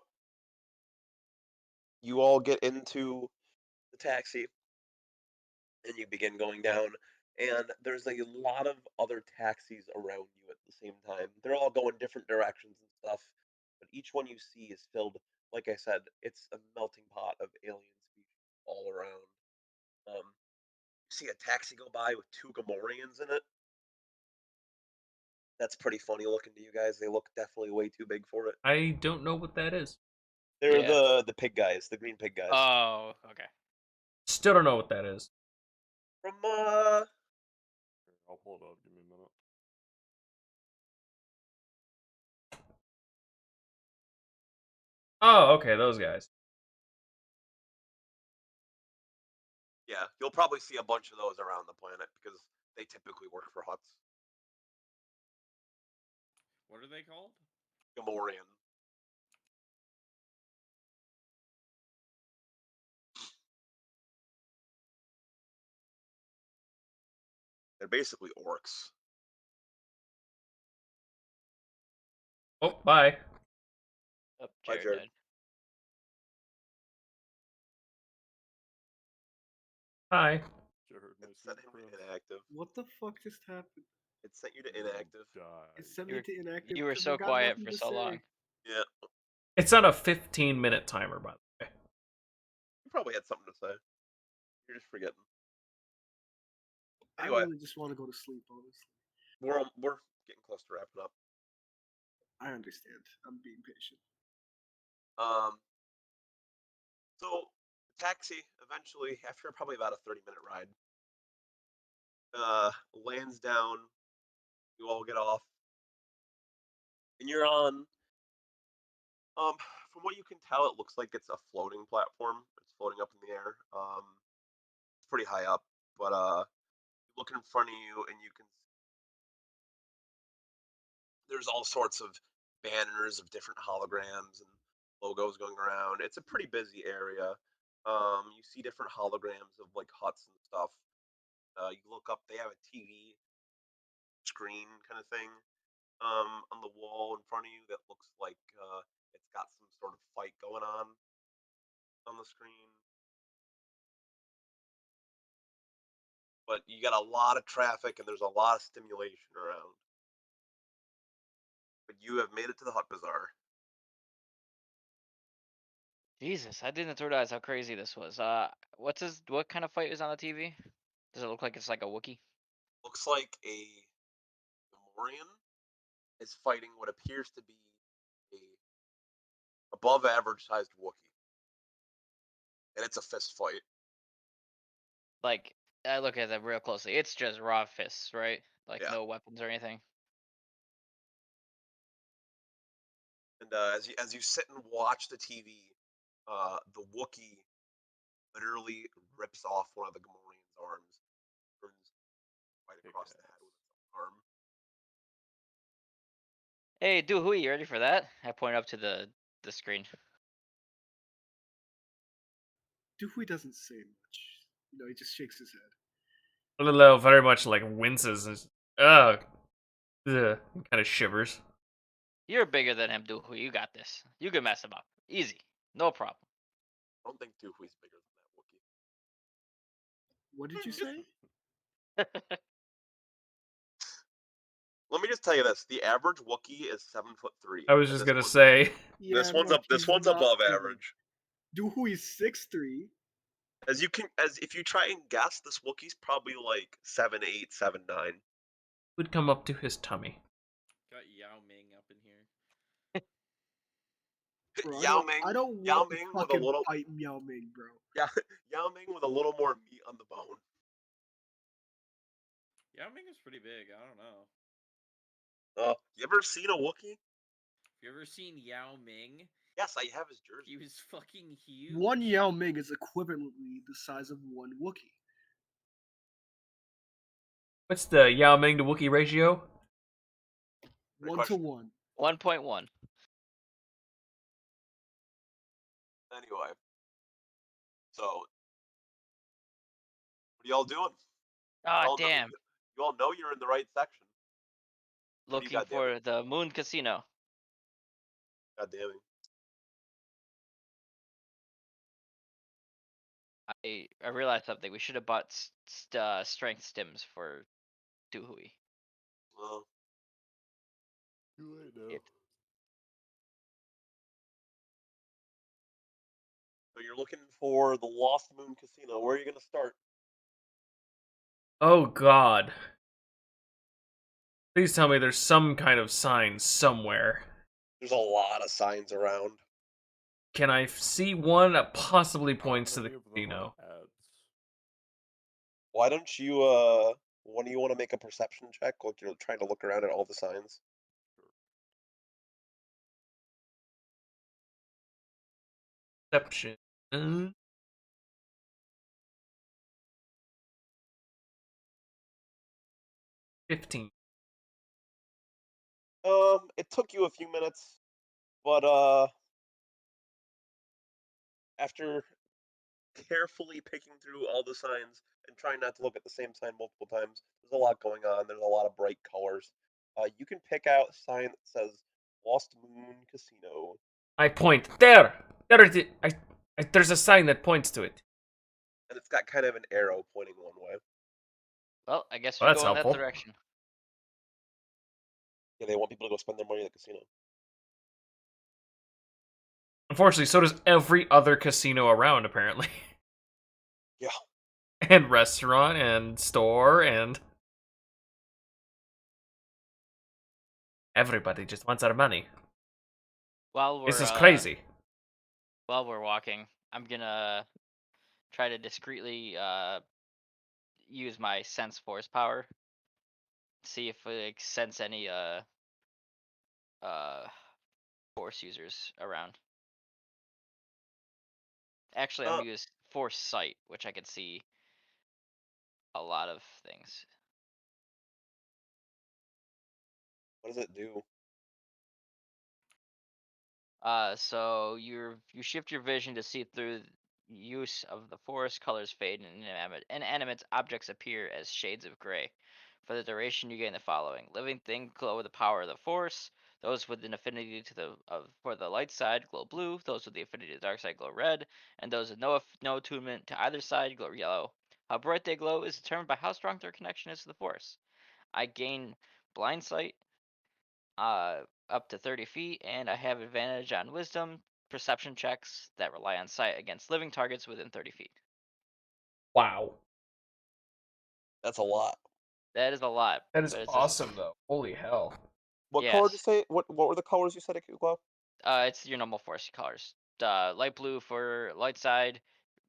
you all get into the taxi and you begin going down. And there's a lot of other taxis around you at the same time. They're all going different directions and stuff, but each one you see is filled, like I said, it's a melting pot of alien species all around. You see a taxi go by with two Gamorreans in it. That's pretty funny looking to you guys. They look definitely way too big for it. I don't know what that is. They're Yeah. the pig guys, the green pig guys. Oh, okay. Still don't know what that is. From Here, I'll pull it up. Give me a minute. Oh, okay, those guys. yeah, you'll probably see a bunch of those around the planet because they typically work for huts. What are they called? Gamorrean. They're basically orcs. Oh, bye. Oh, Bye, Jared Jared. died. Hi. Jared, my Set sweet him prince. inactive. What the fuck just happened? It sent you to inactive. It Die. sent You me were, to inactive. you were 'cause so I got quiet nothing for to so say. long. Yeah, It's on a 15-minute timer, by the way. you probably had something to say. You're just forgetting. I Anyway, really just want to go to sleep. Honestly, we're getting close to wrapping up. I understand. I'm being patient. Um, so taxi eventually, after probably about a 30-minute ride, lands down. You all get off, and you're on. From what you can tell, it looks like it's a floating platform. It's floating up in the air. It's pretty high up, but you look in front of you, and you can. There's all sorts of banners of different holograms and logos going around. It's a pretty busy area. You see different holograms of like huts and stuff. You look up; they have a TV screen kind of thing on the wall in front of you that looks like it's got some sort of fight going on the screen. But you got a lot of traffic and there's a lot of stimulation around. But you have made it to the Hut Bazaar. Jesus, I didn't realize how crazy this was. What kind of fight is on the TV? Does it look like it's like a Wookiee? Looks like a Gamorrean is fighting what appears to be a above average sized Wookiee. And it's a fist fight. Like, I look at them real closely. It's just raw fists, right? Like Yeah. no weapons or anything. And as you sit and watch the TV, the Wookiee literally rips off one of the Gamorrean's arms, turns right across the head with its arm. Hey, Doohui, you ready for that? I point up to the screen. Dewey doesn't say much. He just shakes his head. Lilo very much like winces and kind of shivers. You're bigger than him, Doohui. You got this. You can mess him up. Easy. No problem. I don't think Dookui's bigger than that Wookiee. What did you say? Let me just tell you this: the average Wookiee is 7'3". I was and just gonna say. Yeah, this one's up. This Monkey's one's not above big. average. Dewey's 6'3". As if you try and guess, this Wookiee's probably like 7'8", 7'9". Would come up to his tummy. Got Yao Ming up in here. Bro, Yao Ming, I don't Yao want to Ming with a fucking little, fight Yao Ming, bro. yeah, Yao Ming with a little more meat on the bone. Yao Ming is pretty big. I don't know. You ever seen a Wookiee? Have you ever seen Yao Ming? Yes, I have his He jersey. was fucking huge. One Yao Ming is equivalently the size of one Wookiee. What's the Yao Ming to Wookiee ratio? Great 1 to question. 1. 1.1. Anyway, so what are y'all doing? Oh, damn. You all know you're in the right section. What do you Looking got, for the Moon Casino. God damn it. I realized something. We should have bought strength stims for Doohui. Well, Too late now. It- so you're looking for the Lost Moon Casino. Where are you gonna start? Oh God. Please tell me there's some kind of sign somewhere. There's a lot of signs around. Can I see one that possibly points to the Many of them are casino? ads. Why don't you when do you want to make a perception check? Like you're trying to look around at all the signs. Perception. 15. It took you a few minutes, but after carefully picking through all the signs and trying not to look at the same sign multiple times, there's a lot going on. There's a lot of bright colors. You can pick out a sign that says Lost Moon Casino. I point. There! There it is. There's a sign that points to it. And it's got kind of an arrow pointing one way. Well, I guess Well, we that's go in that helpful. direction. Yeah, they want people to go spend their money at the casino. Unfortunately, so does every other casino around, apparently. Yeah. And restaurant and store and everybody just wants our money. While This we're is crazy. while we're walking, I'm gonna try to discreetly use my sense force power. See if I sense any uh force users around. Actually, I'm Uh, gonna use force sight, which I can see a lot of things. what does it do? So you shift your vision to see through use of the force. Colors fade, and inanimate objects appear as shades of gray. For the duration, you gain the following: living things glow with the power of the force. Those with an affinity to for the light side glow blue. Those with the affinity to the dark side glow red, and those with no attunement to either side glow yellow. How bright they glow is determined by how strong their connection is to the force. I gain blind sight, up to 30 feet, and I have advantage on wisdom perception checks that rely on sight against living targets within 30 feet. Wow. That's a lot. That is a lot. That is but it's awesome, though. Holy hell. What color did you Yes. say? What were the colors you said it could glow? It's your normal force colors. Light blue for light side,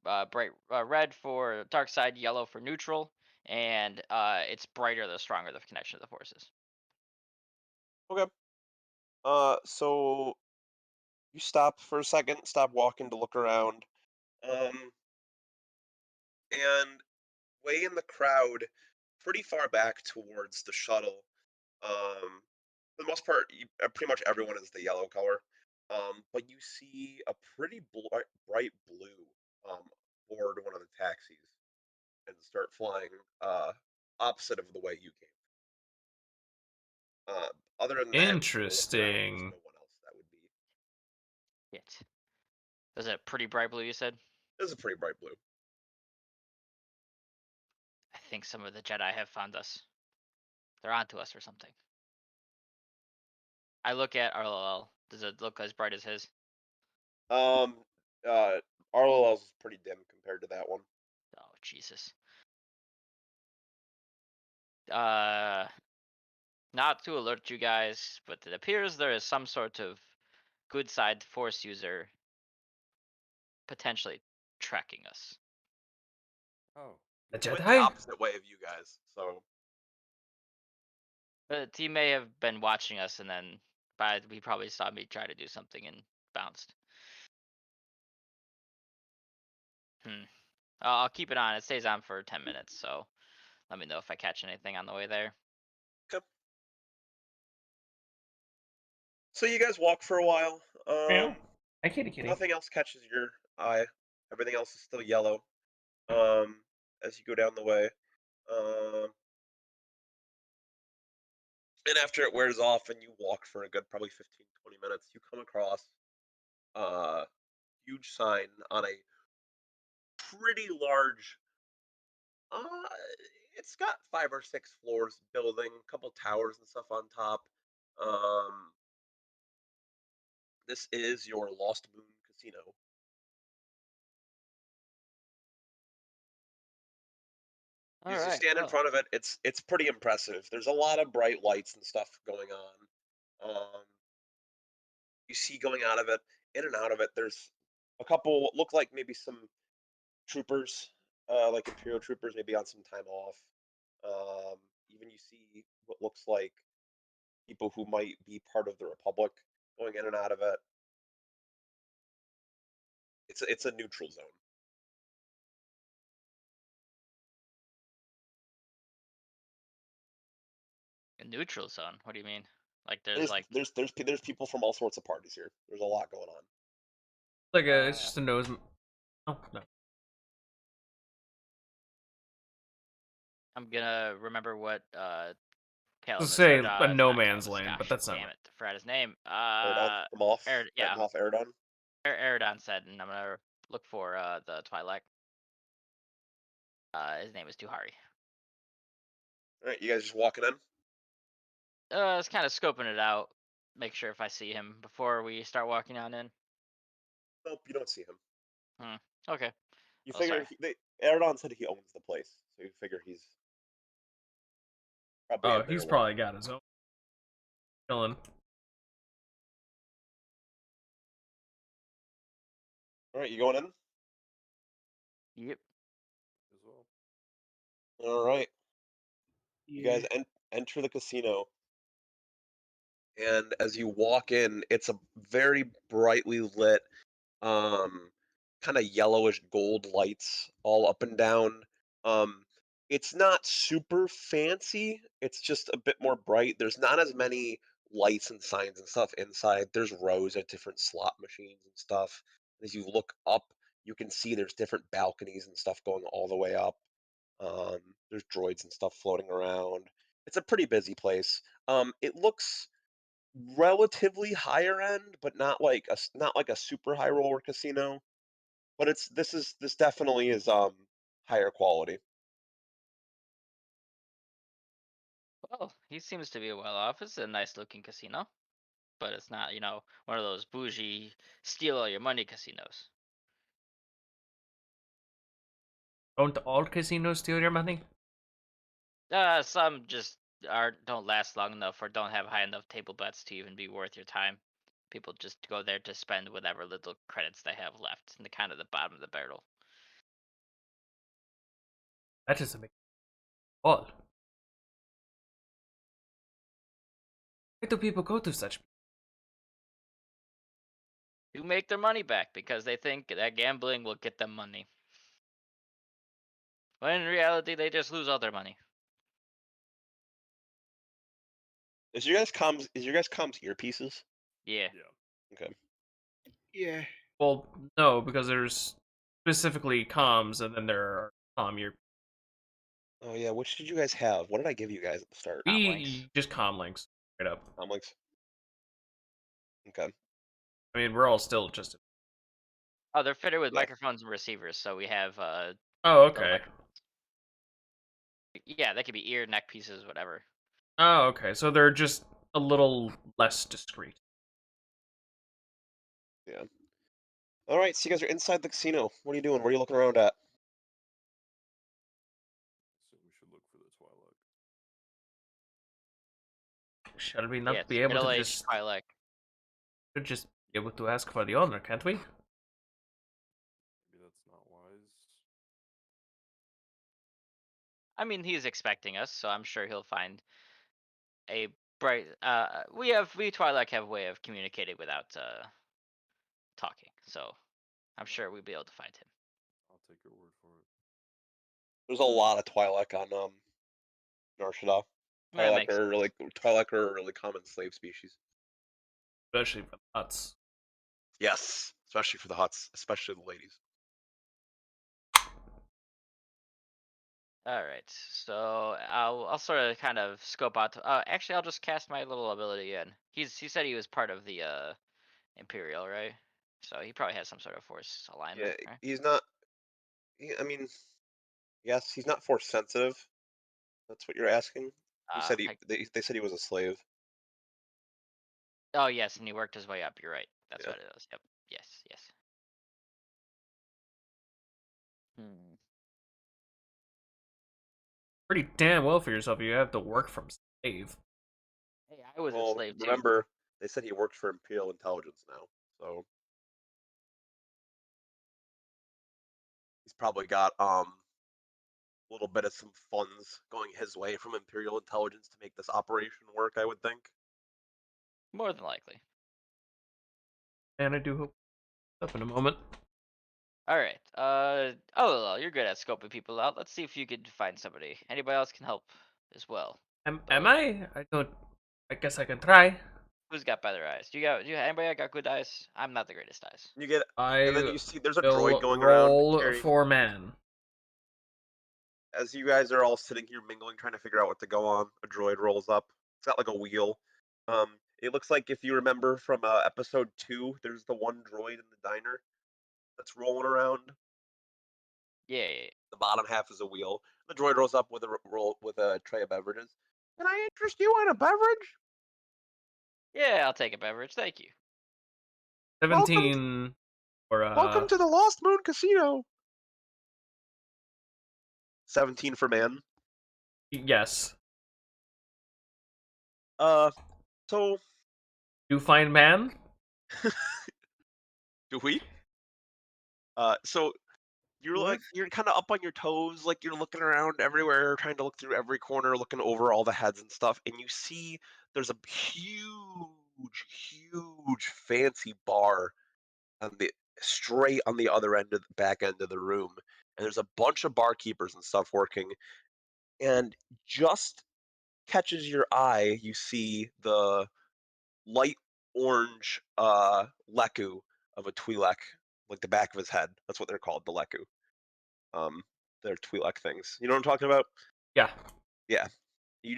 bright red for dark side, yellow for neutral, and it's brighter the stronger the connection of the forces. Okay. So you stop for a second, stop walking to look around, and way in the crowd, pretty far back towards the shuttle. For the most part, pretty much everyone is the yellow color. But you see a pretty bright blue board one of the taxis and start flying opposite of the way you came. Uh, Other than that, if you want to look around, there's Interesting. no one else that would be. It. Is it pretty bright blue? You said. This is a pretty bright blue. I think some of the Jedi have found us. They're onto us or something. I look at RLL. Does it look as bright as his? Um, uh, RLL's is pretty dim compared to that one. Oh Jesus. Uh, Not to alert you guys, but it appears there is some sort of good side force user potentially tracking us. Oh, A good. Went the Jedi? opposite way of you guys, so But he may have been watching us, and then he probably saw me try to do something and bounced. I'll keep it on. It stays on for 10 minutes, so let me know if I catch anything on the way there. okay. So you guys walk for a while. Meow. Hi, kitty kitty. Nothing else catches your eye. Everything else is still yellow. As you go down the way. And after it wears off and you walk for a good probably 15, 20 minutes, you come across a huge sign on a pretty large uh it's got 5 or 6 floors building, a couple towers and stuff on top. Um this is your Lost Moon Casino. All As you right. stand in Well, front of it, it's pretty impressive. There's a lot of bright lights and stuff going on. You see going out of it, in and out of it, there's a couple what look like maybe some troopers, like Imperial troopers, maybe on some time off. Um, Even you see what looks like people who might be part of the Republic going in and out of it. It's a neutral zone. a neutral zone. What do you mean? Like there's There's like there's there's there's people from all sorts of parties here. There's a lot going on. Like it's just a nose. Oh no. I'm gonna remember what Caleb Let's say a it's no not man's Calamus. land, but Gosh, that's not damn right. it, I forgot his name. Eridon from off. Yeah, Off Eridon. Eridon said, and I'm gonna look for the Twi'lek. His name is Tuhari. All right, you guys just walking in. Just kind of scoping it out. Make sure if I see him before we start walking on in. Nope, you don't see him. Okay. You Oh, figure sorry. Erdon said he owns the place, so you figure he's probably Oh, in there he's alone. probably got his own. Chilling. All right, you going in? Yep. As well. All right, you Yeah. guys enter the casino, and as you walk in, it's a very brightly lit, kind of yellowish gold lights all up and down. Um, it's not super fancy. It's just a bit more bright. There's not as many lights and signs and stuff inside. There's rows of different slot machines and stuff. As you look up, you can see there's different balconies and stuff going all the way up. Um, there's droids and stuff floating around. It's a pretty busy place. It looks relatively higher end, but not like a super high roller casino. But this definitely is higher quality. Well, he seems to be well off. It's a nice looking casino, but it's not, one of those bougie steal all your money casinos. Don't all casinos steal your money? Some just don't last long enough or don't have high enough table bets to even be worth your time. People just go there to spend whatever little credits they have left in the kind of the bottom of the barrel. That doesn't make all. Why do people go to such? To make their money back because they think that gambling will get them money. When in reality, they just lose all their money. Is your guys' comms earpieces? Yeah. Yeah. Okay. Yeah. Well, no, because there's specifically comms, and then there are your Oh yeah, which did you guys have? What did I give you guys at the start? Comlinks. just comm links straight up. Comlinks? Okay. I mean, we're all still just. Oh, they're fitted with Yeah. microphones and receivers, so we have Oh, the okay. microphones. Yeah, they could be ear, neck pieces, whatever. Oh, okay. So they're just a little less discreet. Yeah. All right, so you guys are inside the casino. What are you doing? What are you looking around at? So we should look for the Twilight. Shall we Yeah, not it's be able to middle-aged just Twi'lek. should just be able to ask for the owner, can't we? Maybe that's not wise. I mean, he's expecting us, so I'm sure he'll find a bright. We Twi'lek have a way of communicating without talking, so I'm sure we'll be able to find him. I'll take your word for it. There's a lot of Twi'lek on Nar'Shadaa. That makes Twi'lek are a really common slave species. Especially for the nuts. Yes, especially for the Huts, especially the ladies. All right, so I'll sort of kind of scope out. Actually, I'll just cast my little ability in. He said he was part of the Imperial, right? So he probably has some sort of force alignment, Yeah, right? he's not. I mean, yes, he's not force sensitive. That's what you're asking. You said they said he was a slave. Oh yes, and he worked his way up. You're right. That's Yeah. what it is. Yep. Yes. Yes. Hmm. Pretty damn well for yourself. You have to work from slave. Hey, I was a Well, slave too. remember they said he works for Imperial Intelligence now, so he's probably got a little bit of some funds going his way from Imperial Intelligence to make this operation work. I would think. More than likely. And I do hope up in a moment. All right. Oh, well, you're good at scoping people out. Let's see if you could find somebody. Anybody else can help as well. Am I? I don't. I guess I can try. Who's got better eyes? Do you anybody got good eyes? I'm not the greatest eyes. You get, and then I you see there's a will droid going around roll carrying. for man. As you guys are all sitting here mingling, trying to figure out what to go on, a droid rolls up. It's got like a wheel. It looks like if you remember from episode 2, there's the one droid in the diner that's rolling around. Yeah. The bottom half is a wheel. The droid rolls up with a tray of beverages. Can I interest you in a beverage? Yeah, I'll take a beverage. Thank you. 17 or Welcome to the Lost Moon Casino. 17 for man. yes. So You find man? do we? So you're What? like you're kind of up on your toes, like you're looking around everywhere, trying to look through every corner, looking over all the heads and stuff, and you see there's a huge, fancy bar on the straight on the other end of the back end of the room, and there's a bunch of barkeepers and stuff working, and just catches your eye. You see the light orange leku of a Twi'lek, like the back of his head. That's what they're called, the leku. They're Twi'lek things. You know what I'm talking about? Yeah. Yeah. You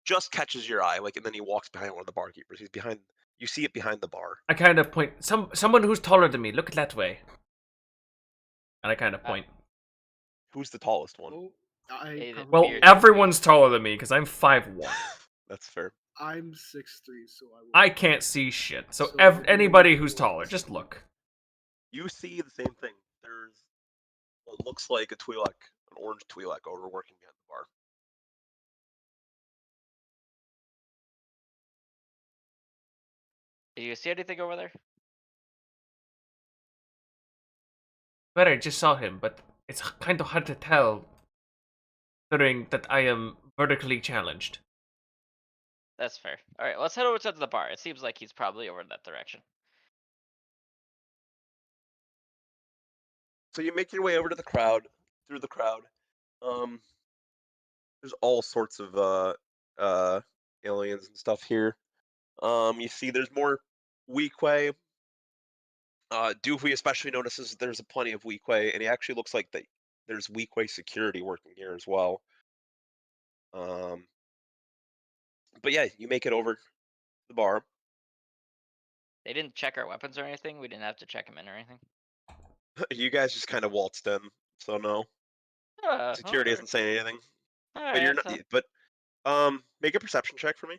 just catches your eye, like, and then he walks behind one of the barkeepers. He's behind. You see it behind the bar. I kind of point. Someone who's taller than me. Look that way. And I kind of point. Who's the tallest one? Oh, I Hey, the probably. Well, beard everyone's taller than me because I'm 5'1". That's fair. I'm 6'3", so I. Will I can't see shit. So, So we're doing anybody who's four. taller, just look. You see the same thing. There's what looks like a Twi'lek, an orange Twi'lek, over working behind the bar. Do you see anything over there? But I just saw him, but it's kind of hard to tell, considering that I am vertically challenged. That's fair. All right, let's head over to the bar. It seems like he's probably over in that direction. So you make your way over to the crowd, through the crowd. There's all sorts of aliens and stuff here. You see there's more Weequay. Doofy especially notices there's plenty of Weequay, and he actually looks like there's Weequay security working here as well. But yeah, you make it over to the bar. They didn't check our weapons or anything. We didn't have to check them in or anything. You guys just kind of waltzed in, so no. Security Alright. isn't saying anything. Alright, But you're not. so- But make a perception check for me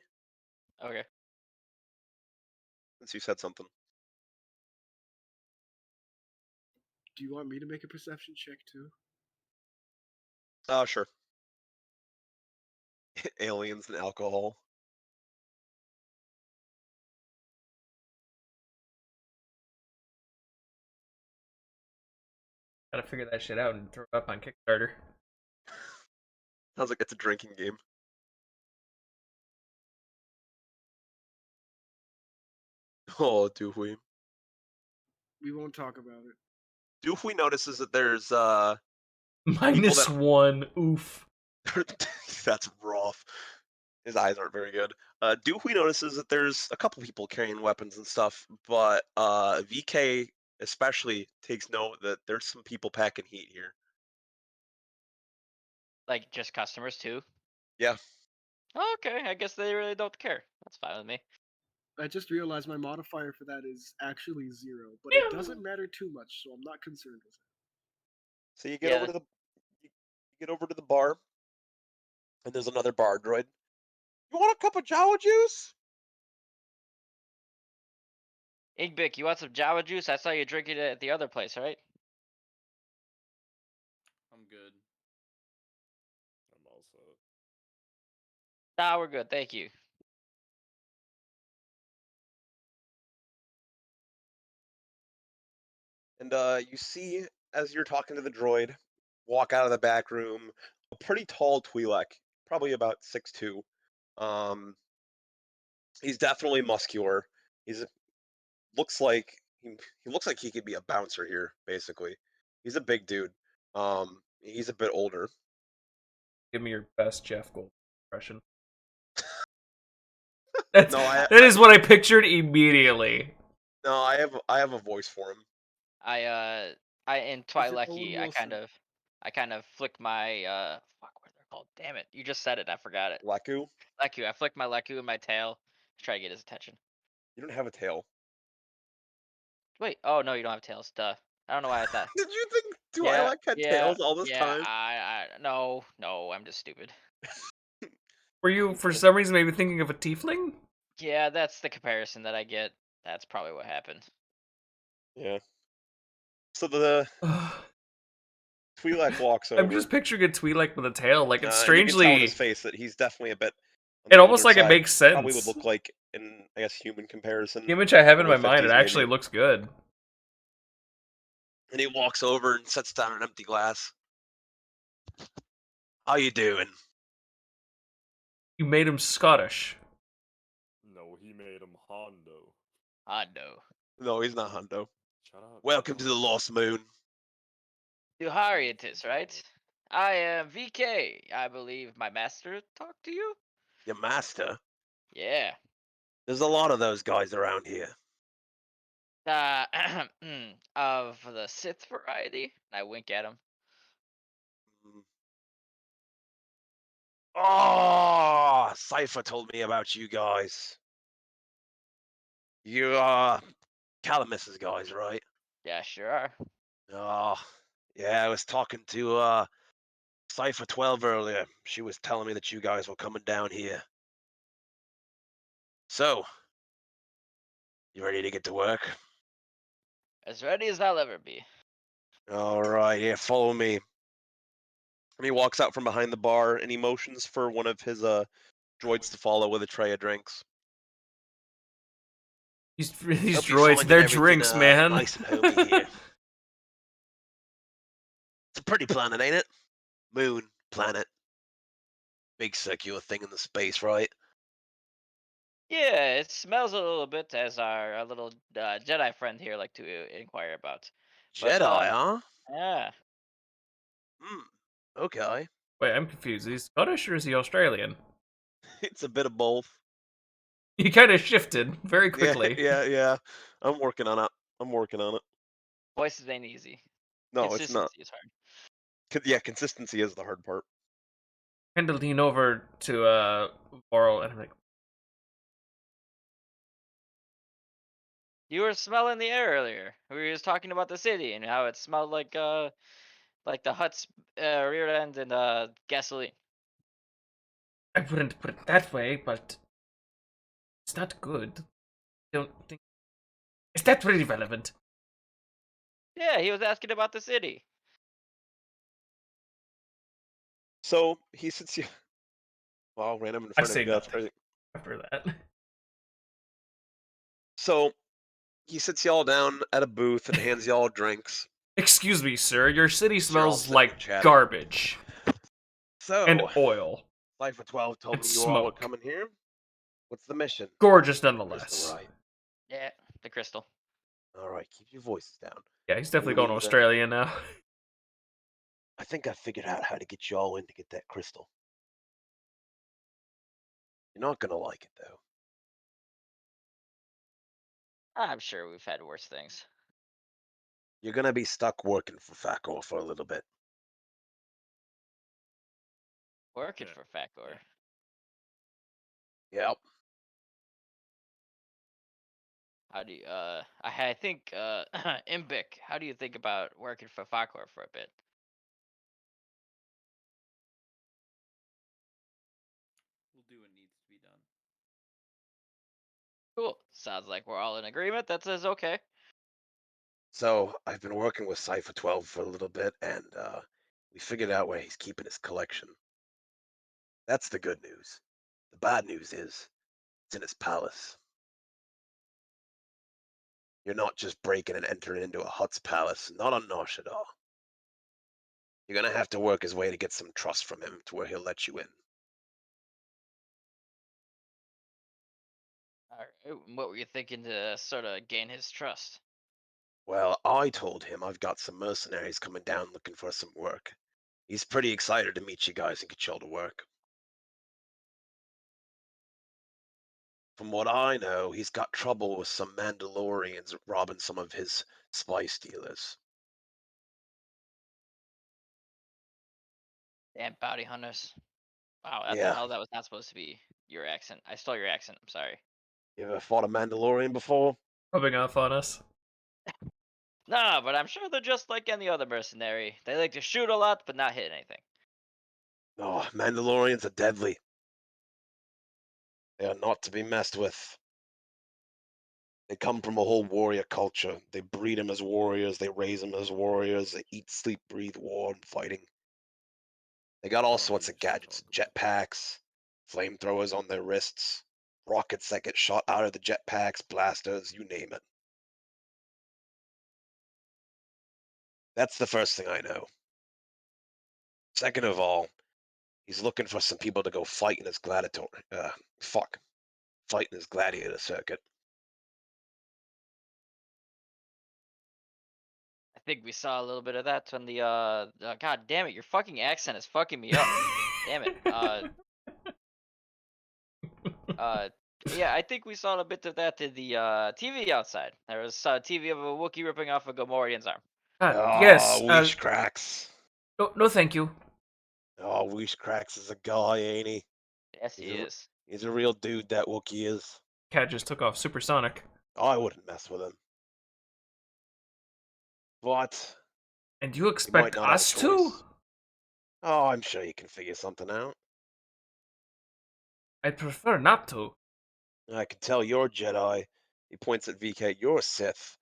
okay. since you said something. Do you want me to make a perception check too? Oh, sure. Aliens and alcohol. Gotta figure that shit out and throw it up on Kickstarter. Sounds like it's a drinking game. Oh, Doofy. We won't talk about it. Doofy notices that there's -1. Oof. that's rough. His eyes aren't very good. Doofy notices that there's a couple people carrying weapons and stuff, but VK especially takes note that there's some people packing heat here. Like just customers too. Yeah. Okay, I guess they really don't care. That's fine with me. I just realized my modifier for that is actually 0, but it doesn't matter too much, so I'm not concerned with it. So you get Yeah, over to you get over to the bar, and there's another bar droid. You want a cup of Jawa juice? Igbic, you want some Java juice? I saw you drinking it at the other place, right? I'm good. I'm also. Nah, we're good. Thank you. And you see, as you're talking to the droid, walk out of the back room, a pretty tall Twi'lek, probably about 6'2". Um, he's definitely muscular. He's looks like he looks like he could be a bouncer here, basically. He's a big dude. He's a bit older. Give me your best Jeff Gold impression. That's, No, that is what I pictured immediately. No, I have a voice for him. I in Is it Twi'leki, Owen Wilson? I kind of flick my fuck, what are they called? Damn it! You just said it. I forgot it. Leku, Leku. I flick my Leku in my tail to try to get his attention. you don't have a tail. Wait. Oh no, you don't have tails. Duh. I don't know why I thought. Did you think Yeah, Twi'lek had yeah, tails all this yeah. time? No. I'm just stupid. Were you, for some reason, maybe thinking of a tiefling? Yeah, that's the comparison that I get. That's probably what happened. Yeah. So the Twi'lek walks I'm over, just picturing a Twi'lek with a tail. Like, it's and you can tell in his strangely. face that he's definitely a bit on It the almost older like it side. makes Probably would sense. look like in, I guess, human comparison, The image I have in early my mind, it 50s actually maybe. looks good. And he walks over and sets down an empty glass. How you doing? You made him Scottish. No, he made him Hondo. Hondo. No, he's not Hundo. Shut up. Welcome shut to the up. Lost Moon. Duhari it is, right? I am VK. I believe my master talked to you? Your master? Yeah. There's a lot of those guys around here. Of the Sith variety. I wink at him. Mm. Oh, Cypher told me about you guys. You are Calamus's guys, right? Yeah, sure are. Oh, yeah, I was talking to Cypher 12 earlier. She was telling me that you guys were coming down here. So, you ready to get to work? As ready as I'll ever be. All right, here, follow me. And he walks out from behind the bar and he motions for one of his droids to follow with a tray of drinks. These Hope you're droids, finding they're everything drinks, man. nice and homey here. It's a pretty planet, ain't it? Moon, planet. Big circular thing in the space, right? Yeah, it smells a little bit, as our little Jedi friend here like to inquire about. But Jedi, huh? yeah, Hmm. Okay. Wait, I'm confused. Is he Scottish or is he Australian? It's a bit of both. He kind of shifted very Yeah, quickly. yeah. I'm working on it. I'm working on it. voices ain't easy. No, it's not. Consistency is hard. Yeah, consistency is the hard part. Kind of lean over to Oral and I'm like, You were smelling the air earlier. We were just talking about the city and how it smelled like the hut's rear end and gasoline. I wouldn't put it that way, but it's not good. Don't think. Is that really relevant? Yeah, he was asking about the city. So he sits you. Wow, ran him in I front of say you. That's nothing crazy. after that. So he sits y'all down at a booth and hands y'all drinks. Excuse me, sir. Your city As you're all smells sitting like and chatting. garbage and So, oil. Cypher 12 told And me you all were smoke. coming here. What's the mission? Gorgeous Crystal, nonetheless. right? Yeah, the crystal. All right, keep your voices down. Yeah, he's definitely New going to wings in. Australia now. I think I figured out how to get you all in to get that crystal. You're not gonna like it though. I'm sure we've had worse things. You're gonna be stuck working for Fakor for a little bit. Working Yeah. for Fakor. Yep. How do you I think Imbic, how do you think about working for Fakor for a bit? We'll do what needs to be done. Cool. Sounds like we're all in agreement. That says okay. So I've been working with Cypher 12 for a little bit, and we figured out where he's keeping his collection. That's the good news. The bad news is it's in his palace. You're not just breaking and entering into a Hutt's palace, not on Nar'Shadaa. You're gonna have to work his way to get some trust from him to where he'll let you in. All right. What were you thinking to sort of gain his trust? Well, I told him I've got some mercenaries coming down looking for some work. He's pretty excited to meet you guys and get y'all to work. From what I know, he's got trouble with some Mandalorians robbing some of his spice dealers. Damn bounty hunters. Wow, what the Yeah. hell? That was not supposed to be your accent. I stole your accent. I'm sorry. You ever fought a Mandalorian before? Rubbing off on us. Nah, but I'm sure they're just like any other mercenary. They like to shoot a lot, but not hit anything. Oh, Mandalorians are deadly. They are not to be messed with. They come from a whole warrior culture. They breed them as warriors. They raise them as warriors. They eat, sleep, breathe war and fighting. They got all I don't know sorts what of you gadgets, talk about. jetpacks, flamethrowers on their wrists, rockets that get shot out of the jetpacks, blasters, you name it. That's the first thing I know. Second of all, he's looking for some people to go fight in his fight in his gladiator circuit. I think we saw a little bit of that when the God damn it, your fucking accent is fucking me up. Damn it. Uh, yeah, I think we saw a bit of that in the TV outside. There was a TV of a Wookiee ripping off a Gamorrean's arm. Yes. Weesh Cracks. No, thank you. Oh, Weesh Cracks is a guy, ain't he? Yes, he is. He's a real dude, that Wookiee is. Cat just took off supersonic. Oh, I wouldn't mess with him. But And you he might expect not have a us to? choice. Oh, I'm sure you can figure something out. I'd prefer not to. I can tell you're Jedi. He points at VK. You're a Sith.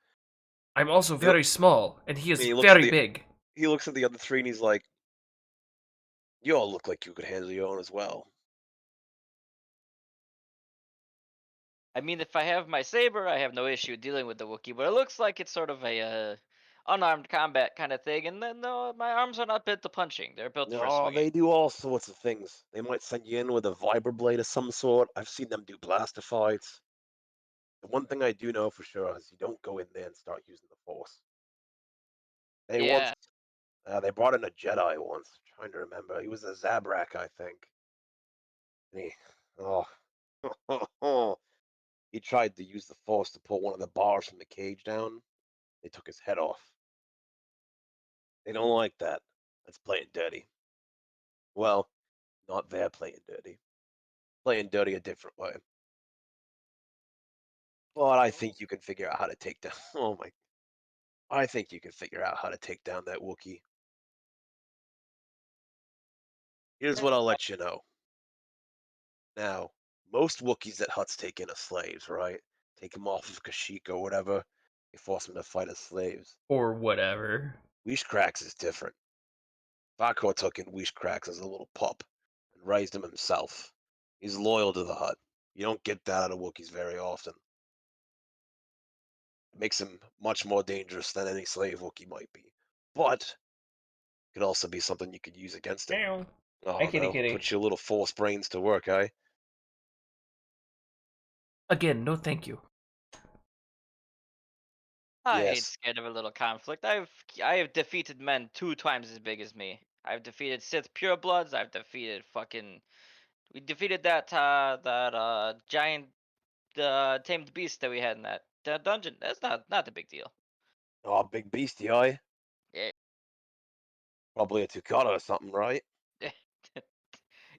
I'm also He, lo- very small, and he I is mean, very big. he looks at the other three and he's like, "You all look like you could handle your own as well." I mean, if I have my saber, I have no issue dealing with the Wookiee, but it looks like it's sort of a unarmed combat kind of thing, and then no, my arms are not built to punching; they're built for No, swinging. they do all sorts of things. They might send you in with a vibroblade of some sort. I've seen them do blaster fights. The one thing I do know for sure is you don't go in there and start using the Force. They once Yeah, they brought in a Jedi once. I'm trying to remember. He was a Zabrak, I think. And he tried to use the Force to pull one of the bars from the cage down. They took his head off. They don't like that. That's playing dirty. Well, not their playing dirty. Playing dirty a different way. But I think you can figure out how to take down. Oh my! I think you can figure out how to take down that Wookiee. Here's what I'll let you know. Now, most Wookiees that Huts take in are slaves, right? Take them off of Kashyyyk or whatever. They force them to fight as slaves. Or whatever. Weishkrax is different. Vakor took in Weishkrax as a little pup and raised him himself. He's loyal to the Hut. You don't get that out of Wookiees very often. It makes him much more dangerous than any slave Wookiee might be. But could also be something you could use against him. Meow. Oh Hi, kitty no, kitty. put your little Force brains to work, eh? Again, no thank you. I ain't Yes. scared of a little conflict. I have defeated men 2 times as big as me. I've defeated Sith purebloods. I've defeated fucking. We defeated that giant tamed beast that we had in that dungeon. That's not a big deal. Oh, big beastie, eh? Yeah, Probably a Tukata or something, right?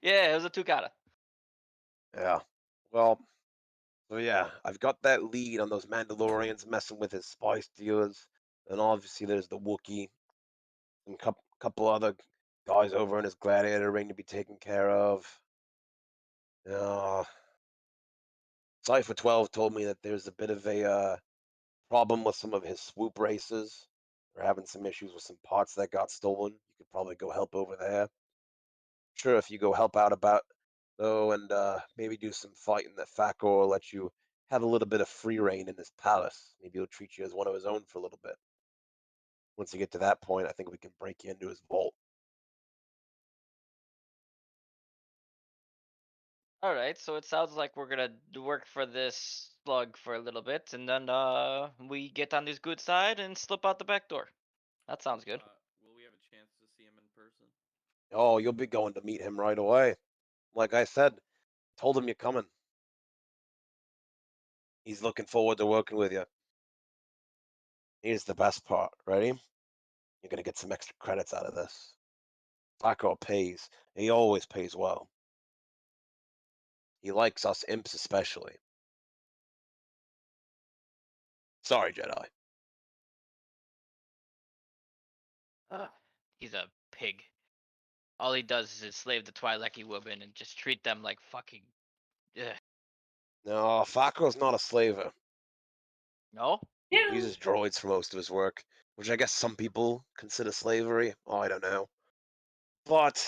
yeah, it was a Tukata. Yeah. Well, so yeah, I've got that lead on those Mandalorians messing with his spice dealers. And obviously there's the Wookiee and couple other guys over in his gladiator ring to be taken care of. Uh, Cypher 12 told me that there's a bit of a problem with some of his swoop races. They're having some issues with some parts that got stolen. You could probably go help over there. Sure, if you go help out about though and maybe do some fighting, that Fakor will let you have a little bit of free reign in his palace. Maybe he'll treat you as one of his own for a little bit. Once you get to that point, I think we can break you into his vault. All right, so it sounds like we're gonna work for this slug for a little bit, and then we get on his good side and slip out the back door. That sounds good. Will we have a chance to see him in person? Oh, you'll be going to meet him right away. Like I said, told him you're coming. He's looking forward to working with you. Here's the best part. Ready? You're gonna get some extra credits out of this. Fakor pays. He always pays well. He likes us imps especially. Sorry, Jedi. He's a pig. All he does is enslave the Twi'leki women and just treat them like fucking. Ugh. No, Fako's not a slaver. No? He uses droids for most of his work, which I guess some people consider slavery. Oh, I don't know. But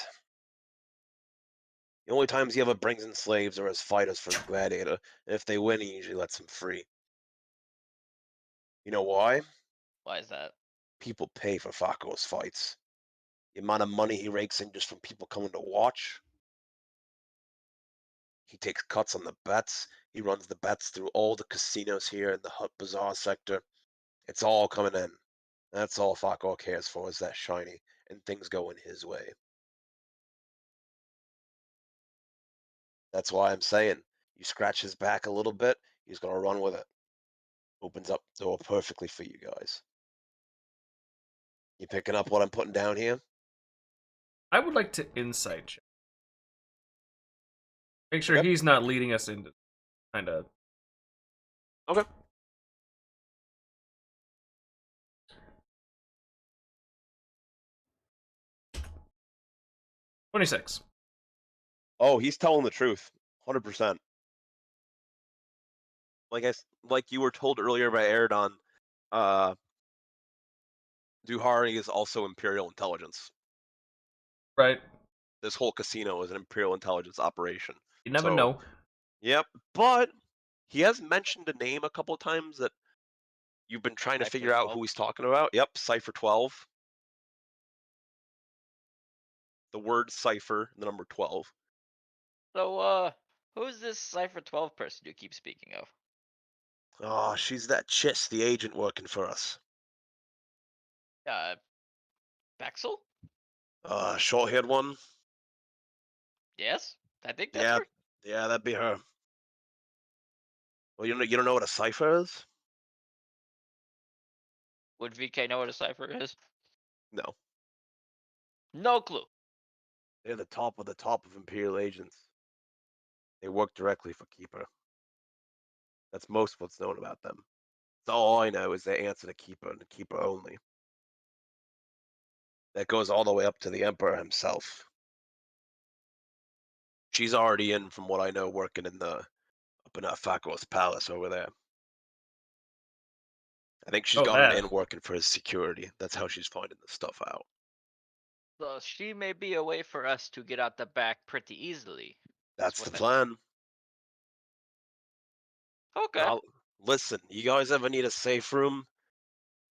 the only times he ever brings in slaves are as fighters for his gladiator, and if they win, he usually lets them free. You know why? Why is that? People pay for Fako's fights. The amount of money he rakes in just from people coming to watch. He takes cuts on the bets. He runs the bets through all the casinos here in the Hut Bazaar sector. It's all coming in. That's all Fako cares for is that shiny, and things go in his way. That's why I'm saying, you scratch his back a little bit, he's going to run with it. Opens up the door perfectly for you guys. You picking up what I'm putting down here? I would like to insight check. Make sure Okay. he's not leading us into kind of. Okay. $26. Oh, he's telling the truth. 100%. Like you were told earlier by Eridon, Duhari is also Imperial intelligence. Right. This whole casino is an Imperial intelligence operation. You never So, know. Yep, but he has mentioned a name a couple of times that you've been trying to Cypher figure out 12? who he's talking about. Yep, Cipher 12. The word cipher, the number 12. So, who's this Cypher 12 person you keep speaking of? Oh, she's that Chiss, the agent working for us. Bexel? Short-haired one. Yes? I think that's Yeah, her. yeah, that'd be her. Well, you don't know what a cipher is? Would VK know what a Cypher is? No, No clue. they're the top of Imperial agents. They work directly for Keeper. That's most what's known about them. That's all I know is they answer to Keeper and Keeper only. That goes all the way up to the Emperor himself. She's already in, from what I know, working up in Fako's palace over there. I think she's Oh, got an that. in working for his security. That's how she's finding the stuff out. So she may be a way for us to get out the back pretty easily. That's what the I- plan. Okay. Now, listen, you guys ever need a safe room?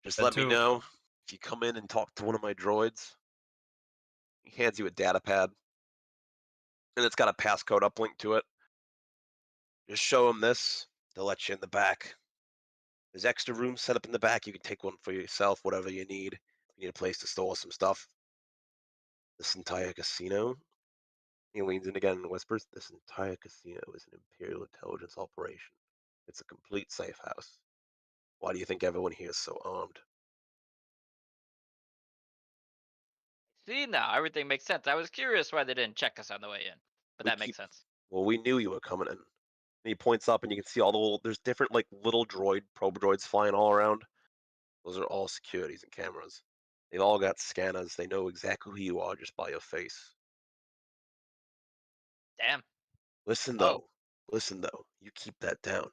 Just That let me too. know. If you come in and talk to one of my droids, he hands you a data pad, and it's got a passcode uplink to it. Just show him this. They'll let you in the back. There's extra rooms set up in the back. You can take one for yourself, whatever you need. If you need a place to store some stuff. This entire casino. He leans in again and whispers, "This entire casino is an Imperial intelligence operation. It's a complete safe house. Why do you think everyone here is so armed?" See now, everything makes sense. I was curious why they didn't check us on the way in, but We that keep makes sense. Well, we knew you were coming in. And he points up and you can see all the there's different like little probe droids flying all around. Those are all securities and cameras. They've all got scanners. They know exactly who you are just by your face. Damn. Listen Oh, though, you keep that down.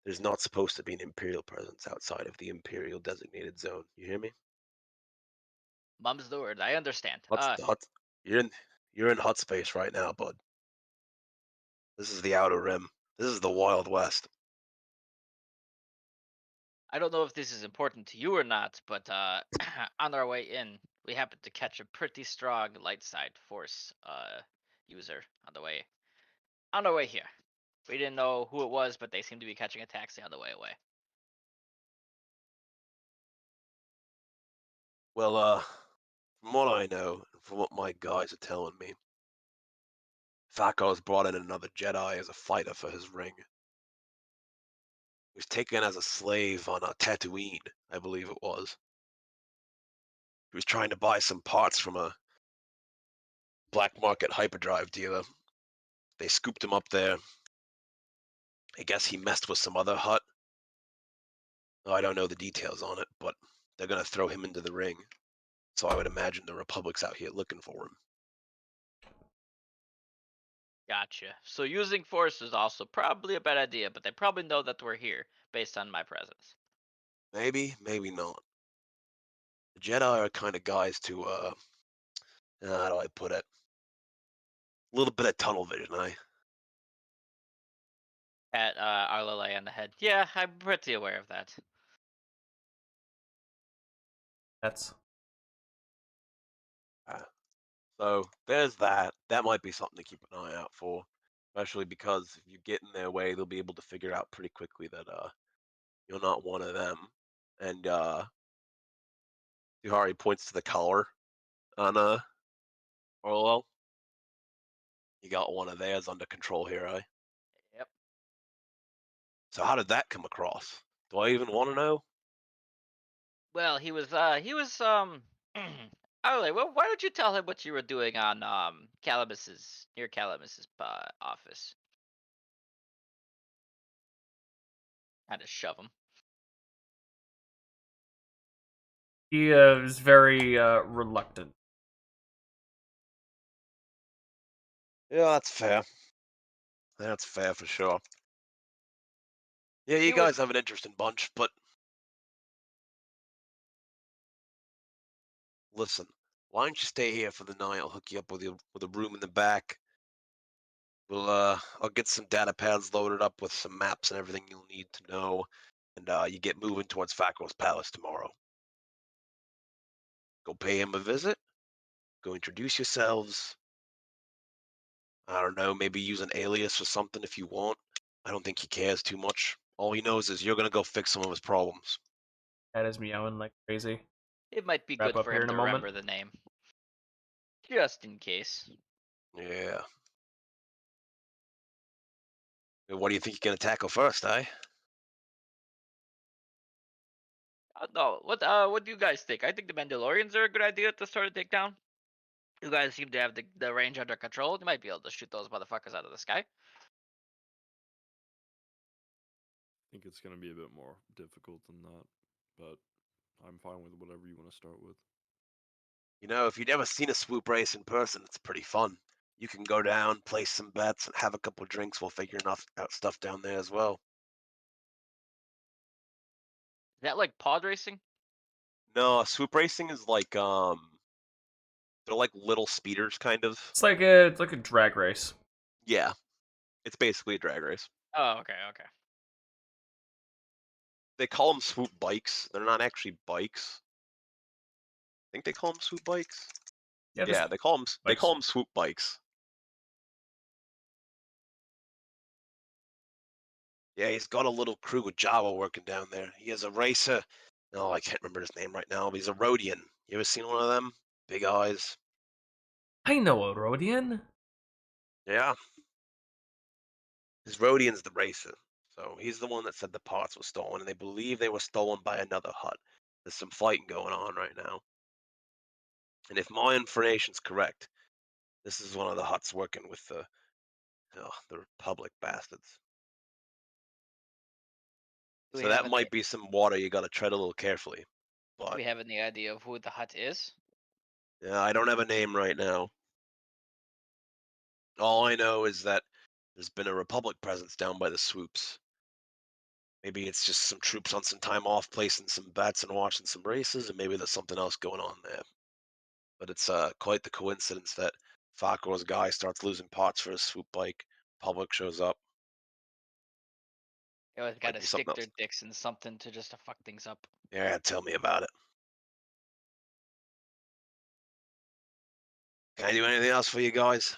There's not supposed to be an Imperial presence outside of the Imperial designated zone. You hear me? mum's the word. I understand. Hut, you're in hut space right now, bud. This is the Outer Rim. This is the Wild West. I don't know if this is important to you or not, but on our way in, we happened to catch a pretty strong light side force user on our way here. We didn't know who it was, but they seemed to be catching a taxi on the way away. Well, from what I know, and from what my guys are telling me, Fako's brought in another Jedi as a fighter for his ring. He was taken as a slave on a Tatooine, I believe it was. He was trying to buy some parts from a black market hyperdrive dealer. They scooped him up there. I guess he messed with some other hut. I don't know the details on it, but they're gonna throw him into the ring. So I would imagine the Republic's out here looking for him. Gotcha. So using force is also probably a bad idea, but they probably know that we're here based on my presence. Maybe, maybe not. The Jedi are kind of guys to, how do I put it? A little bit of tunnel vision, eh? At Arlalay on the head. Yeah, I'm pretty aware of that. That's So there's that. That might be something to keep an eye out for, especially because if you get in their way, they'll be able to figure out pretty quickly that you're not one of them. And Zuhari points to the collar on Orwell. You got one of theirs under control here, eh? Yep. So how did that come across? Do I even want to know? Well, Arlalay, well, why don't you tell him what you were doing on near Calabas's office? Kind of shove him. he is very reluctant. Yeah, that's fair. That's fair for sure. Yeah, you It was guys have an interesting bunch, but listen, why don't you stay here for the night? I'll hook you up with a room in the back. I'll get some data pads loaded up with some maps and everything you'll need to know, and you get moving towards Fakro's palace tomorrow. Go pay him a visit. Go introduce yourselves. I don't know, maybe use an alias or something if you want. I don't think he cares too much. All he knows is you're gonna go fix some of his problems. Cat is meowing like crazy. it might be Wrap good up for here him in a to moment. remember the name. Just in case. Yeah. What do you think you're gonna tackle first, eh? No, what do you guys think? I think the Mandalorians are a good idea to sort of take down. You guys seem to have the range under control. You might be able to shoot those motherfuckers out of the sky. I think it's going to be a bit more difficult than that, but I'm fine with whatever you want to start with. You know, if you've never seen a swoop race in person, it's pretty fun. You can go down, place some bets, and have a couple drinks while figuring out stuff down there as well. Is that like pod racing? No, swoop racing is like they're like little speeders kind of. It's like a drag race. Yeah, it's basically a drag race. Oh, okay, okay. They call them swoop bikes. They're not actually bikes. I think they call them swoop bikes. Yeah, Yeah, they call them bikes. swoop bikes. Yeah, he's got a little crew of Java working down there. He has a racer. No, I can't remember his name right now, but he's a Rhodian. You ever seen one of them? Big eyes. I know a Rhodian. Yeah. His Rhodian's the racer. So he's the one that said the parts were stolen, and they believe they were stolen by another hut. There's some fighting going on right now. And if my information's correct, this is one of the huts working with the Republic bastards. Do we So have that any? might be some water you gotta tread a little carefully. Do But we have any idea of who the hut is? yeah, I don't have a name right now. All I know is that there's been a Republic presence down by the swoops. Maybe it's just some troops on some time off, placing some bets and watching some races, and maybe there's something else going on there. But it's quite the coincidence that Falco's guy starts losing parts for his swoop bike. Public shows up. They always Might gotta be something stick their else. dicks in something to just to fuck things up. Yeah, tell me about it. Can I do anything else for you guys?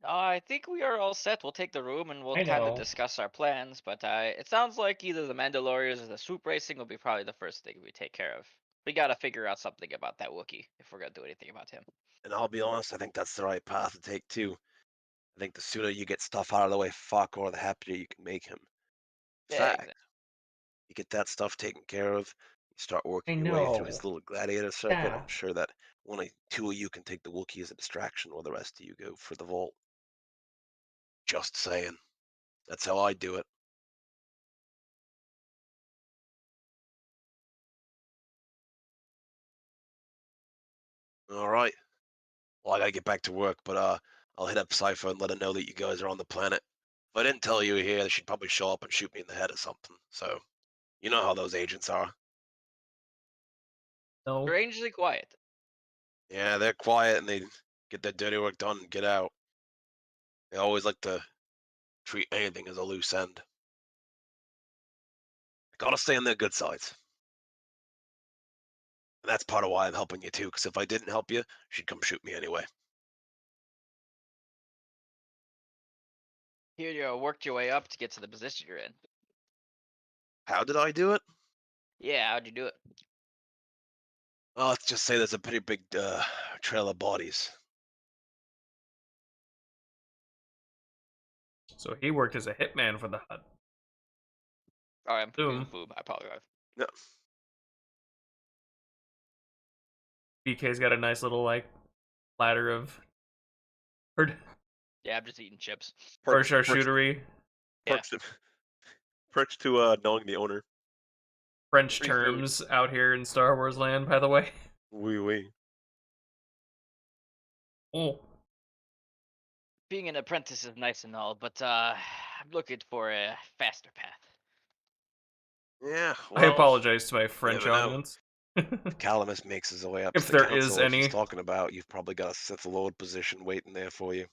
I think we are all set. We'll take the room and we'll I kind of know. discuss our plans. But it sounds like either the Mandalorians or the swoop racing will be probably the first thing we take care of. We gotta figure out something about that Wookiee if we're gonna do anything about him. And I'll be honest, I think that's the right path to take too. I think the sooner you get stuff out of the way, Falco, the happier you can make him. In Yeah, fact, exactly. you get that stuff taken care of, you start I working your way through his know. little gladiator circuit. Yeah. I'm sure that two of you can take the Wookiee as a distraction while the rest of you go for the vault. Just saying. That's how I do it. All right. Well, I gotta get back to work, but I'll hit up Cypher and let her know that you guys are on the planet. If I didn't tell you were here, she'd probably show up and shoot me in the head or something. So, you know how those agents are. No. Strangely quiet. Yeah, they're quiet and they get their dirty work done and get out. They always like to treat anything as a loose end. Gotta stay on their good sides. And that's part of why I'm helping you too, because if I didn't help you, she'd come shoot me anyway. Here you worked your way up to get to the position you're in. How did I do it? Yeah, how'd you do it? Well, let's just say there's a pretty big trail of bodies. So he worked as a hitman for the HUD. Alright, I'm Boom. confused. Boom. I apologize. No, BK's got a nice little like platter of Yeah, I'm just eating chips. or Perks, charcuterie, Yeah. perks, to, perks to knowing the owner. French Free food. terms out here in Star Wars land, by the way. Oui, oui. Oh, Being an apprentice is nice and all, but I'm looking for a faster path. Yeah, I well, apologize to my French never know. audience. if Calamus makes his way up If to the there council is like she's any. talking about, you've probably got a Sith Lord position waiting there for you.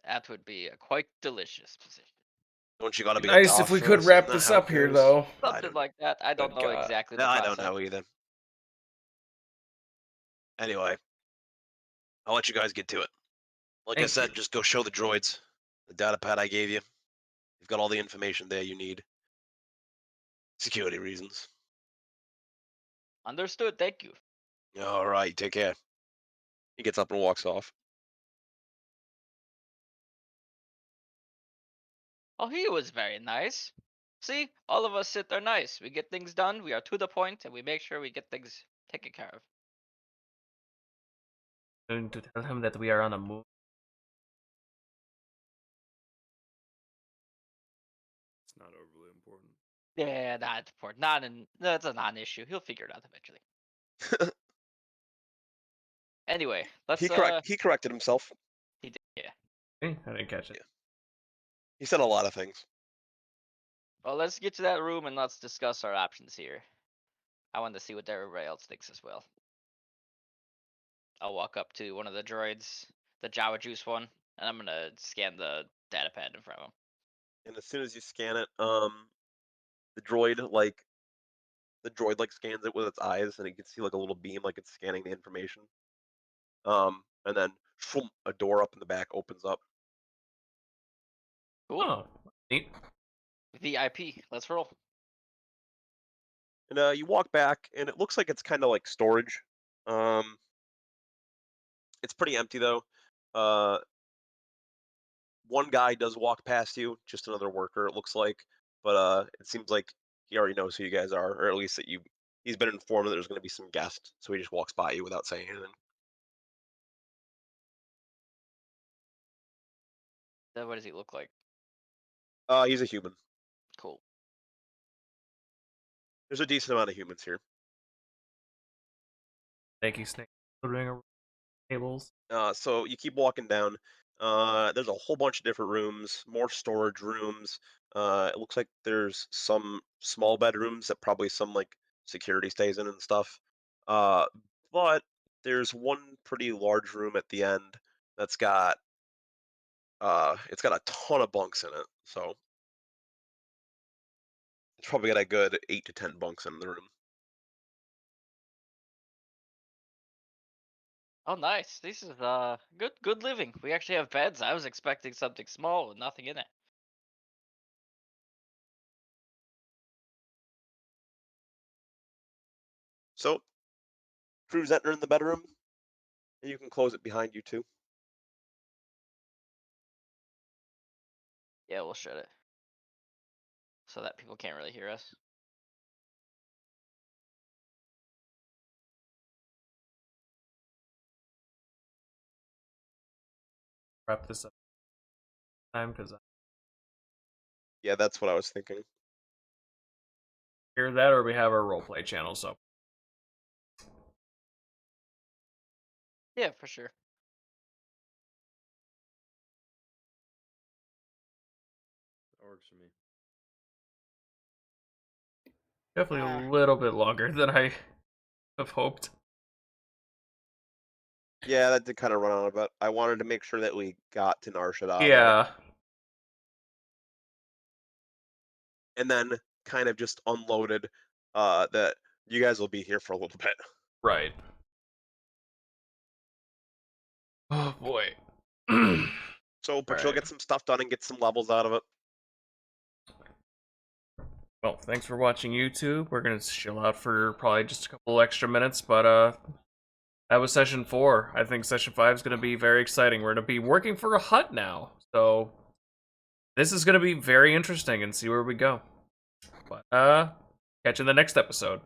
That would be a quite delicious position. Don't you gotta be a Nice Darth if we could first? wrap Isn't that this how it up here, goes? though. I Something don't, like that. I don't Good know God. exactly the I process. don't know either. Anyway, I'll let you guys get to it. Like I Thank said, you. just go show the droids the data pad I gave you. You've got all the information there you need. Security reasons. Understood. Thank you. All right, take care. He gets up and walks off. Oh, he was very nice. See, all of us sit there nice. We get things done. We are to the point, and we make sure we get things taken care of. Going to tell him that we are on a move. It's not overly important. Yeah, not important. Not an. That's a non-issue. He'll figure it out eventually. Anyway, let's He corrected himself. He did, yeah. Hey, I didn't catch it. Yeah. He said a lot of things. Well, let's get to that room and let's discuss our options here. I want to see what everybody else thinks as well. I'll walk up to one of the droids, the Java Juice one, and I'm gonna scan the data pad in front of him. And as soon as you scan it, the droid scans it with its eyes, and you can see like a little beam, like it's scanning the information. And then shroom, a door up in the back opens up. Cool. Oh, neat. VIP. Let's roll. And you walk back, and it looks like it's kind of like storage. Um, it's pretty empty though. Uh, one guy does walk past you, just another worker, it looks like. But it seems like he already knows who you guys are, or at least that he's been informed that there's going to be some guests, so he just walks by you without saying anything. What does he look like? He's a human. Cool. There's a decent amount of humans here. Thank you, Snake. Ordering tables. So you keep walking down. There's a whole bunch of different rooms, more storage rooms. It looks like there's some small bedrooms that probably some like security stays in and stuff. Uh, but there's one pretty large room at the end that's got it's got a ton of bunks in it. So it's probably got a good 8 to 10 bunks in the room. Oh, nice. This is good living. We actually have beds. I was expecting something small with nothing in it. So Crew's entering the bedroom, and you can close it behind you too. Yeah, we'll shut it so that people can't really hear us. Wrap this up time because I Yeah, that's what I was thinking. hear that, or we have our roleplay channel. So Yeah, for sure. That works for me. Definitely Ah. a little bit longer than I have hoped. Yeah, that did kind of run on a bit. I wanted to make sure that we got to Nar'Shadaa, though. Yeah. And then kind of just unloaded that you guys will be here for a little bit. Right. Oh boy. So, but you'll Alright. get some stuff done and get some levels out of it. Well, thanks for watching YouTube. We're gonna chill out for probably just a couple extra minutes, but that was session 4. I think session 5 is gonna be very exciting. We're gonna be working for a hut now, so this is gonna be very interesting and see where we go. But catch you in the next episode.